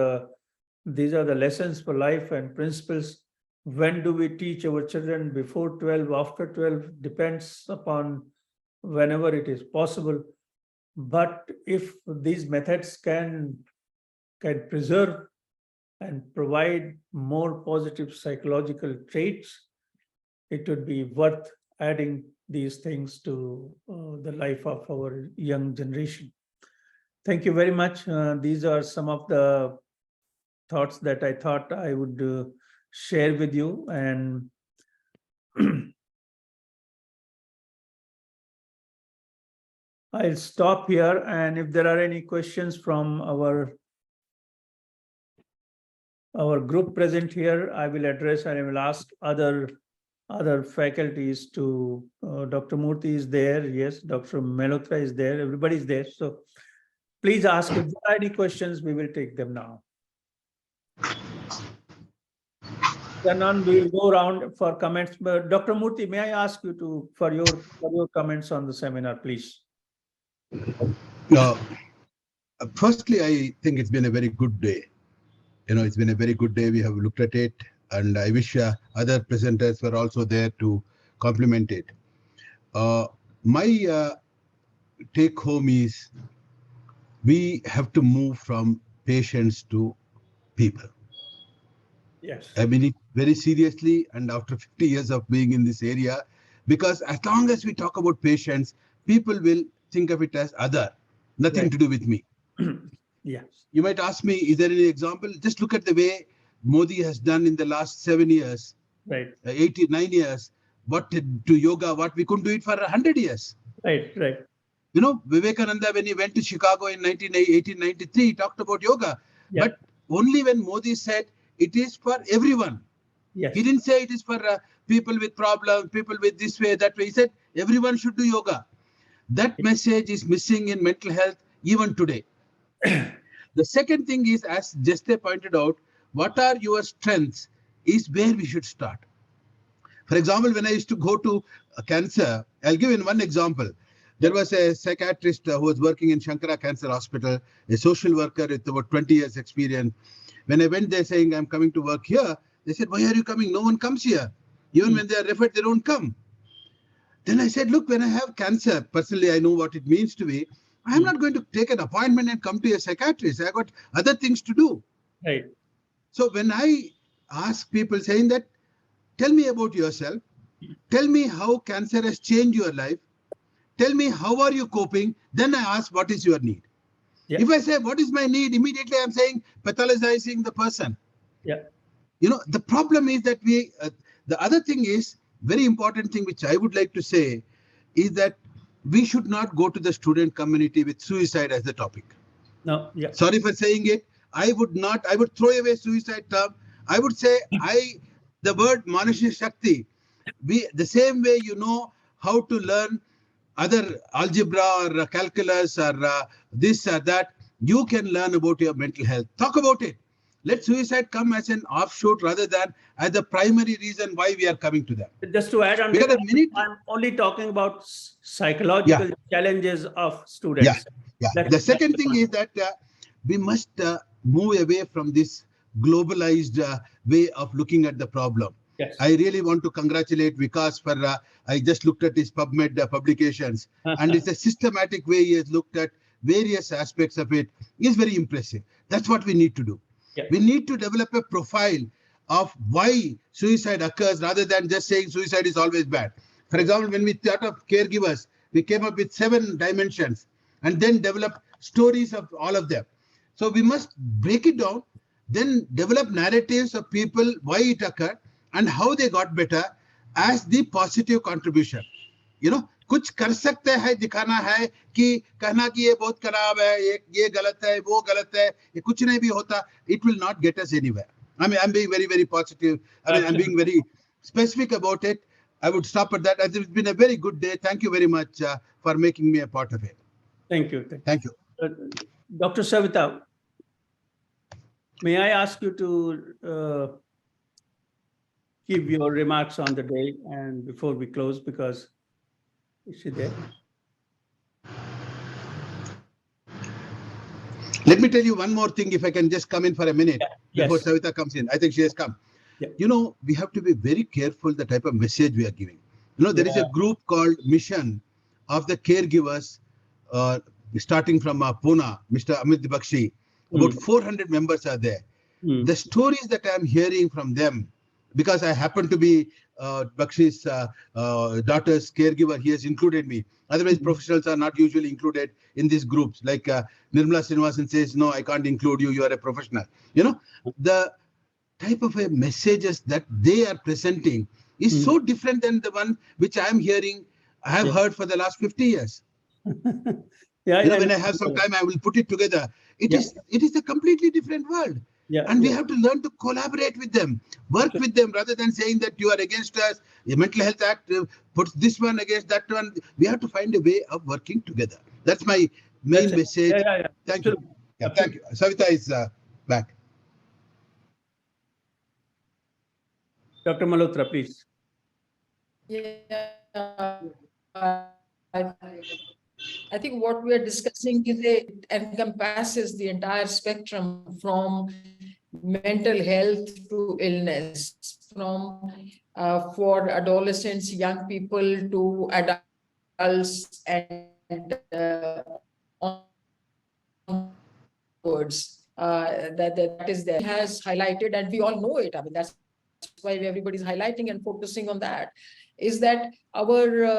the lessons for life and principles. When do we teach our children? Before 12, after 12, depends upon whenever it is possible. But if these methods can preserve and provide more positive psychological traits, it would be worth adding these things to the life of our young generation. Thank you very much. These are some of the thoughts that I thought I would share with you. And I'll stop here. And if there are any questions from our group present here, I will address, and I will ask other faculties to, Dr. Murthy is there. Yes, Dr. Malhotra is there. Everybody is there. So please ask. If there are any questions, we will take them now. Then on, we will go around for comments. But Dr. Murthy, may I ask you for your comments on the seminar, please? Firstly, I think it's been a very good day. It's been a very good day. We have looked at it, and I wish other presenters were also there to complement it. My take home is we have to move from patients to people. Yes. I mean it very seriously, and after 50 years of being in this area, because as long as we talk about patients, people will think of it as other, nothing to do with me. Yes. You might ask me, is there any example? Just look at the way Modi has done in the last 7 years, right, 89 years, what to yoga, what we couldn't do it for 100 years. Right. Vivekananda, when he went to Chicago in 1893, he talked about yoga. Yeah. But only when Modi said it is for everyone. Yes. He didn't say it is for people with problems, people with this way, that way. He said everyone should do yoga. That message is missing in mental health even today. The second thing is, as Jeste pointed out, what are your strengths is where we should start. For example, when I used to go to cancer, I'll give you one example. There was a psychiatrist who was working in Shankara Cancer Hospital, a social worker with about 20 years experience. When I went there saying, I'm coming to work here, they said, why are you coming? No one comes here. Even when they are referred, they don't come. Then I said, look, when I have cancer, personally, I know what it means to be. I'm not going to take an appointment and come to a psychiatrist. I got other things to do. Right. So when I ask people saying that, tell me about yourself. Tell me how cancer has changed your life. tell me how are you coping, then I ask what is your need. Yeah. If I say what is my need, immediately I'm saying pathologizing the person. Yeah. You know, the problem is that the other thing is, very important thing which I would like to say is that we should not go to the student community with suicide as the topic. No, yeah. Sorry for saying it. I would throw away suicide term. I would say the word Manasya Shakti, the same way you know how to learn other algebra or calculus or this or that, you can learn about your mental health. Talk about it. Let suicide come as an offshoot rather than as the primary reason why we are coming to them. Just to add on, Because I'm only talking about psychological challenges of students. The second thing is that we must move away from this globalized way of looking at the problem. Yes. I really want to congratulate Vikas for, I just looked at his PubMed publications, and it's a systematic way he has looked at various aspects of it. Is very impressive. That's what we need to do. Yeah. We need to develop a profile of why suicide occurs rather than just saying suicide is always bad. For example, when we thought of caregivers, we came up with 7 dimensions and then developed stories of all of them. So we must break it down, then develop narratives of people, why it occurred and how they got better as the positive contribution. You know, कुछ कर सकते हैं, दिखाना है कि कहना कि ये बहुत खराब है, ये गलत है, वो गलत है, ये कुछ नहीं भी होता, it will not get us anywhere. I mean, I'm being very, very positive. I mean, I'm being very specific about it. I would stop at that. It's been a very good day. Thank you very much for making me a part of it. Thank you. Thank you. Dr. Savita, may I ask you to give your remarks on the day and before we close, because is she there? Let me tell you one more thing, if I can just come in for a minute before Yes. Savita comes in. I think she has come. Yeah. You know, we have to be very careful the type of message we are giving. You know, there is a group called Mission of the Caregivers, starting from Pune, Mr. Amit Bakshi. About 400 members are there. The stories that I'm hearing from them, because I happen to be Bakshi's daughter's caregiver, he has included me. Otherwise, professionals are not usually included in these groups. Like Nirmala Srinivasan says, no, I can't include you, you are a professional. You know, the type of messages that they are presenting is so different than the one which I am hearing, I have heard for the last 50 years. Yeah, you know, when I have some time, I will put it together. It is a completely different world. And we have to learn to collaborate with them, work with them, rather than saying that you are against us. The Mental Health Act puts this one against that one. We have to find a way of working together. That's my main message. Thank you. Thank you. Savita is back. Dr. Malhotra, please. I think what we are discussing today encompasses the entire spectrum from mental health to illness, from for adolescents, young people to adults and onwards. That is there. Has highlighted, and we all know it. I mean, that's why everybody's highlighting and focusing on that. Is that our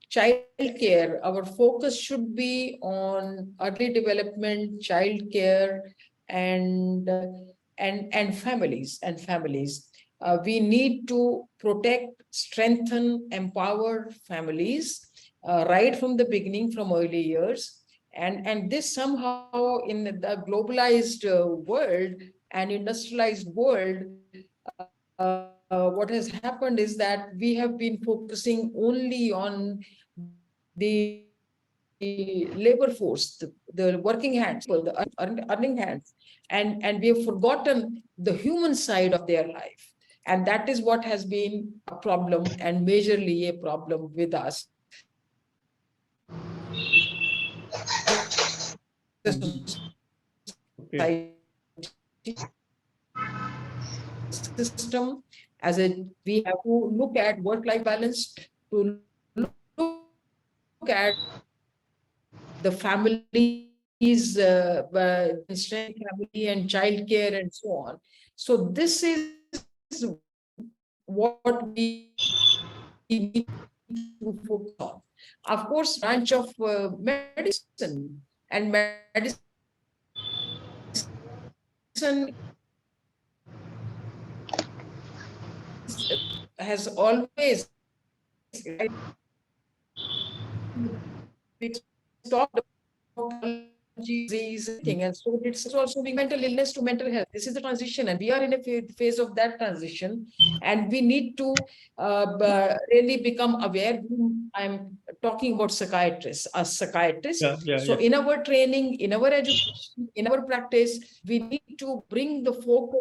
child care, our focus should be on early development, child care, and families. We need to protect, strengthen, empower families right from the beginning, from early years. And this somehow in the globalized world and industrialized world, what has happened is that we have been focusing only on the labor force, the working hands, the earning hands, and we have forgotten the human side of their life. And that is what has been a problem, and majorly a problem with us. System as we have to look at work-life balance, to look at the families, strength family and child care and so on. So this is what we need to focus on. Of course, branch of medicine and medicine has always stopped disease thing, and so it's also being mental illness to mental health. This is the transition, and we are in a phase of that transition, and we need to really become aware. I'm talking about psychiatrists, as psychiatrists. So in our training, in our education, in our practice, we need to bring the focus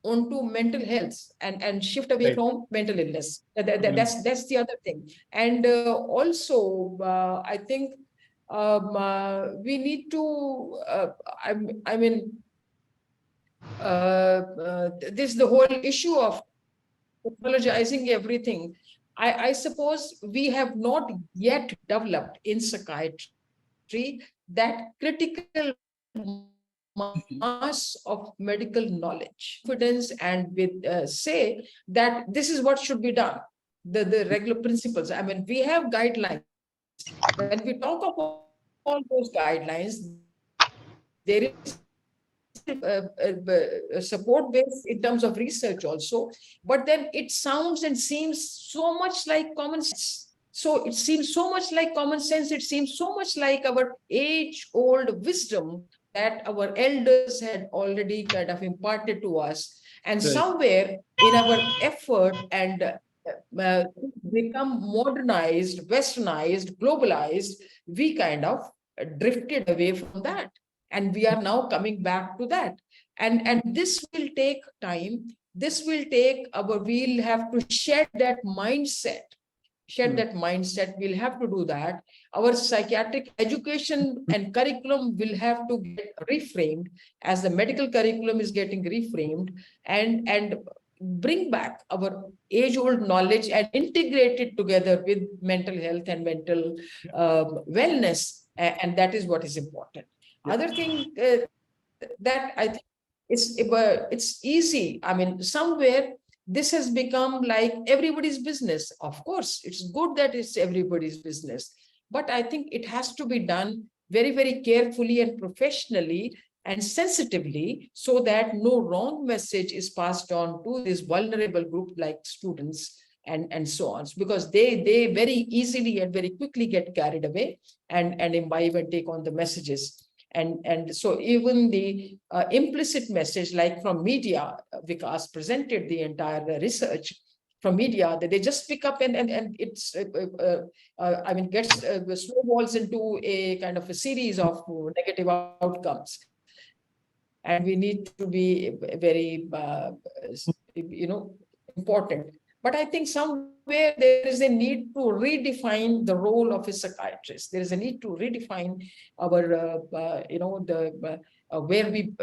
onto mental health and shift away from mental illness. That's the other thing. And also, I think we need to, I mean, this the whole issue of apologizing everything. I suppose we have not yet developed in psychiatry that critical mass of medical knowledge, confidence, and with say that this is what should be done. The regular principles. I mean, we have guidelines. When we talk about all those guidelines, there is support base in terms of research also, but then it sounds and seems so much like common sense. So it seems so much like common sense. It seems so much like our age-old wisdom that our elders had already kind of imparted to us. And somewhere in our effort and become modernized, westernized, globalized, we kind of drifted away from that. And we are now coming back to that. And this will take time. This will take we'll have to shed that mindset. We'll have to do that. Our psychiatric education and curriculum will have to get reframed as the medical curriculum is getting reframed, and bring back our age-old knowledge and integrate it together with mental health and mental wellness. And that is what is important. Other thing that I think it's easy. I mean, somewhere this has become like everybody's business. Of course, it's good that it's everybody's business, but I think it has to be done very, very carefully and professionally and sensitively, so that no wrong message is passed on to this vulnerable group like students and so on, because they very easily and very quickly get carried away and imbibe and take on the messages. And so even the implicit message, like from media, Vikas presented the entire research from media, that they just pick up and it's, I mean, gets snowballs into a kind of a series of negative outcomes. And we need to be very, important. But I think somewhere there is a need to redefine the role of a psychiatrist. There is a need to redefine our, where we,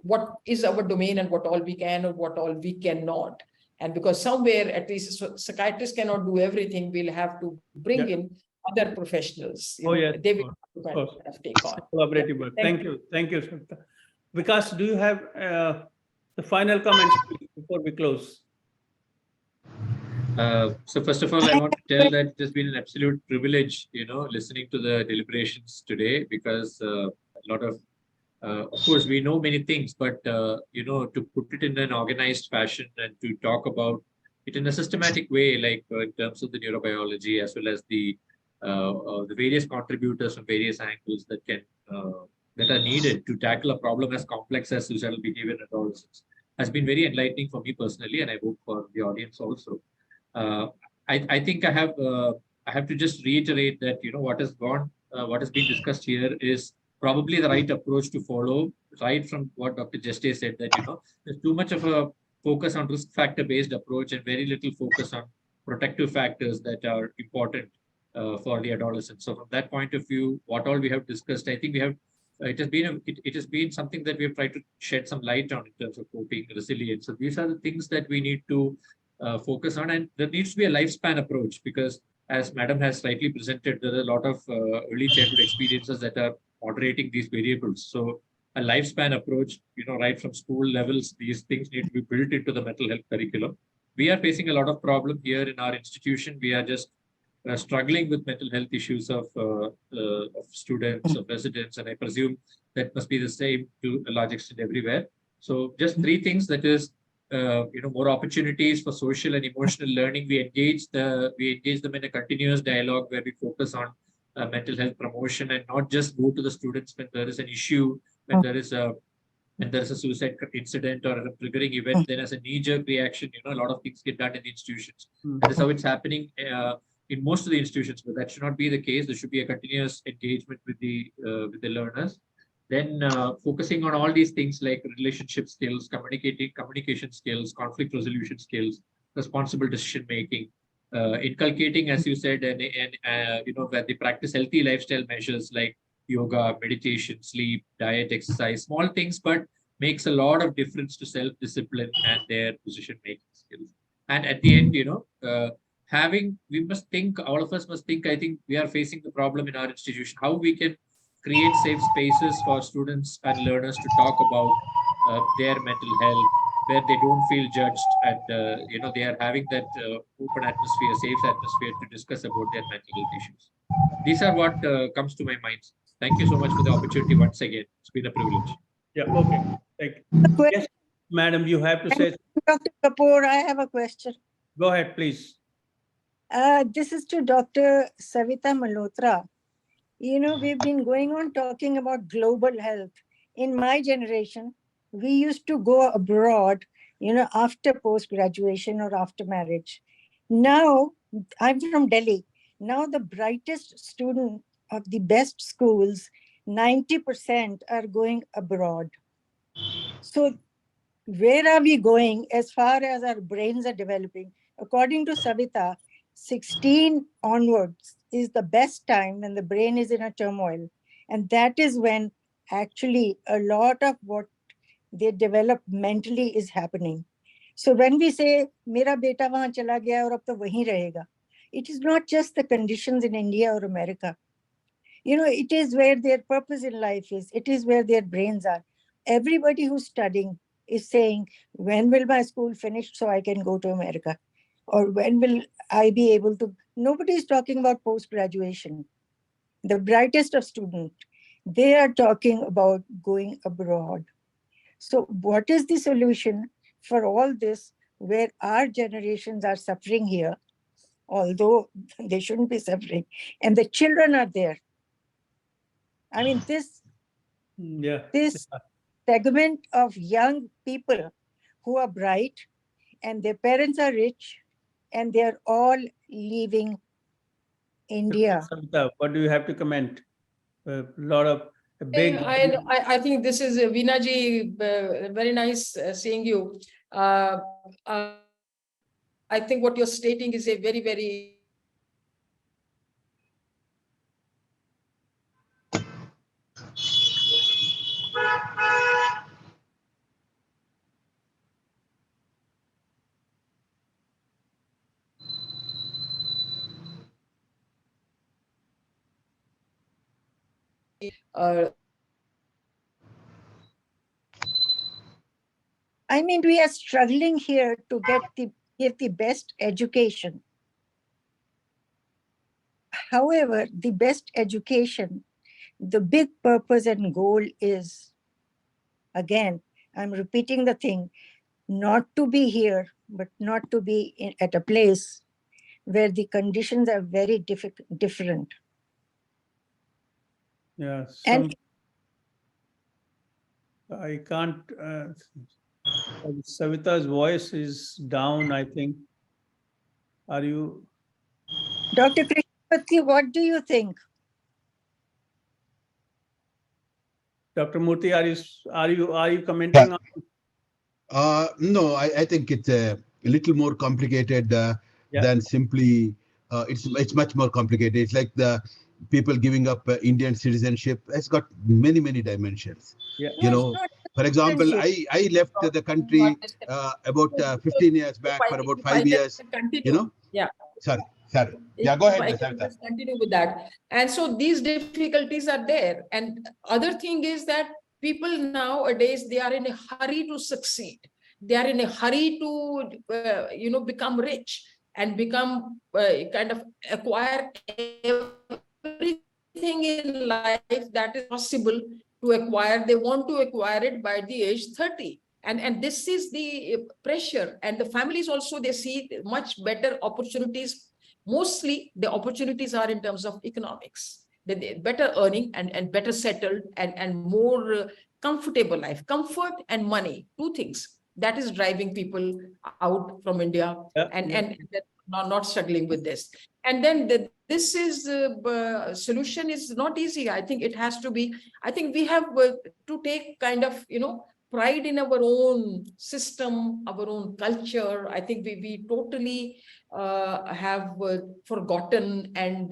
what is our domain and what all we can or what all we cannot. And because somewhere, at least psychiatrists cannot do everything, we'll have to bring in other professionals. They will have to take on. Collaborative work. Thank you. Thank you, Savita. Vikas, do you have the final comments before we close? So first of all, I want to tell that it has been an absolute privilege, listening to the deliberations today, because a lot of course, we know many things, but, to put it in an organized fashion and to talk about it in a systematic way, like in terms of the neurobiology, as well as the various contributors from various angles that are needed to tackle a problem as complex as suicidal behavior in adolescents, has been very enlightening for me personally, and I hope for the audience also. I think I have to just reiterate that what has been discussed here is probably the right approach to follow, right from what Dr. Jeste said, that there's too much of a focus on risk factor based approach and very little focus on protective factors that are important for the adolescents. So from that point of view, what all we have discussed, I think we have it has been something that we have tried to shed some light on in terms of coping, resilience. So these are the things that we need to focus on, and there needs to be a lifespan approach, because as Madam has rightly presented, there are a lot of early childhood experiences that are moderating these variables. So a lifespan approach, right from school levels, these things need to be built into the mental health curriculum. We are facing a lot of problem here in our institution. We are just struggling with mental health issues of students, of residents, and I presume that must be the same to a large extent everywhere. So just three things, that is, more opportunities for social and emotional learning. We engage them in a continuous dialogue where we focus on mental health promotion and not just go to the students when there is an issue, when there is a suicide incident or a triggering event. Then as a knee-jerk reaction, a lot of things get done in the institutions. That is how it's happening in most of the institutions, but that should not be the case. There should be a continuous engagement with the learners. Then focusing on all these things like relationship skills, communication skills, conflict resolution skills, responsible decision making, inculcating, as you said, and where they practice healthy lifestyle measures like yoga, meditation, sleep, diet, exercise, small things, but makes a lot of difference to self-discipline and their decision-making skills. And at the end, we must think, all of us must think, I think we are facing the problem in our institution, how we can create safe spaces for students and learners to talk about their mental health, where they don't feel judged, and they are having that open atmosphere, safe atmosphere to discuss about their mental health issues. These are what comes to my mind. Thank you so much for the opportunity once again. It's been a privilege. Yeah, okay. Thank you. Yes, madam, you have to say. Dr. Kapoor, I have a question. Go ahead, please. This is to Dr. Savita Malhotra. We've been going on talking about global health. In my generation, we used to go abroad, after post-graduation or after marriage. Now, I'm from Delhi. Now the brightest student of the best schools, 90% are going abroad. So where are we going as far as our brains are developing? According to Savita, 16 onwards is the best time when the brain is in a turmoil. And that is when actually a lot of what they develop mentally is happening. So when we say, Mera beta wahan chala gaya aur ab to wahi rahega, it is not just the conditions in India or America. It is where their purpose in life is. It is where their brains are. Everybody who's studying is saying, when will my school finish so I can go to America? Or when will I be able to? Nobody is talking about post-graduation. The brightest of students, they are talking about going abroad. So what is the solution for all this, where our generations are suffering here, although they shouldn't be suffering, and the children are there? I mean, this segment of young people who are bright and their parents are rich and they're all leaving India. What do you have to comment? A lot of big. I think this is Veena ji, very nice seeing you. I think what you're stating is a very, very I mean, we are struggling here to give the best education. However, the best education, the big purpose and goal is, again, I'm repeating the thing, not to be here, but not to be at a place where the conditions are very different. Yeah, I can't. Savita's voice is down, I think. Are you? Dr. Krishnamurthy, what do you think? Dr. Murthy, are you commenting on? No, I think it's a little more complicated than simply. It's much more complicated. It's like the people giving up Indian citizenship. It's got many dimensions. Yeah. For example, I left the country about 15 years back for about 5 years. Yeah. Sorry. Yeah, go ahead. Just continue with that. And so these difficulties are there. And other thing is that people nowadays, they are in a hurry to succeed. They are in a hurry to, become rich. and become kind of acquire everything in life that is possible to acquire. They want to acquire it by the age 30. And this is the pressure. And the families also, they see much better opportunities. Mostly the opportunities are in terms of economics. Better earning and better settled and more comfortable life. Comfort and money, two things. That is driving people out from India and not struggling with this. And then this is solution is not easy. I think it has to be, I think we have to take kind of, pride in our own system, our own culture. I think we totally have forgotten and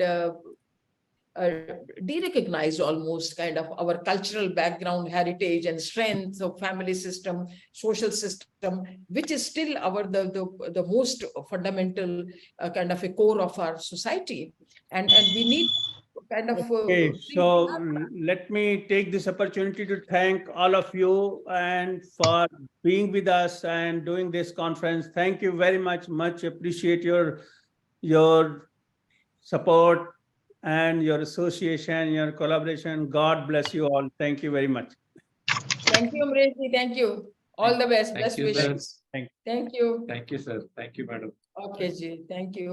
de-recognize almost kind of our cultural background, heritage and strength of family system, social system, which is still our the most fundamental kind of a core of our society. And we need kind of okay, so let me take this opportunity to thank all of you and for being with us and doing this conference. Thank you very much. Much appreciate your support and your association, your collaboration. God bless you all. Thank you very much. Thank you, Amreshji. Thank you. All the best. Thank Best you, sir. wishes. Thank you. Thank you, sir. Thank you, madam. Okay, Ji. Thank you.